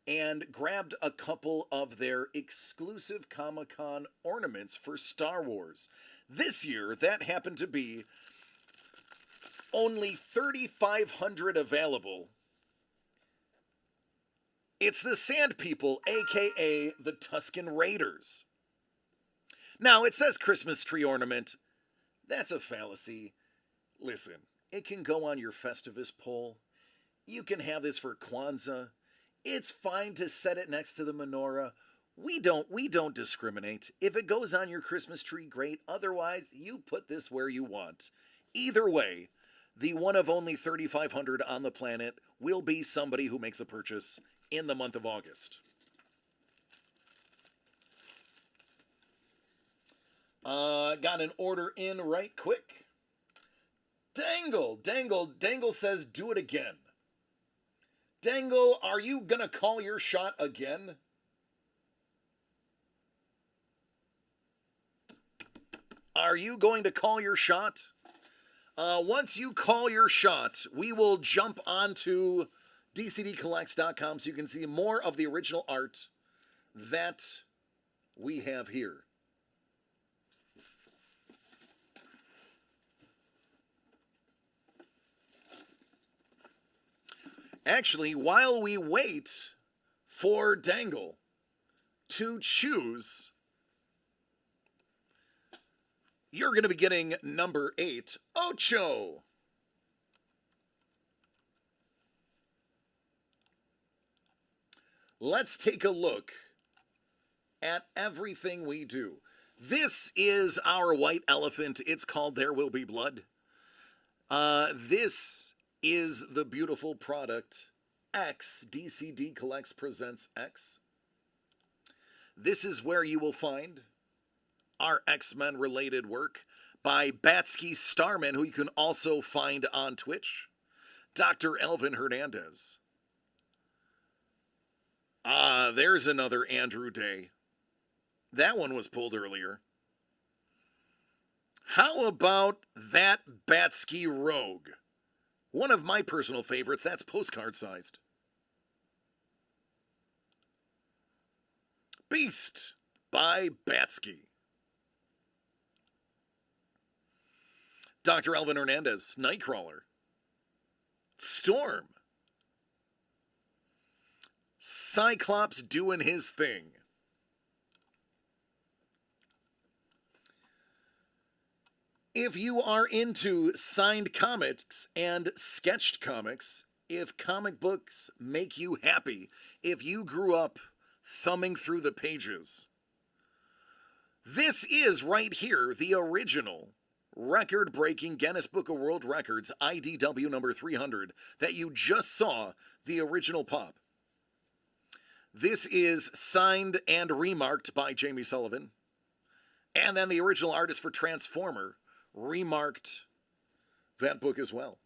and grabbed a couple of their exclusive Comic-Con ornaments for Star Wars. This year, that happened to be only 3,500 available. It's the Sand People, aka the Tusken Raiders. Now, it says Christmas tree ornament. That's a fallacy. Listen, it can go on your Festivus pole. You can have this for Kwanzaa. It's fine to set it next to the menorah. We don't discriminate. If it goes on your Christmas tree, great. Otherwise, you put this where you want. Either way, the one of only 3,500 on the planet will be somebody who makes a purchase in the month of August. Got an order in right quick. Dangle says do it again. Dangle, are you gonna call your shot again? Are you going to call your shot? Once you call your shot, we will jump onto DCDcollects.com so you can see more of the original art that we have here. Actually, while we wait for Dangle to choose, you're going to be getting number 8, Ocho. Let's take a look at everything we do. This is our white elephant. It's called There Will Be Blood. This is the beautiful product X. DCD Collects presents X. This is where you will find our X-Men related work by Batsky Starman, who you can also find on Twitch. Dr. Elvin Hernandez. There's another Andrew Day. That one was pulled earlier. How about that Batsky Rogue? One of my personal favorites, that's postcard sized. Beast by Batsky. Dr. Elvin Hernandez, Nightcrawler. Storm. Cyclops doing his thing. If you are into signed comics and sketched comics, if comic books make you happy, if you grew up thumbing through the pages, this is right here the original record-breaking Guinness Book of World Records IDW number 300 that you just saw, the original pop. This is signed and remarked by Jamie Sullivan. And then the original artist for Transformer remarked that book as well.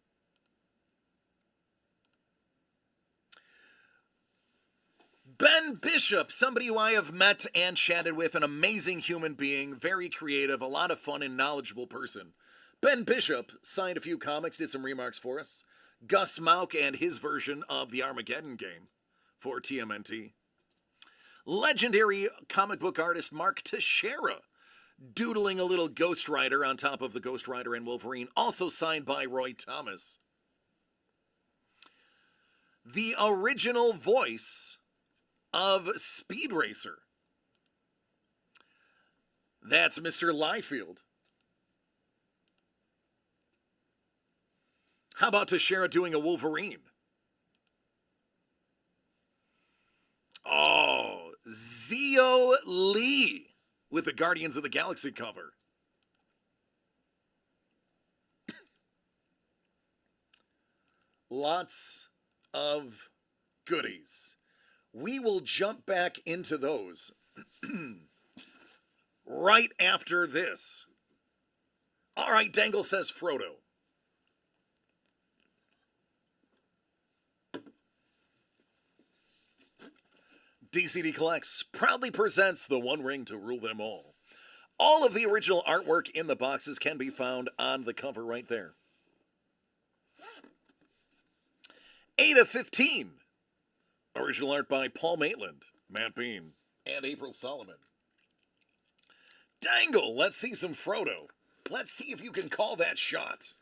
Ben Bishop, somebody who I have met and chatted with, an amazing human being, very creative, a lot of fun and knowledgeable person. Ben Bishop signed a few comics, did some remarks for us. Gus Mauk and his version of the Armageddon game for TMNT. Legendary comic book artist Mark Teixeira, doodling a little Ghost Rider on top of the Ghost Rider and Wolverine, also signed by Roy Thomas. The original voice of Speed Racer. That's Mr. Liefeld. How about Teixeira doing a Wolverine? Oh, Zio Lee with the Guardians of the Galaxy cover. Lots of goodies. We will jump back into those right after this. All right, Dangle says Frodo. DCD Collects proudly presents the One Ring to Rule Them All. All of the original artwork in the boxes can be found on the cover right there. 8 of 15. Original art by Paul Maitland, Matt Bean, and April Solomon. Dangle, let's see some Frodo. Let's see if you can call that shot.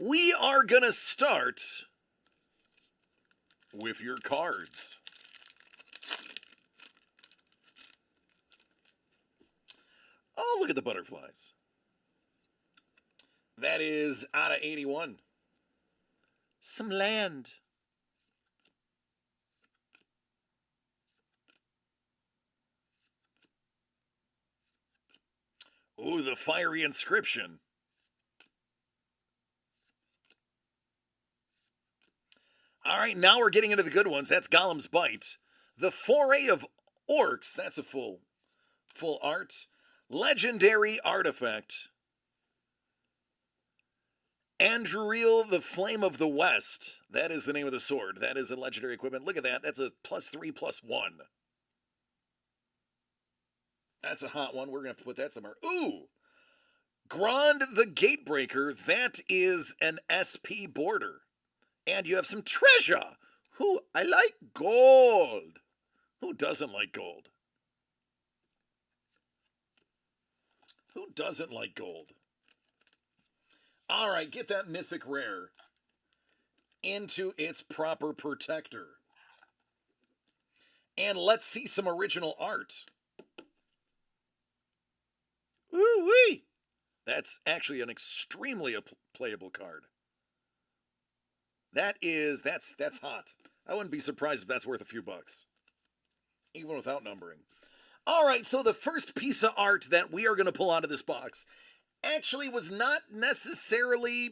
We are going to start with your cards. Oh, look at the butterflies. That is out of 81. Some land. Ooh, the fiery inscription. All right, now we're getting into the good ones. That's Gollum's Bite. The Foray of Orcs. That's a full art. Legendary Artifact. Anduril, the Flame of the West. That is the name of the sword. That is a legendary equipment. Look at that. That's a +3/+1. That's a hot one. We're going to have to put that somewhere. Ooh! Grond the Gatebreaker. That is an SP border. And you have some treasure. I like gold. Who doesn't like gold? Who doesn't like gold? All right, get that mythic rare into its proper protector. And let's see some original art. Woo-wee! That's actually an extremely playable card. That's hot. I wouldn't be surprised if that's worth a few bucks. Even without numbering. All right, so the first piece of art that we are going to pull out of this box actually was not necessarily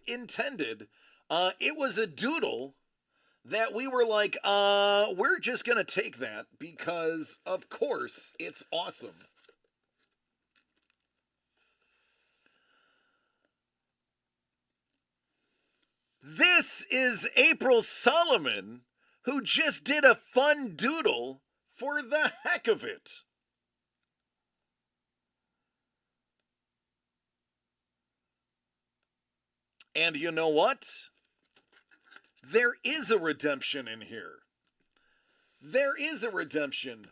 intended. It was a doodle that we were like, we're just going to take that because, of course, it's awesome. This is April Solomon, who just did a fun doodle for the heck of it. And you know what? There is a redemption in here. There is a redemption.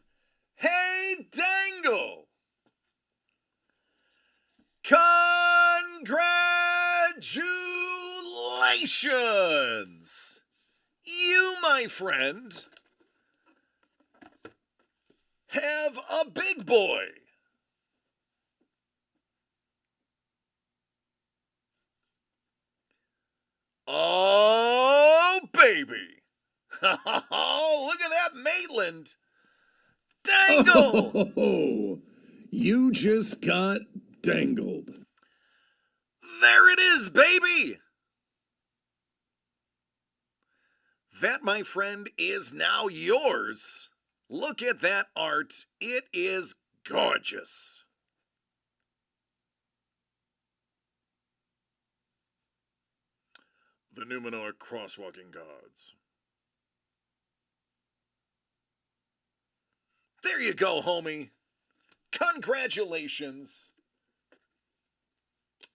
Hey, Dangle! Congratulations! You, my friend, have a big boy. Oh, baby. Oh, look at that Maitland. Dangle. Oh, you just got dangled. There it is, baby. That, my friend, is now yours. Look at that art. It is gorgeous. The Numenor Crosswalking Gods. There you go, homie. Congratulations.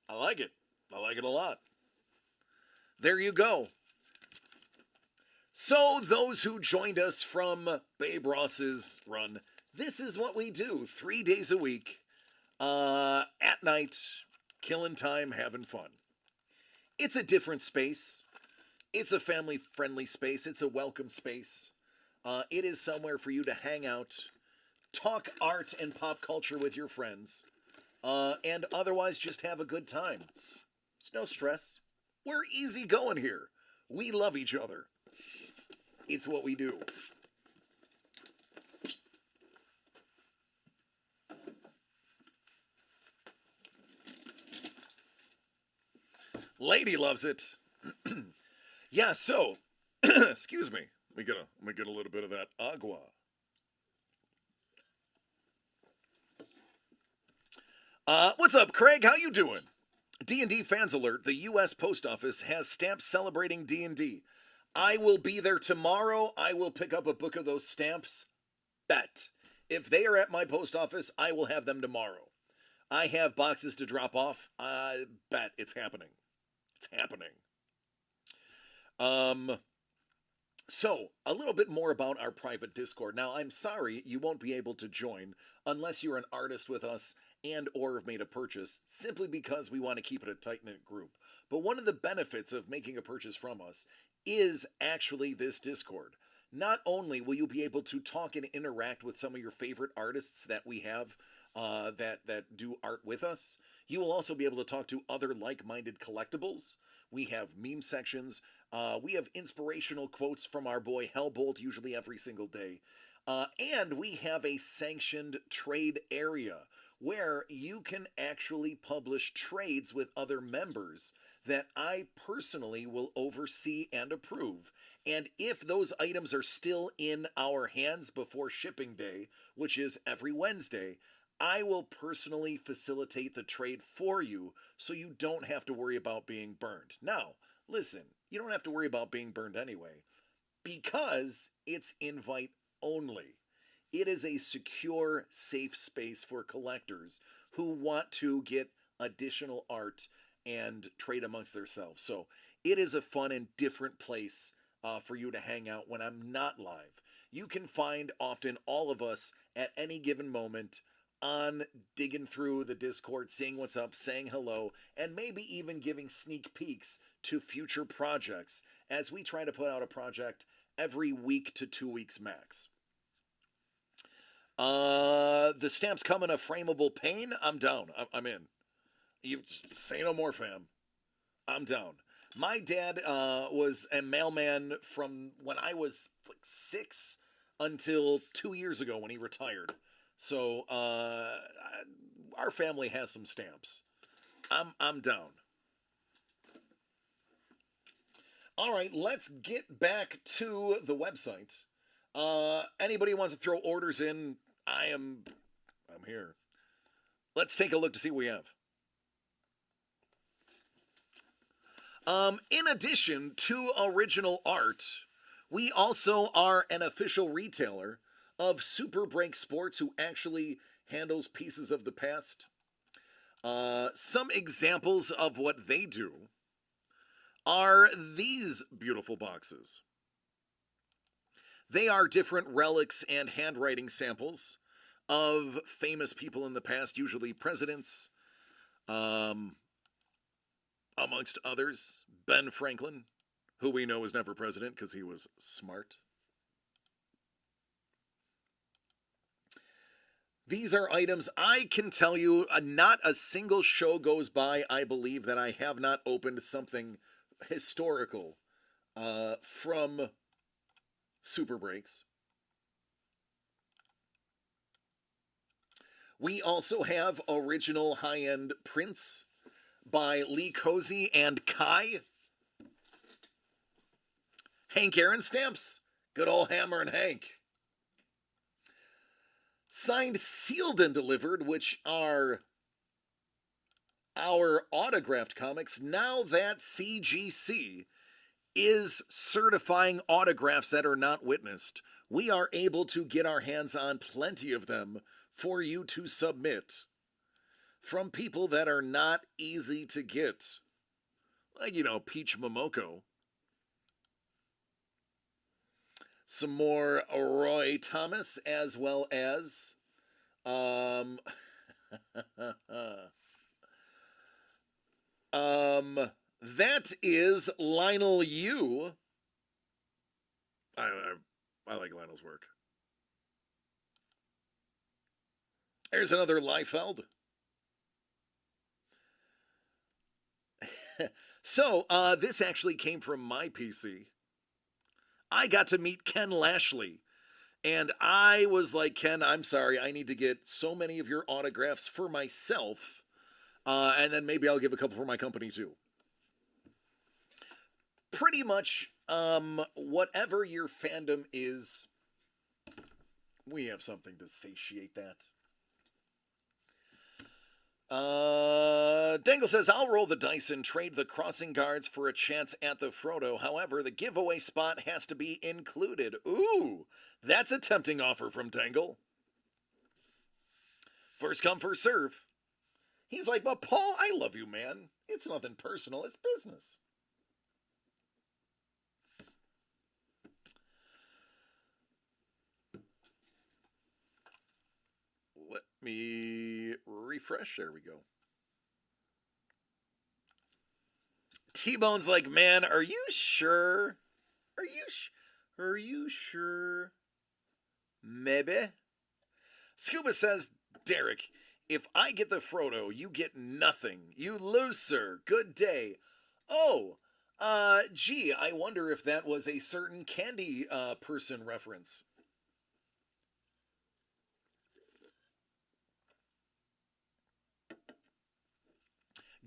I like it. I like it a lot. There you go. So, those who joined us from Babe Ross's run, this is what we do 3 days a week, at night, killing time, having fun. It's a different space. It's a family-friendly space. It's a welcome space. It is somewhere for you to hang out, talk art and pop culture with your friends, and otherwise just have a good time. It's no stress. We're easy going here. We love each other. It's what we do. Lady loves it. Yeah, so, excuse me. Let me get a little bit of that agua. What's up, Craig? How you doing? D&D fans alert. The U.S. Post Office has stamps celebrating D&D. I will be there tomorrow. I will pick up a book of those stamps. Bet. If they are at my post office, I will have them tomorrow. I have boxes to drop off. I bet it's happening. It's happening. So, a little bit more about our private Discord. Now, I'm sorry you won't be able to join unless you're an artist with us and or have made a purchase simply because we want to keep it a tight-knit group. But one of the benefits of making a purchase from us is actually this Discord. Not only will you be able to talk and interact with some of your favorite artists that we have that do art with us, you will also be able to talk to other like-minded collectibles. We have meme sections. We have inspirational quotes from our boy Hellbolt usually every single day. And we have a sanctioned trade area where you can actually publish trades with other members that I personally will oversee and approve. And if those items are still in our hands before shipping day, which is every Wednesday, I will personally facilitate the trade for you so you don't have to worry about being burned. Now, listen, you don't have to worry about being burned anyway because it's invite only. It is a secure, safe space for collectors who want to get additional art and trade amongst themselves. So it is a fun and different place for you to hang out when I'm not live. You can find often all of us at any given moment on digging through the Discord, seeing what's up, saying hello, and maybe even giving sneak peeks to future projects as we try to put out a project every week to 2 weeks max. The stamps come in a frameable pane. I'm down. I'm in. You say no more, fam. I'm down. My dad was a mailman from when I was like 6 until 2 years ago when he retired. So our family has some stamps. I'm down. All right, let's get back to the website. Anybody who wants to throw orders in, I'm here. Let's take a look to see what we have. In addition to original art, we also are an official retailer of Super Break Sports, who actually handles pieces of the past. Some examples of what they do are these beautiful boxes. They are different relics and handwriting samples of famous people in the past, usually presidents, amongst others. Ben Franklin, who we know was never president because he was smart. These are items I can tell you, not a single show goes by, I believe, that I have not opened something historical from Super Breaks. We also have original high-end prints by Lee Cozy and Kai. Hank Aaron stamps. Good old Hammer and Hank. Signed, sealed, and delivered, which are our autographed comics. Now that CGC is certifying autographs that are not witnessed, we are able to get our hands on plenty of them for you to submit from people that are not easy to get. Like, Peach Momoko. Some more Roy Thomas, as well as that is Lionel Yu. I like Lionel's work. There's another Liefeld. So, this actually came from my PC. I got to meet Ken Lashley, and I was like, Ken, I'm sorry, I need to get so many of your autographs for myself, and then maybe I'll give a couple for my company too. Pretty much, whatever your fandom is, we have something to satiate that. Dangle says, I'll roll the dice and trade the crossing guards for a chance at the Frodo. However, the giveaway spot has to be included. Ooh, that's a tempting offer from Dangle. First come, first serve. He's like, but Paul, I love you, man. It's nothing personal. It's business. Let me refresh. There we go. T-Bone's like, man, are you sure? Are you sure? Maybe. Scuba says, Derek, if I get the Frodo, you get nothing. You lose, sir. Good day. Oh, gee, I wonder if that was a certain candy person reference.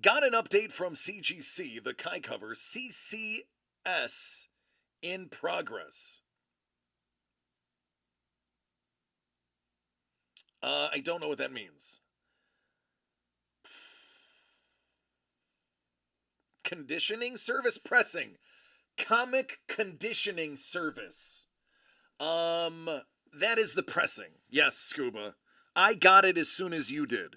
Got an update from CGC, the Kai cover, CCS in progress. I don't know what that means. Conditioning service pressing. Comic conditioning service. That is the pressing. Yes, Scuba. I got it as soon as you did.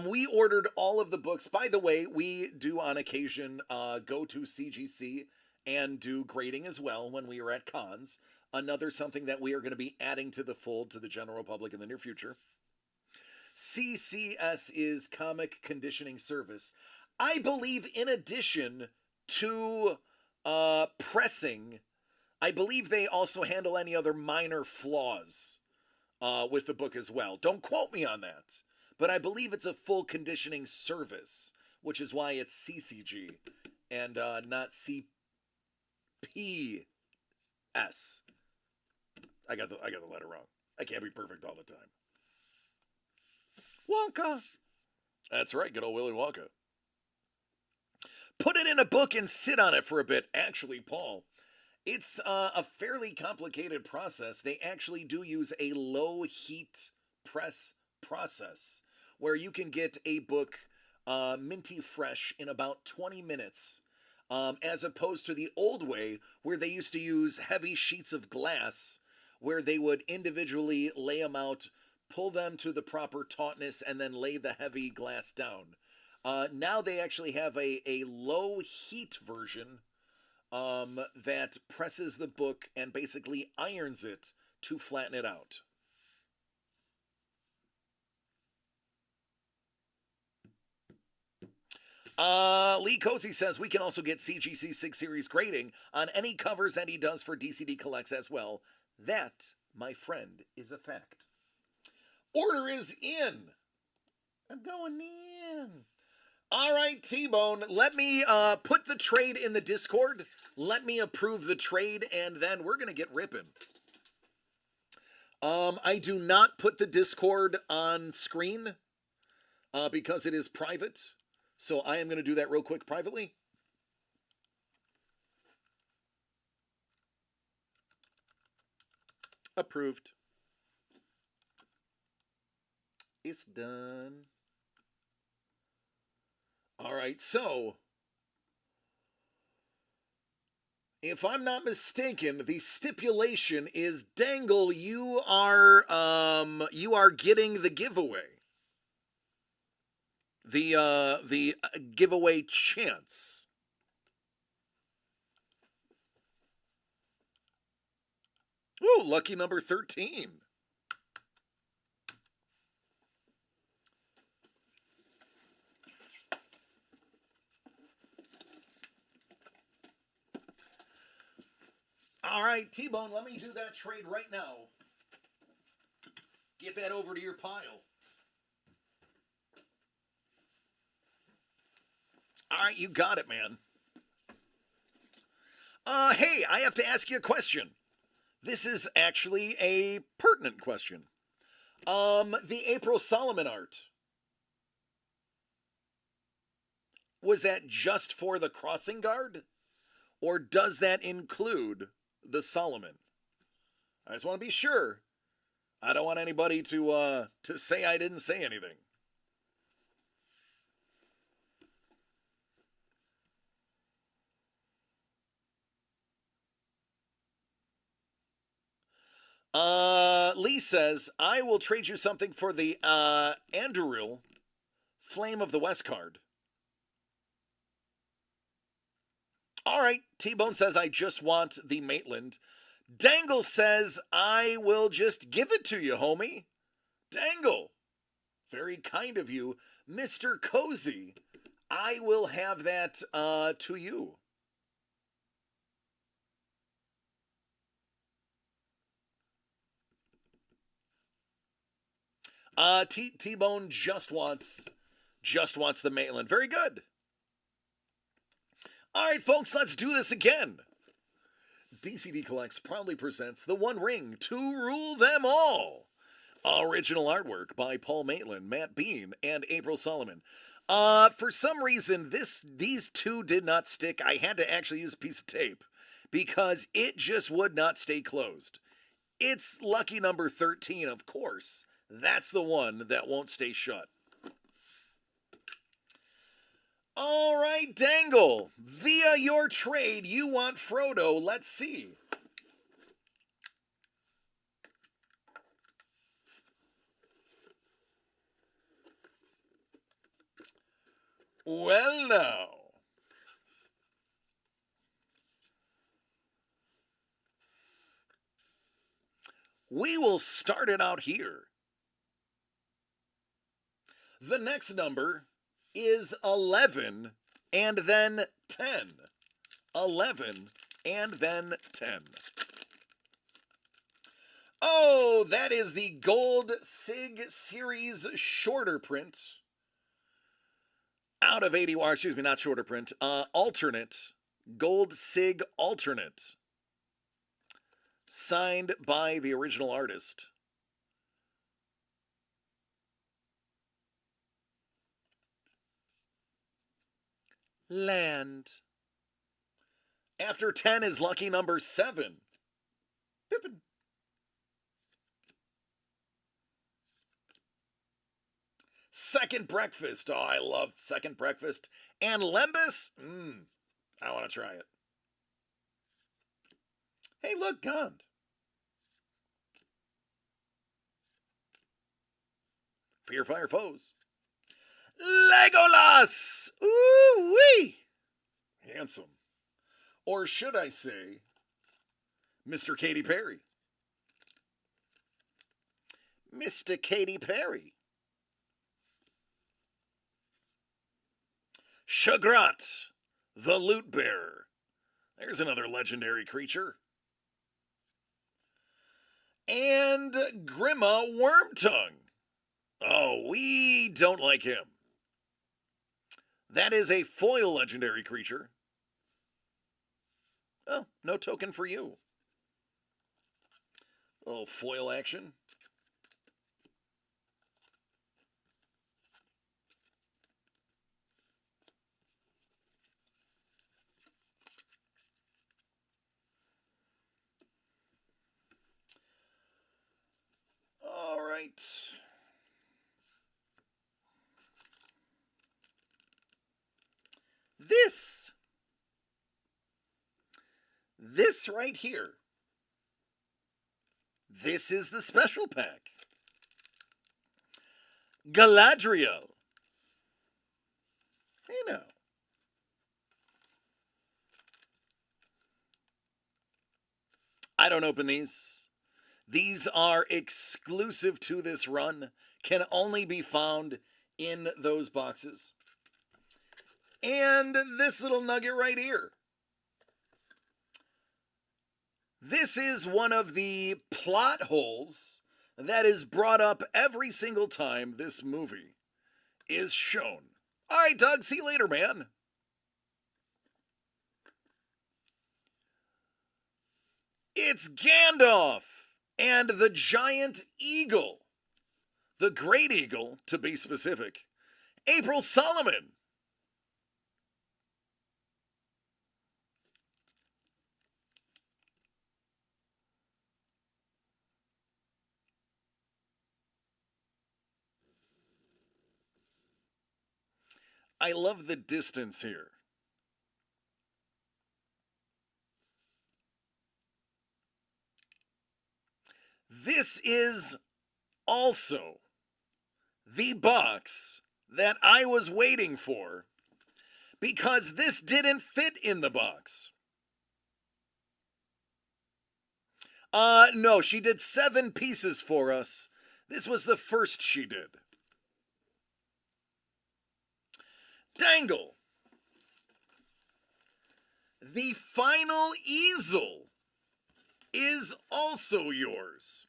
We ordered all of the books. By the way, we do on occasion go to CGC and do grading as well when we are at cons. Another something that we are going to be adding to the fold to the general public in the near future. CCS is Comic Conditioning Service. I believe in addition to pressing, I believe they also handle any other minor flaws with the book as well. Don't quote me on that. But I believe it's a full conditioning service, which is why it's CCG and not CPS. I got the letter wrong. I can't be perfect all the time. Wonka. That's right, good old Willy Wonka. Put it in a book and sit on it for a bit. Actually, Paul, it's a fairly complicated process. They actually do use a low heat press process where you can get a book minty fresh in about 20 minutes, as opposed to the old way where they used to use heavy sheets of glass where they would individually lay them out, pull them to the proper tautness, and then lay the heavy glass down. Now they actually have a low heat version that presses the book and basically irons it to flatten it out. Lee Cozy says we can also get CGC 6 series grading on any covers that he does for DCD Collects as well. That, my friend, is a fact. Order is in. I'm going in. All right, T-Bone, let me put the trade in the Discord. Let me approve the trade, and then we're going to get ripping. I do not put the Discord on screen because it is private. So I am going to do that real quick privately. Approved. It's done. All right, so if I'm not mistaken, the stipulation is Dangle, you are getting the giveaway. The giveaway chance. Ooh, lucky number 13. All right, T-Bone, let me do that trade right now. Get that over to your pile. All right, you got it, man. Hey, I have to ask you a question. This is actually a pertinent question. The April Solomon art. Was that just for the Crossing Guard? Or does that include the Solomon? I just want to be sure. I don't want anybody to say I didn't say anything. Lee says, I will trade you something for the Anduril Flame of the West card. All right, T-Bone says, I just want the Maitland. Dangle says, I will just give it to you, homie. Dangle. Very kind of you, Mr. Cozy. I will have that to you. T-Bone just wants the Maitland. Very good. All right, folks, let's do this again. DCD Collects proudly presents The One Ring to Rule Them All. Original artwork by Paul Maitland, Matt Bean, and April Solomon. For some reason, these two did not stick. I had to actually use a piece of tape because it just would not stay closed. It's lucky number 13, of course. That's the one that won't stay shut. All right, Dangle. Via your trade, you want Frodo. Let's see. Well, now. We will start it out here. The next number is 11 and then 10. 11 and then 10. Oh, that is the Gold Sig Series shorter print. Out of 80, or excuse me, not shorter print, alternate, Gold Sig alternate. Signed by the original artist. Land. After 10 is lucky number 7. Pippin. Second Breakfast. Oh, I love Second Breakfast. And Lembas? I want to try it. Hey, look, Gond. Fear Fire Foes. Legolas! Ooh-wee! Handsome. Or should I say, Mr. Katy Perry. Mr. Katy Perry. Shagrat, the Loot Bearer. There's another legendary creature. And Grima Wormtongue. Oh, we don't like him. That is a foil legendary creature. Oh, no token for you. A little foil action. All right. This right here. This is the special pack. Galadriel. Hey now. I don't open these. These are exclusive to this run. Can only be found in those boxes. And this little nugget right here. This is one of the plot holes that is brought up every single time this movie is shown. All right, Doug, see you later, man. It's Gandalf and the giant eagle. The great eagle, to be specific. April Solomon. I love the distance here. This is also the box that I was waiting for because this didn't fit in the box. No, she did 7 pieces for us. This was the first she did. Dangle. The final easel is also yours.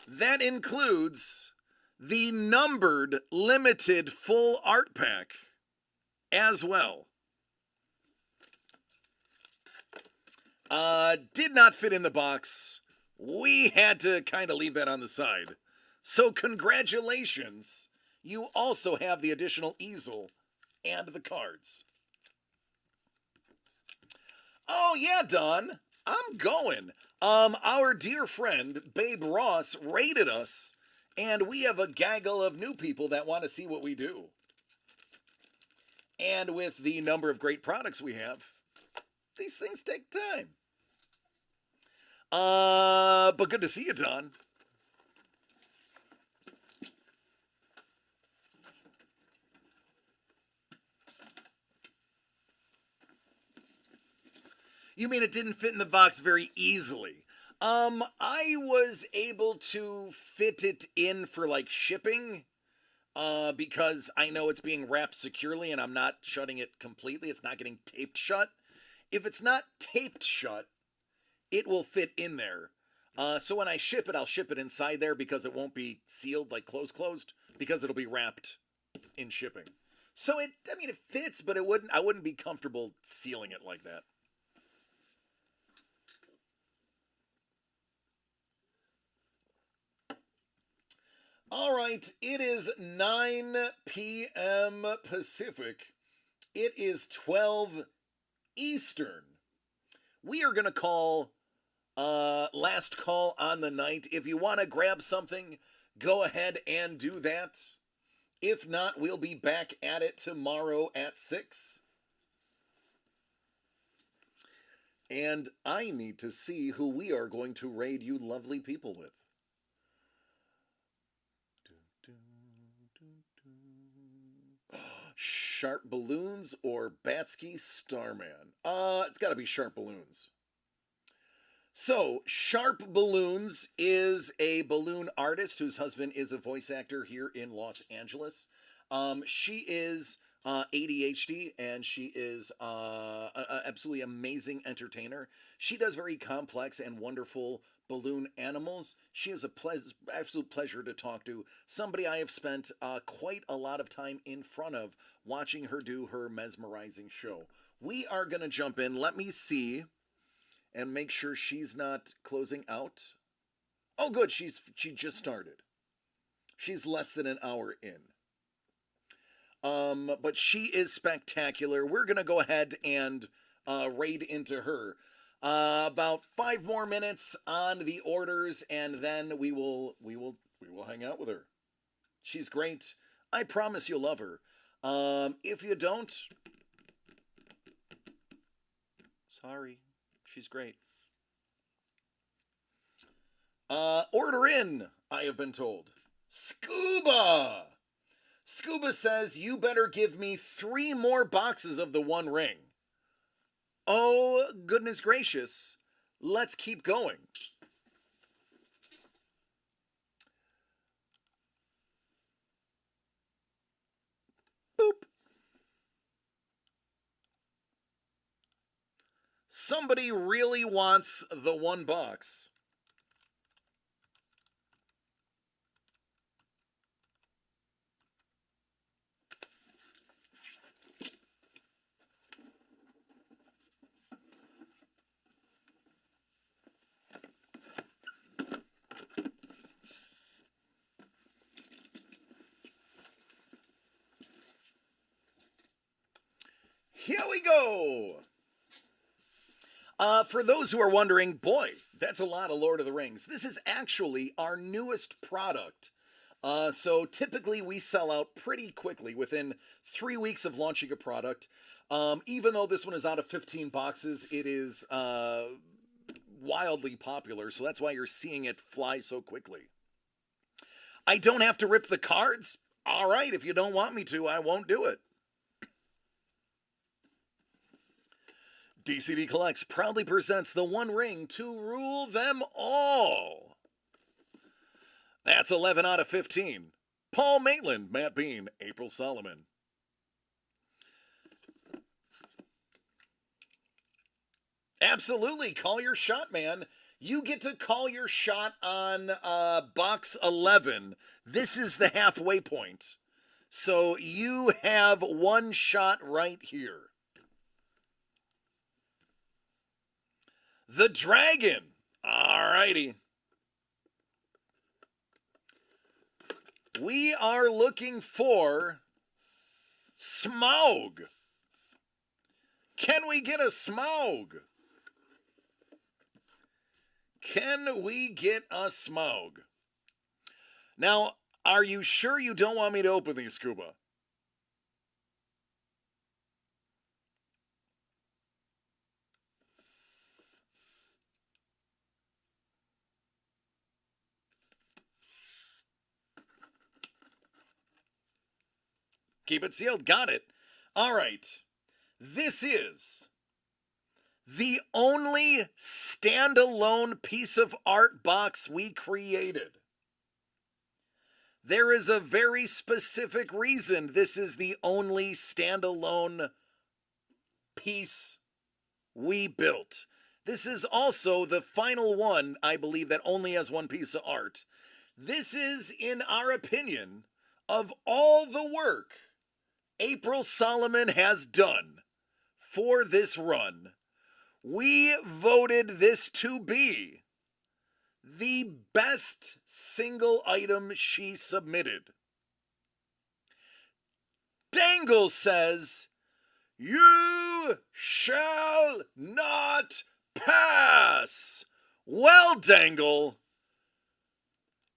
That includes the numbered limited full art pack as well. Did not fit in the box. We had to kind of leave that on the side. So congratulations. You also have the additional easel and the cards. Oh yeah, Don. I'm going. Our dear friend Babe Ross rated us, and we have a gaggle of new people that want to see what we do. And with the number of great products we have, these things take time. But good to see you, Don. You mean it didn't fit in the box very easily? I was able to fit it in for like shipping, because I know it's being wrapped securely and I'm not shutting it completely. It's not getting taped shut. If it's not taped shut, it will fit in there. So when I ship it, I'll ship it inside there because it won't be sealed, like closed, because it'll be wrapped in shipping. So it fits, but I wouldn't be comfortable sealing it like that. All right, it is 9 p.m. Pacific. It is 12 Eastern. We are going to call last call on the night. If you want to grab something, go ahead and do that. If not, we'll be back at it tomorrow at 6. And I need to see who we are going to raid you lovely people with. Sharp Balloons or Batsky Starman? It's got to be Sharp Balloons. So, Sharp Balloons is a balloon artist whose husband is a voice actor here in Los Angeles. She is ADHD, and she is an absolutely amazing entertainer. She does very complex and wonderful balloon animals. She is a absolute pleasure to talk to. Somebody I have spent quite a lot of time in front of watching her do her mesmerizing show. We are going to jump in. Let me see and make sure she's not closing out. Oh, good. She just started. She's less than an hour in. But she is spectacular. We're going to go ahead and raid into her. About 5 more minutes on the orders, and then we will hang out with her. She's great. I promise you'll love her. If you don't, sorry. She's great. Order in, I have been told. Scuba! Scuba says, you better give me 3 more boxes of the One Ring. Oh, goodness gracious. Let's keep going. Boop. Somebody really wants the 1 box. Here we go. For those who are wondering, boy, that's a lot of Lord of the Rings. This is actually our newest product. So typically we sell out pretty quickly within 3 weeks of launching a product. Even though this one is out of 15 boxes, it is wildly popular. So that's why you're seeing it fly so quickly. I don't have to rip the cards. All right, if you don't want me to, I won't do it. DCD Collects proudly presents the One Ring to rule them all. That's 11 out of 15. Paul Maitland, Matt Bean, April Solomon. Absolutely, call your shot, man. You get to call your shot on box 11. This is the halfway point. So you have one shot right here. The Dragon. Alrighty. We are looking for Smaug. Can we get a Smaug? Can we get a Smaug? Now, are you sure you don't want me to open these, Scuba? Keep it sealed. Got it. All right. This is the only standalone piece of art box we created. There is a very specific reason this is the only standalone piece we built. This is also the final one, I believe, that only has one piece of art. This is, in our opinion, of all the work April Solomon has done for this run, we voted this to be the best single item she submitted. Dangle says, "You shall not pass." Well, Dangle,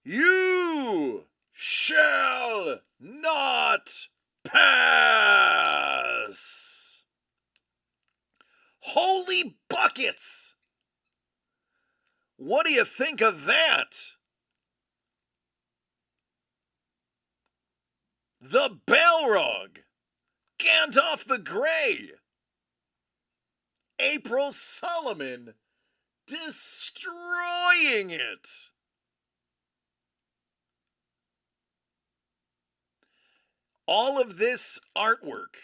you shall not pass. Holy buckets! What do you think of that? The Balrog, Gandalf the Grey, April Solomon destroying it. All of this artwork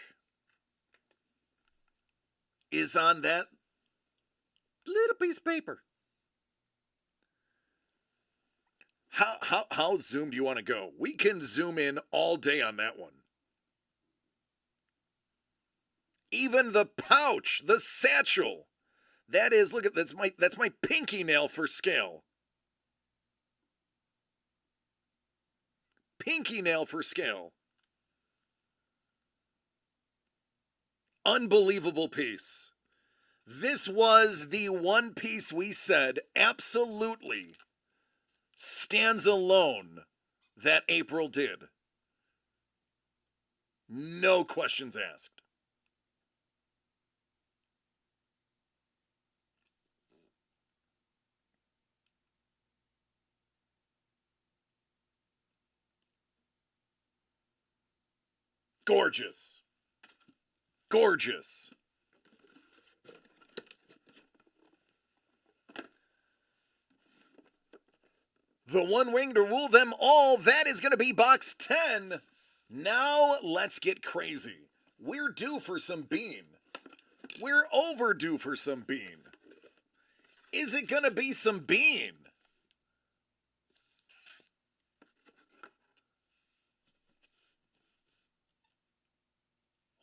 is on that little piece of paper. How zoom do you want to go? We can zoom in all day on that one. Even the pouch, the satchel. That is, look at that's my pinky nail for scale. Pinky nail for scale. Unbelievable piece. This was the one piece we said absolutely stands alone that April did. No questions asked. Gorgeous. Gorgeous. The one ring to rule them all. That is going to be box 10. Now let's get crazy. We're due for some bean. We're overdue for some bean. Is it going to be some bean?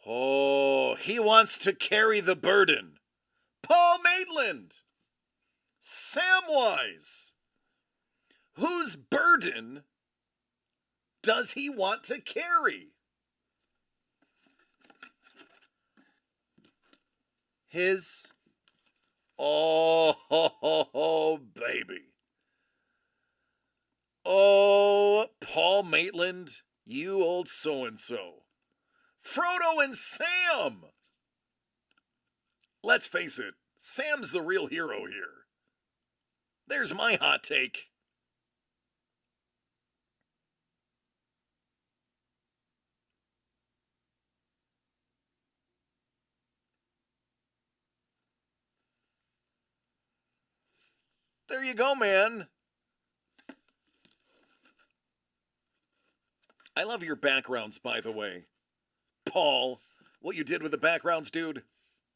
Oh, he wants to carry the burden. Paul Maitland. Samwise. Whose burden does he want to carry? His. Oh, baby. Oh, Paul Maitland, you old so-and-so. Frodo and Sam! Let's face it, Sam's the real hero here. There's my hot take. There you go, man. I love your backgrounds, by the way. Paul, what you did with the backgrounds, dude,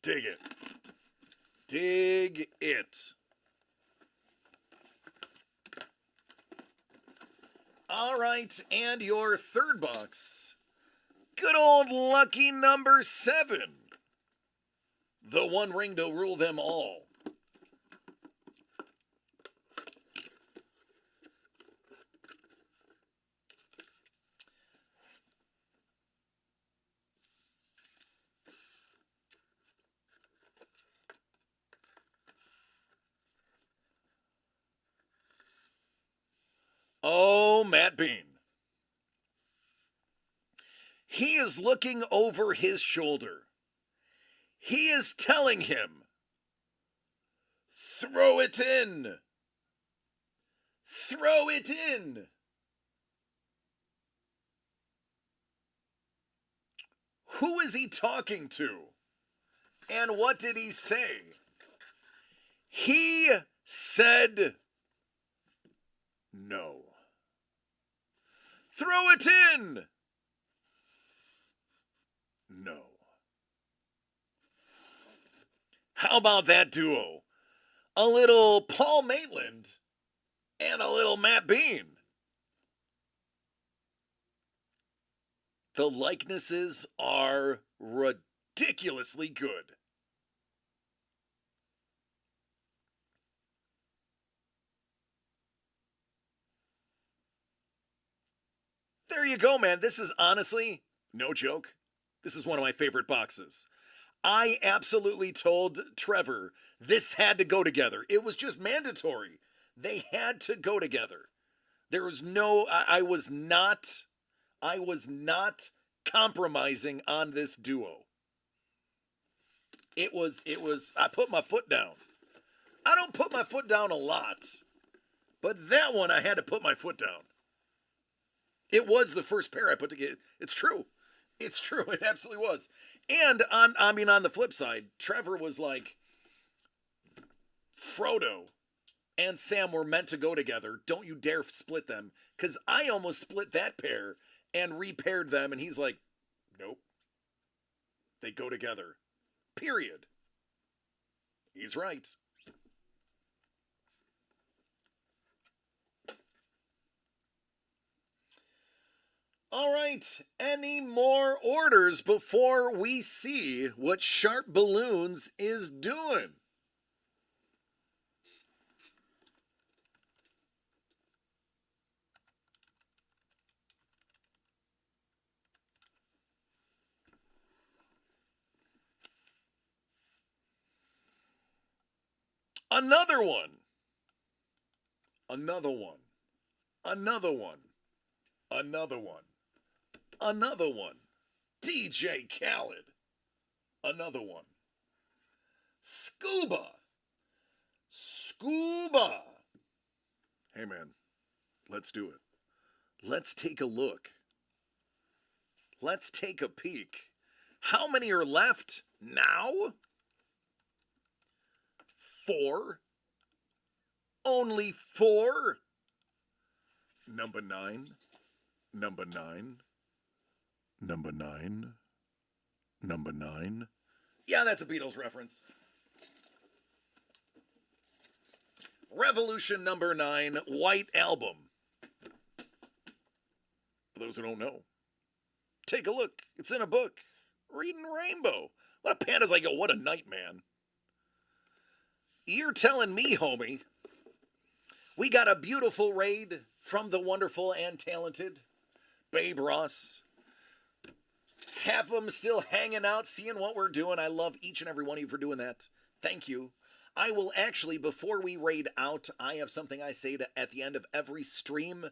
dig it. Dig it. All right, and your third box. Good old lucky number 7. The one ring to rule them all. Oh, Matt Bean. He is looking over his shoulder. He is telling him, throw it in. Throw it in. Who is he talking to? And what did he say? He said no. Throw it in. No. How about that duo? A little Paul Maitland and a little Matt Bean. The likenesses are ridiculously good. There you go, man. This is honestly, no joke, this is one of my favorite boxes. I absolutely told Trevor this had to go together. It was just mandatory. They had to go together. There was no, I was not compromising on this duo. It was, I put my foot down. I don't put my foot down a lot, but that one I had to put my foot down. It was the first pair I put together. It's true. It's true. It absolutely was. And on the flip side, Trevor was like, Frodo and Sam were meant to go together. Don't you dare split them. Because I almost split that pair and repaired them. And he's like, nope. They go together. Period. He's right. All right, any more orders before we see what Sharp Balloons is doing? Another one. Another one. Another one. Another one. Another one. DJ Khaled. Another one. Scuba. Scuba. Hey man, let's do it. Let's take a look. Let's take a peek. How many are left now? 4. Only 4. Number 9. Number 9. Number 9. Number 9. Yeah, that's a Beatles reference. Revolution number 9, White Album. For those who don't know, take a look. It's in a book. Reading Rainbow. What a panda's like, what a night, man. You're telling me, homie, we got a beautiful raid from the wonderful and talented Babe Ross. Half of them still hanging out, seeing what we're doing. I love each and every one of you for doing that. Thank you. I will actually, before we raid out, I have something I say at the end of every stream,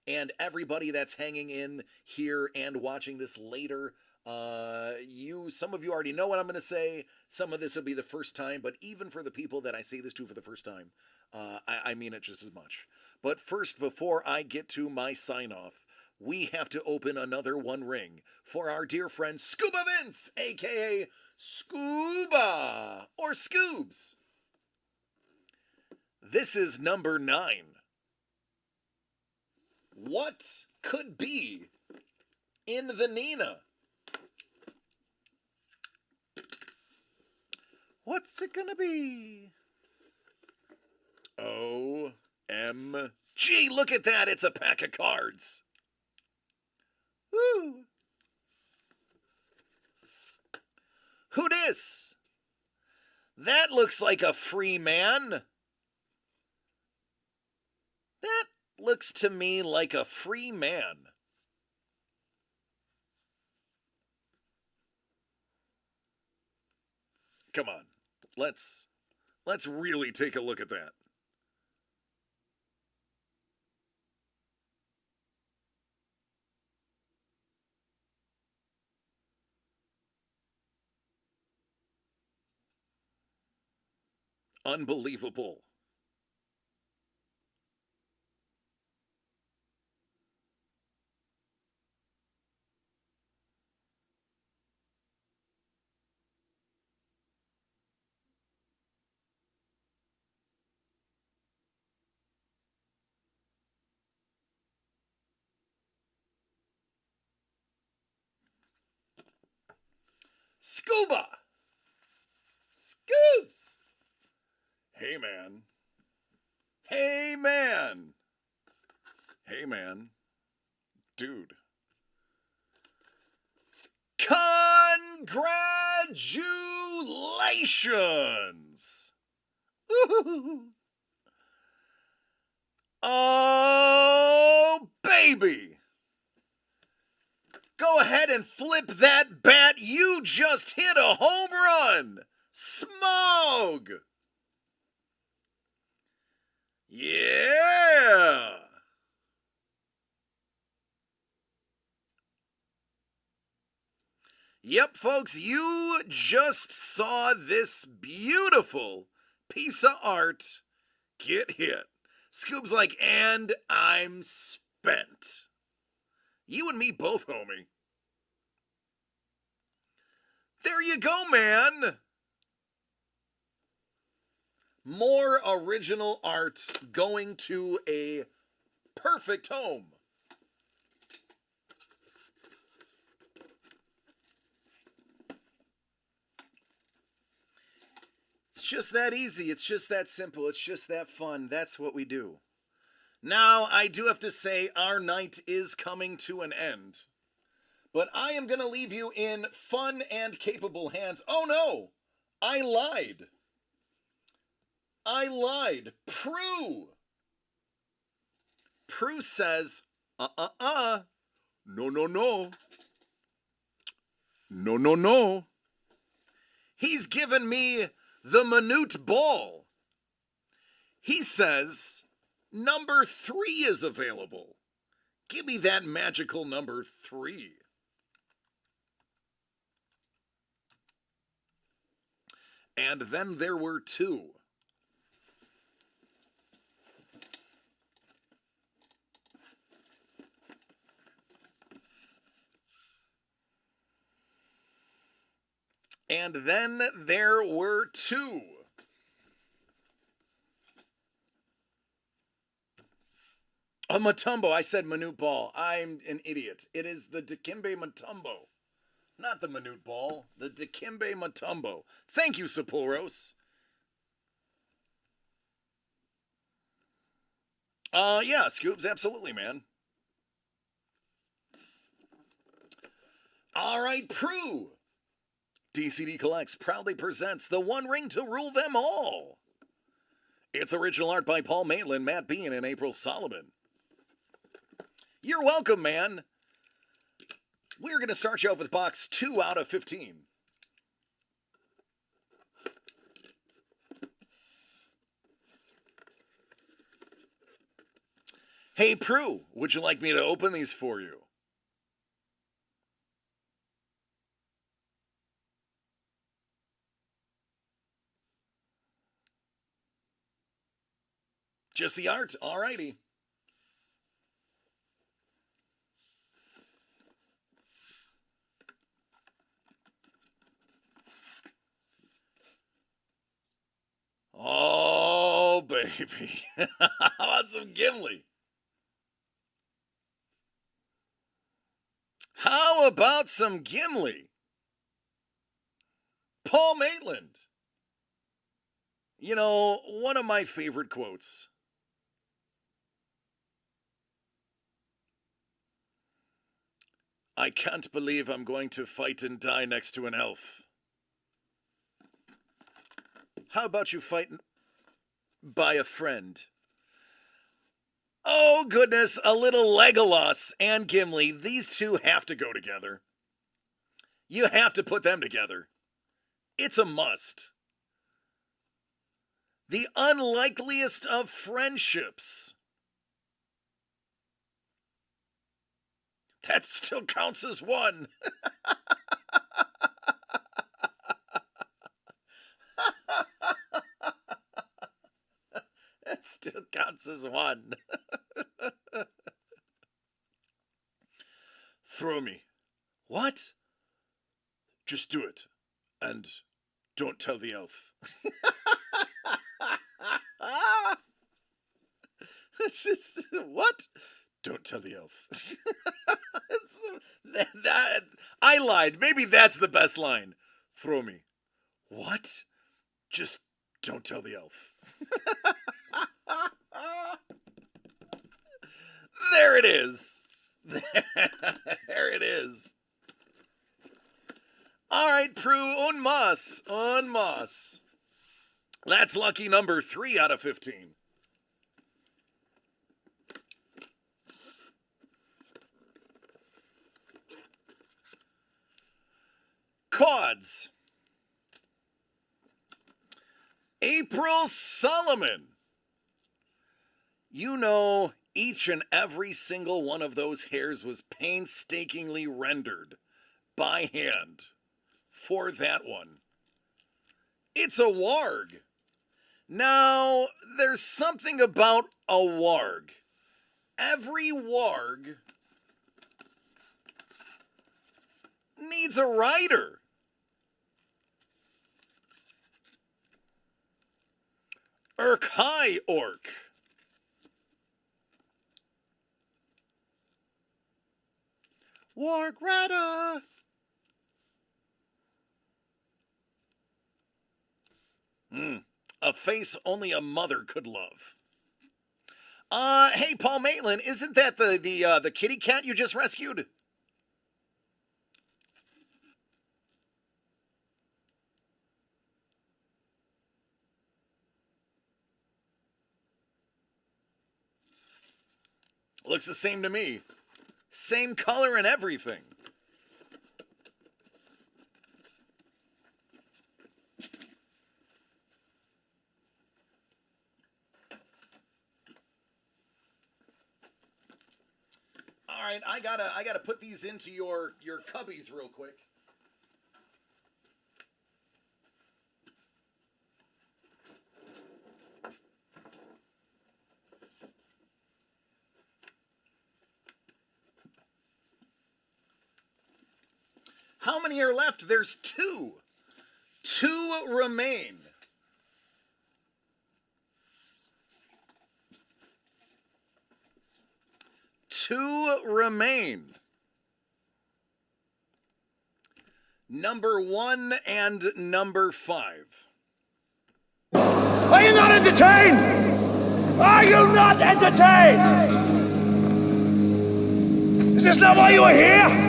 and everybody that's hanging in here and watching this later, some of you already know what I'm going to say. Some of this will be the first time, but even for the people that I say this to for the first time, I mean it just as much. But first, before I get to my sign-off, we have to open another one ring for our dear friend Scuba Vince, a.k.a. Scuba, or Scoobs. This is number 9. What could be in the Nina. What's it gonna be? OMG, look at that, it's a pack of cards. Woo! Who dis? That looks like a free man. That looks to me like a free man. Come on, let's really take a look at that. Unbelievable. Scuba! Scoobs! Hey, man. Hey, man. Hey, man. Dude. Congratulations! Ooh. Oh, baby! Go ahead and flip that bat. You just hit a home run. Smog. Yeah. Yep, folks, you just saw this beautiful piece of art get hit. Scoob's like, and I'm spent. You and me both, homie. There you go, man. More original art going to a perfect home. It's just that easy. It's just that simple. It's just that fun. That's what we do. Now, I do have to say, our night is coming to an end. But I am going to leave you in fun and capable hands. Oh no! I lied. Prue! Prue says, No. No. He's given me the minute ball. He says, number 3 is available. Give me that magical number 3. And then there were 2. And then there were 2. A Mutombo. I said Minute Ball. I'm an idiot. It is the Dikembe Mutombo. Not the Minute Ball. The Dikembe Mutombo. Thank you, Sapphoros. Yeah, Scoobs, absolutely, man. All right, Prue. DCD Collects proudly presents the One Ring to Rule Them All. It's original art by Paul Maitland, Matt Bean, and April Solomon. You're welcome, man. We're going to start you off with box 2 out of 15. Hey, Prue, would you like me to open these for you? Just the art, alrighty. Oh, baby. How about some Gimli? How about some Gimli? Paul Maitland. You know, one of my favorite quotes. I can't believe I'm going to fight and die next to an elf. How about you fight by a friend? Oh goodness, a little Legolas and Gimli. These two have to go together. You have to put them together. It's a must. The unlikeliest of friendships. That still counts as one. That still counts as one. Throw me. What? Just do it. And don't tell the elf. It's just, what? Don't tell the elf. I lied. Maybe that's the best line. Throw me. What? Just don't tell the elf. There it is. There it is. All right, Prue, un mas. Un mas. That's lucky number 3 out of 15. Cods. April Solomon. You know, each and every single one of those hairs was painstakingly rendered by hand for that one. It's a warg. Now, there's something about a warg. Every warg needs a writer. Urk-hai orc. Warg writer. A face only a mother could love. Hey, Paul Maitland, isn't that the kitty cat you just rescued? Looks the same to me. Same color and everything. All right, I gotta put these into your cubbies real quick. How many are left? There's 2. 2 remain. Two remain. Number 1 and number 5. Are you not entertained? Are you not entertained? Is this not why you are here?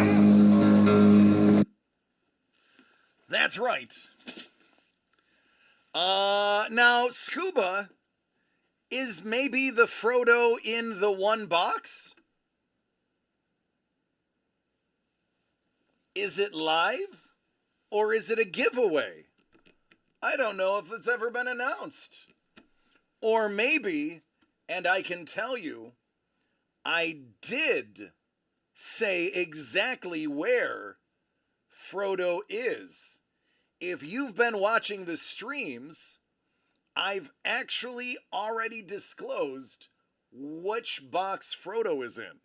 That's right. Now, Scuba is maybe the Frodo in the one box? Is it live? Or is it a giveaway? I don't know if it's ever been announced. Or maybe, and I can tell you, I did say exactly where Frodo is. If you've been watching the streams, I've actually already disclosed which box Frodo is in.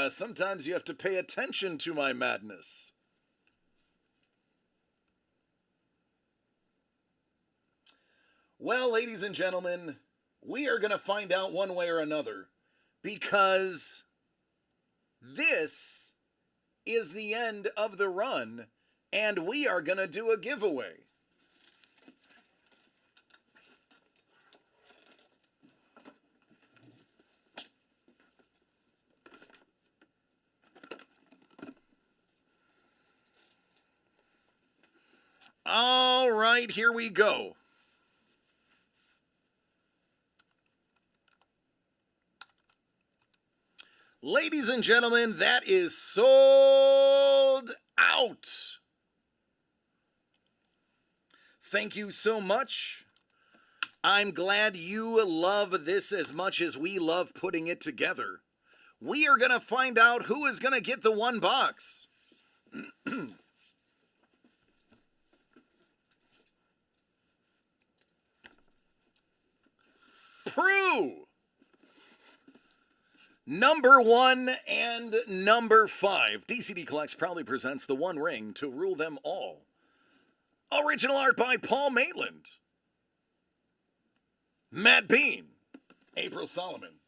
Sometimes you have to pay attention to my madness. Well, ladies and gentlemen, we are going to find out one way or another because this is the end of the run and we are going to do a giveaway. All right, here we go. Ladies and gentlemen, that is sold out. Thank you so much. I'm glad you love this as much as we love putting it together. We are going to find out who is going to get the one box. Prue! Number 1 and number 5. DCD Collects proudly presents the One Ring to rule them all. Original art by Paul Maitland. Matt Bean. April Solomon.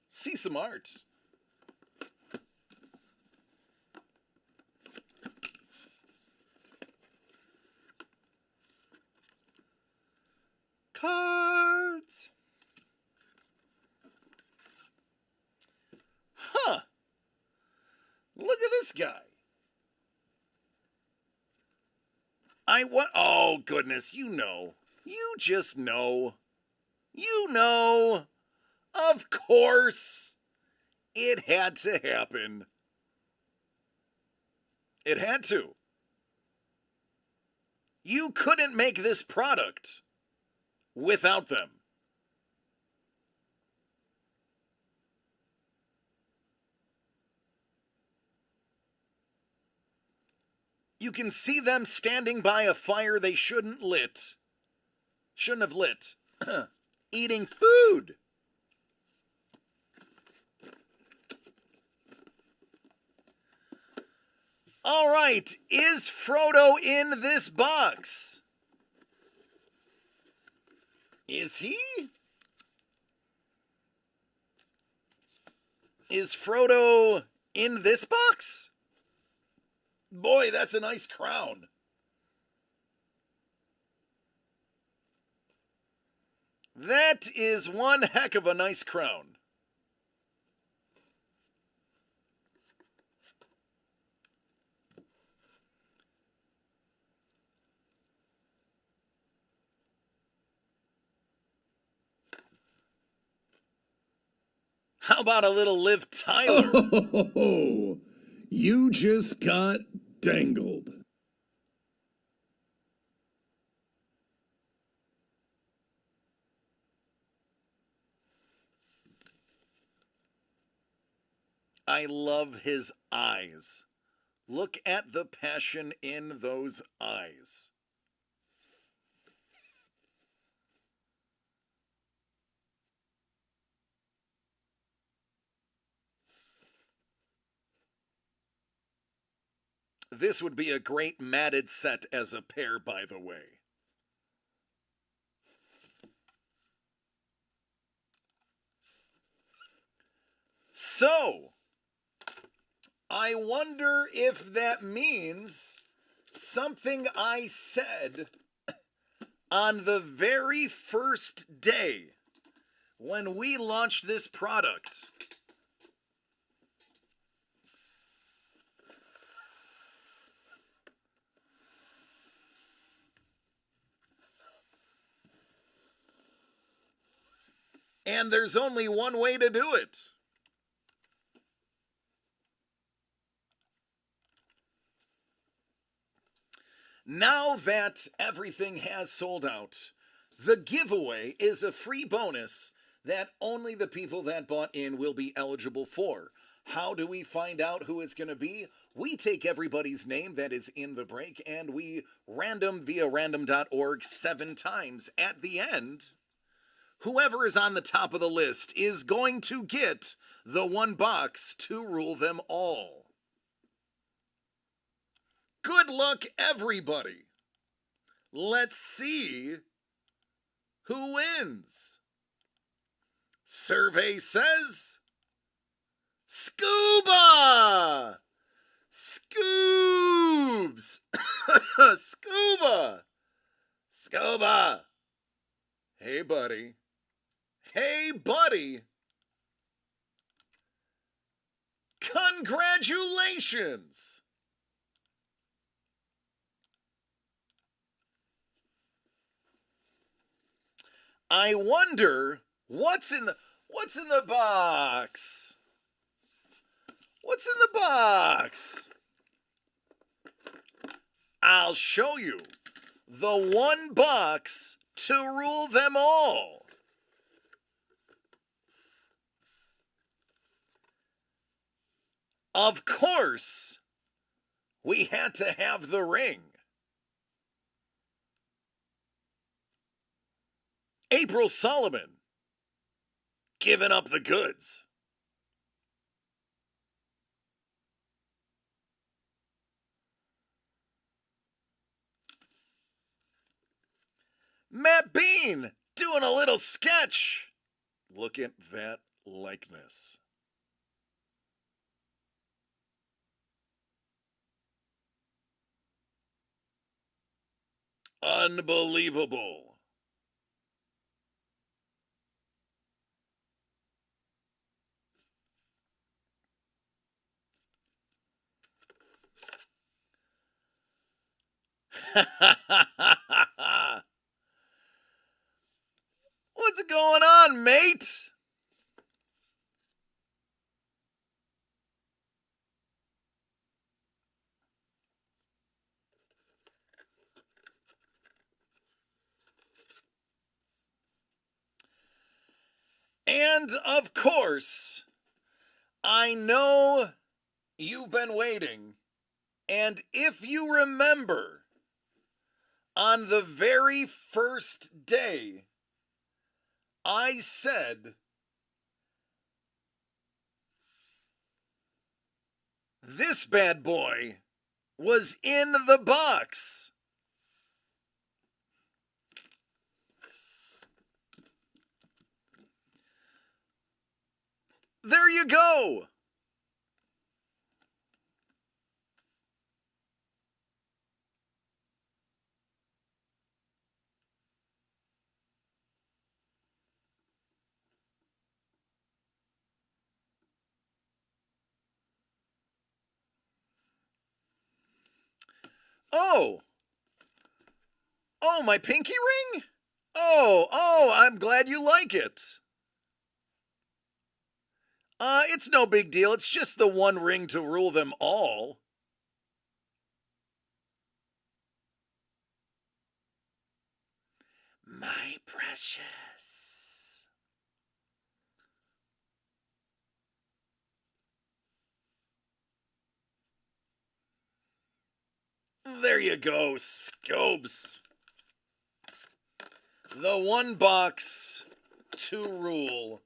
See some art. Cards. Huh. Look at this guy. Oh, goodness, you know. You just know. You know. Of course. It had to happen. It had to. You couldn't make this product without them. You can see them standing by a fire they shouldn't have lit, eating food. All right, is Frodo in this box? Is he? Is Frodo in this box? Boy, that's a nice crown. That is one heck of a nice crown. How about a little Liv Tyler? Oh, you just got dangled. I love his eyes. Look at the passion in those eyes. This would be a great matted set as a pair, by the way. So, I wonder if that means something I said on the very first day when we launched this product. And there's only one way to do it. Now that everything has sold out, the giveaway is a free bonus that only the people that bought in will be eligible for. How do we find out who it's going to be? We take everybody's name that is in the break and we random via random.org 7 times. At the end, whoever is on the top of the list is going to get the one box to rule them all. Good luck, everybody. Let's see who wins. Survey says scuba. Scoobs. Scuba. Scuba. Hey, buddy. Hey, buddy. Congratulations. I wonder what's in the box. What's in the box? I'll show you. The one box to rule them all. Of course, we had to have the ring. April Solomon, giving up the goods. Matt Bean, doing a little sketch. Look at that likeness. Unbelievable. What's going on, mate? And of course, I know you've been waiting. And if you remember, on the very first day, I said this bad boy was in the box. There you go. Oh, my pinky ring? Oh, I'm glad you like it. It's no big deal. It's just the one ring to rule them all. My precious. There you go, Scopes. The one box to rule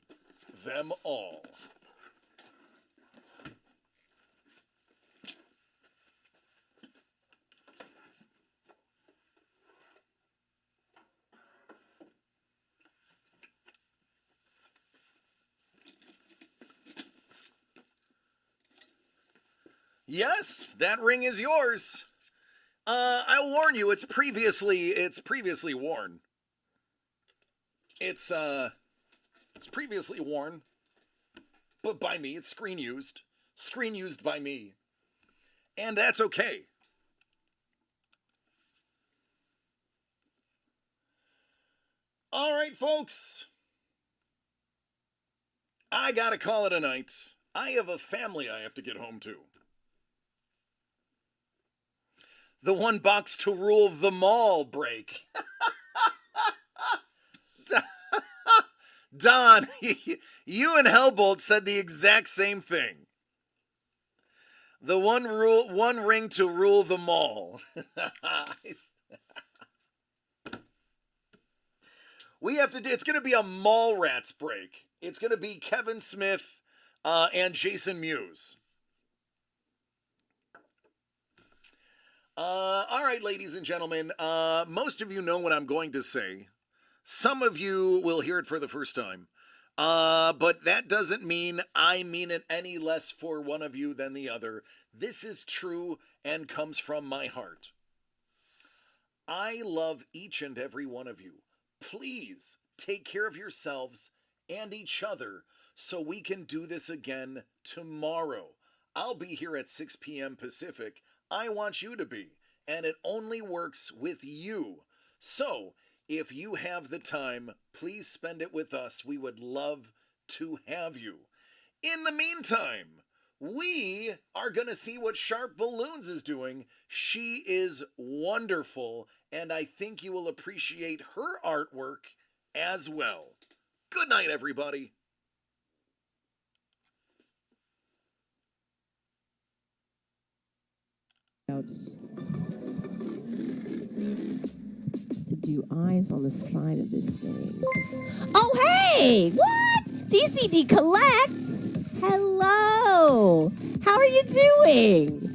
them all. Yes, that ring is yours. I'll warn you, it's previously worn. It's previously worn, but by me. It's screen used by me, and that's okay. All right, folks, I gotta call it a night. I have a family I have to get home to. The one box to rule them all break. Don, you and Hellbolt said the exact same thing. The one ring to rule them all. We have to do, it's going to be a Mallrats break. It's going to be Kevin Smith and Jason Mewes. All right, ladies and gentlemen, most of you know what I'm going to say. Some of you will hear it for the first time. But that doesn't mean I mean it any less for one of you than the other. This is true and comes from my heart. I love each and every one of you. Please take care of yourselves and each other so we can do this again tomorrow. I'll be here at 6 p.m. Pacific. I want you to be, and it only works with you. So, if you have the time, please spend it with us. We would love to have you. In the meantime, we are going to see what Sharp Balloons is doing. She is wonderful, and I think you will appreciate her artwork as well. Good night, everybody. To do eyes on the side of this thing. Oh, hey! What? DCD Collects? Hello! How are you doing?